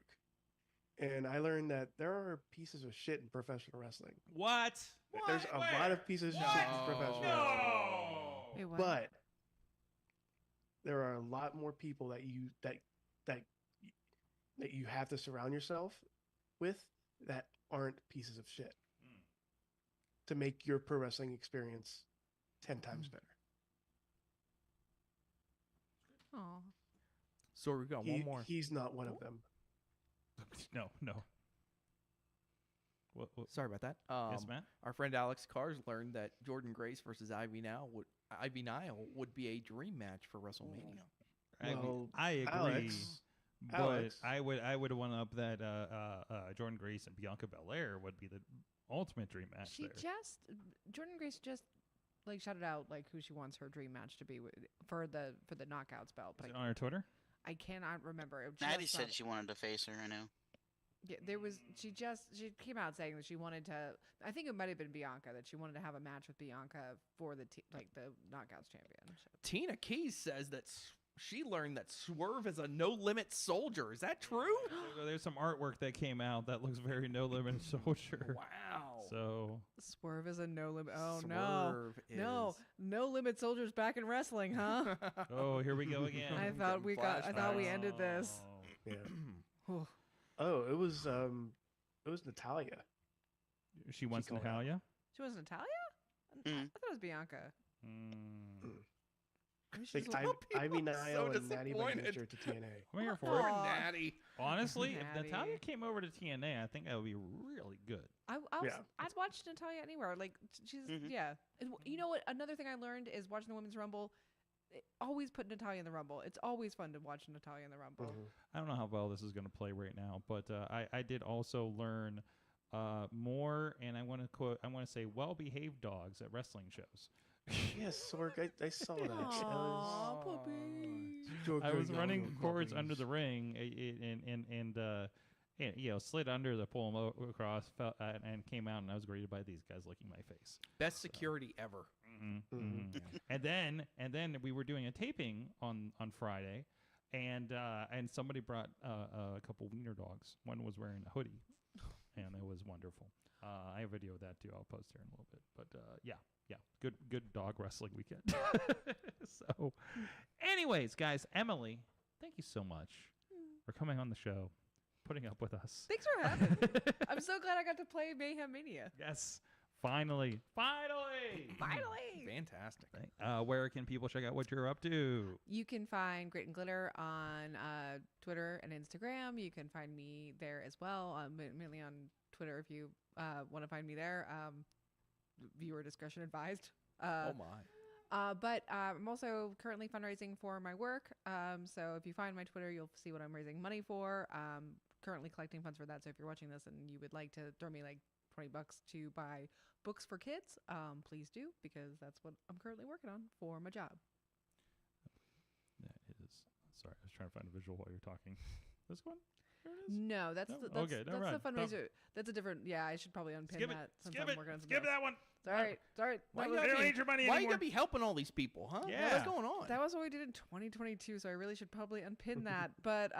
And I learned that there are pieces of shit in professional wrestling. What? There's a lot of pieces of shit in professional wrestling. Wait, what? But there are a lot more people that you have to surround yourself with that aren't pieces of shit to make your pro wrestling experience 10 times better. Aw. So we got one more. He's not one of them. No. What? Sorry about that. Yes, Matt? Our friend Alex Cars learned that Jordan Grace versus Ivy Nile would be a dream match for WrestleMania. Well, I agree. Alex. I would one up that Jordan Grace and Bianca Belair would be the ultimate dream match there. Jordan Grace just like shouted out like who she wants her dream match to be for the knockouts belt. But Is it on her Twitter? I cannot remember. Maddie said she wanted to face her. I know. Yeah, she came out saying that she wanted to. I think it might have been Bianca, that she wanted to have a match with Bianca for the knockouts championship. Tina Keys says that she learned that Swerve is a no-limit soldier. Is that true? There's some artwork that came out that looks very no limit soldier. Wow. So Swerve is a no limit. Oh Swerve no limit soldiers back in wrestling, huh? Oh, here we go again. I thought we ended this. Yeah. Oh, it was Natalia. She wants called Natalia? She was Natalia? I thought it was Bianca. Ivy Nile and Natty Blanchard to TNA. I'm here for Poor it. Natty. Honestly, if Natty. Natalia came over to TNA, I think that would be really good. I'd watch Natalia anywhere. Like she's yeah. And you know what? Another thing I learned is watching the Women's Rumble. Always put Natalia in the Rumble. It's always fun to watch Natalia in the Rumble. I don't know how well this is going to play right now, but I did also learn more, and I want to say well-behaved dogs at wrestling shows. Yes, Sorg, I saw that. Aw, puppy. I was running cords under the ring and slid under the pull across, and came out, and I was greeted by these guys licking my face. Best security ever. And then we were doing a taping on Friday, and somebody brought a couple wiener dogs. One was wearing a hoodie, and it was wonderful. I have a video of that too. I'll post here in a little bit. But yeah, good dog wrestling weekend. So, anyways, guys, Emily, thank you so much for coming on the show, putting up with us. Thanks for having me. I'm so glad I got to play Mayhem Mania. Yes. Finally. Fantastic. Where can people check out what you're up to? You can find Grit and Glitter on Twitter and Instagram. You can find me there as well, mainly on Twitter if you want to find me there. Viewer discretion advised. Oh my. But I'm also currently fundraising for my work. So if you find my Twitter, you'll see what I'm raising money for. currently collecting funds for that. So if you're watching this and you would like to throw me like $20 to buy books for kids, please do, because that's what I'm currently working on for my job. That is. Sorry, I was trying to find a visual while you're talking. This one? There it is? No, that's No? the that's, Okay, never that's the mind. fundraiser. That's a different. Yeah, I should probably unpin Skip it. that since Skip I'm it. working on Skip something that one. else. All right, sorry. Why That you was, They gotta don't be- need your money Why you anymore. gotta be helping all these people, huh? Yeah. What's going on? that was what we did in 2022, so I really should probably unpin that. But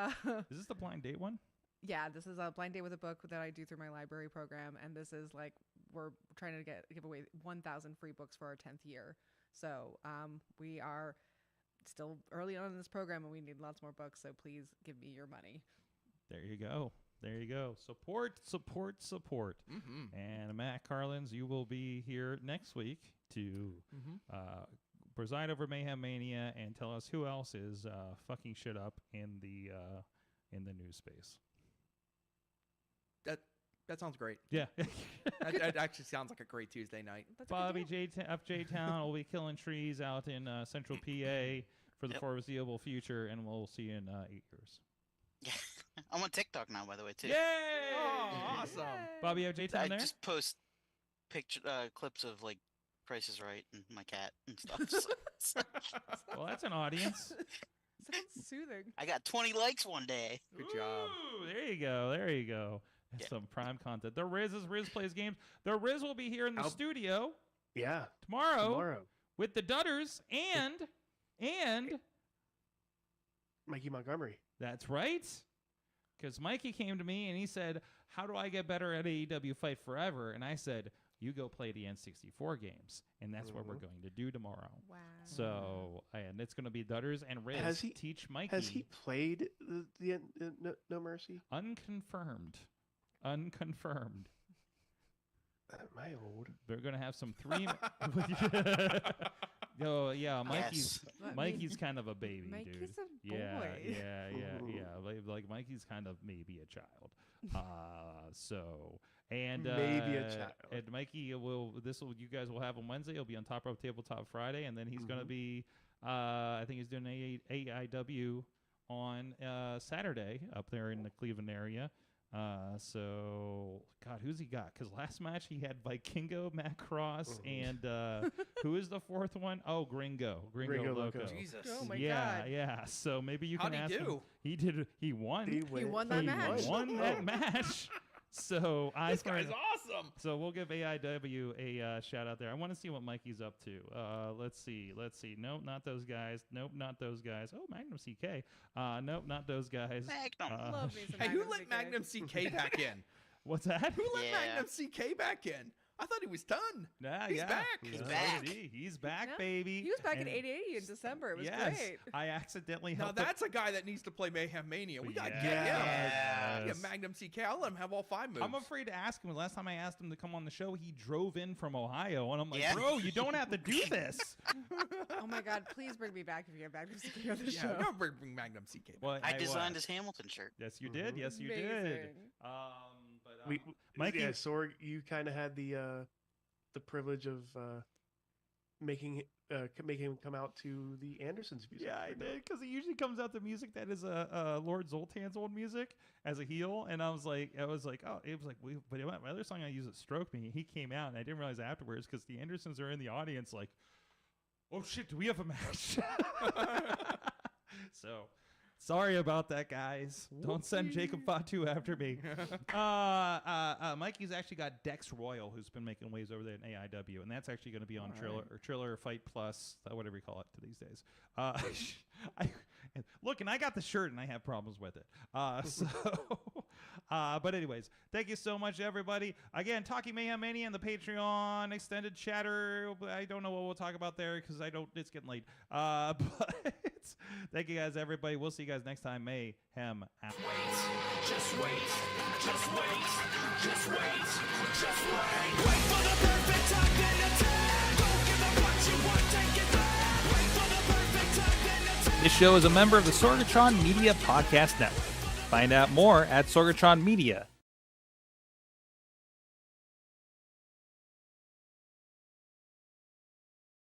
Is this the blind date one? yeah, this is a blind date with a book that I do through my library program, and this is like we're trying to give away 1,000 free books for our 10th year. So we are still early on in this program, and we need lots more books. So please give me your money. There you go. There you go. Support, support, support. Mm-hmm. And Matt Carlins, you will be here next week to preside over Mayhem Mania and tell us who else is fucking shit up in the news space. That sounds great. Yeah. That actually sounds like a great Tuesday night. That's a good Bobby deal. FJ Town will be killing trees out in central PA for the Yep. foreseeable future, and we'll see you in 8 years. Yeah. I'm on TikTok now, by the way, too. Yay! Oh, awesome. Bobby FJ I Town there? just post clips of like Price is Right and my cat and stuff. So Well, that's an audience. Sounds soothing. I got 20 likes one day. Good job. Ooh, there you go. There you go. That's Yeah. some prime content. The Riz is Riz Plays Games. The Riz will be here in the I'll- studio Yeah, tomorrow with the Dutters and Mikey Montgomery. that's right. Because Mikey came to me and he said, "How do I get better at AEW Fight Forever?" And I said, "You go play the N64 games." And that's what we're going to do tomorrow. Wow. So, and it's going to be Dutters and Riz Has he- teach Mikey. Has he played the No Mercy? Unconfirmed. Am I old? They're going to have some three. Oh, yeah. Mikey's But Mikey's kind of a baby, Mikey's dude. a boy. Yeah. Like Mikey's kind of maybe a child. So and Maybe a child. And Mikey will. You guys will have on Wednesday. He'll be on Top Rope Tabletop Friday, and then he's gonna be. I think he's doing AIW on Saturday up there in the Cleveland area. So God, who's he got? Because last match he had Vikingo, Matt Cross, and who is the fourth one? Oh, Gringo Loco. Jesus. Oh my yeah, God. yeah. So maybe you How'd can he ask him. do? He did. He won. He won that match. Won that match. So This guy's awesome. So we'll give AIW a shout out there. I want to see what Mikey's up to. Let's see. Nope, not those guys. Nope, not those guys. Oh, Magnum CK. Nope, not those guys. Magnum. Love me some Hey, who Magnum let CK. Magnum CK back in? What's that? Who let Yeah. Magnum CK back in? I thought he was done. Nah, He's yeah. back. He's So back. did he. He's back, Yeah. baby. He was back in And 8080 in December. It was yes, great. I accidentally Now helped. that's a guy that needs to play Mayhem Mania. We got to get him. Yes. Yeah, Magnum CK. I'll let him have all 5 moves. I'm afraid to ask him. Last time I asked him to come on the show, he drove in from Ohio, and I'm like, Yeah. bro, you don't have to do this. Oh my God! Please bring me back if you get Magnum CK on the Yeah, show. don't bring Magnum CK back. Well, I designed was. his Hamilton shirt. Yes, you did. Yes, you did. Amazing. But Mikey, yeah, Sorg, you kind of had the privilege of making him come out to the Andersons music. yeah, I right now. did because he usually comes out to music that is Lord Zoltan's old music as a heel, and I was like, oh, it was like, but my other song I use is "Stroke Me." He came out, and I didn't realize afterwards because the Andersons are in the audience, like, oh shit, do we have a match? So. Sorry about that, guys. Don't send Jacob Fatu after me. Mikey's actually got Dex Royal, who's been making waves over there in AIW, and that's actually going to be on Triller Fight Plus, whatever you call it these days. Look, and I got the shirt, and I have problems with it. But anyways, thank you so much, everybody. Again, Talking Mayhem Mania and the Patreon extended chatter. I don't know what we'll talk about there because it's getting late. But thank you guys, everybody. We'll see you guys next time. Mayhem out. Just wait, just wait, just wait, just wait. Wait for the perfect time, then attack. Don't give up what you want, take it back. Wait for the perfect time, then attack. This show is a member of the Sorgatron Media Podcast Network. Find out more at sorgatronmedia.com.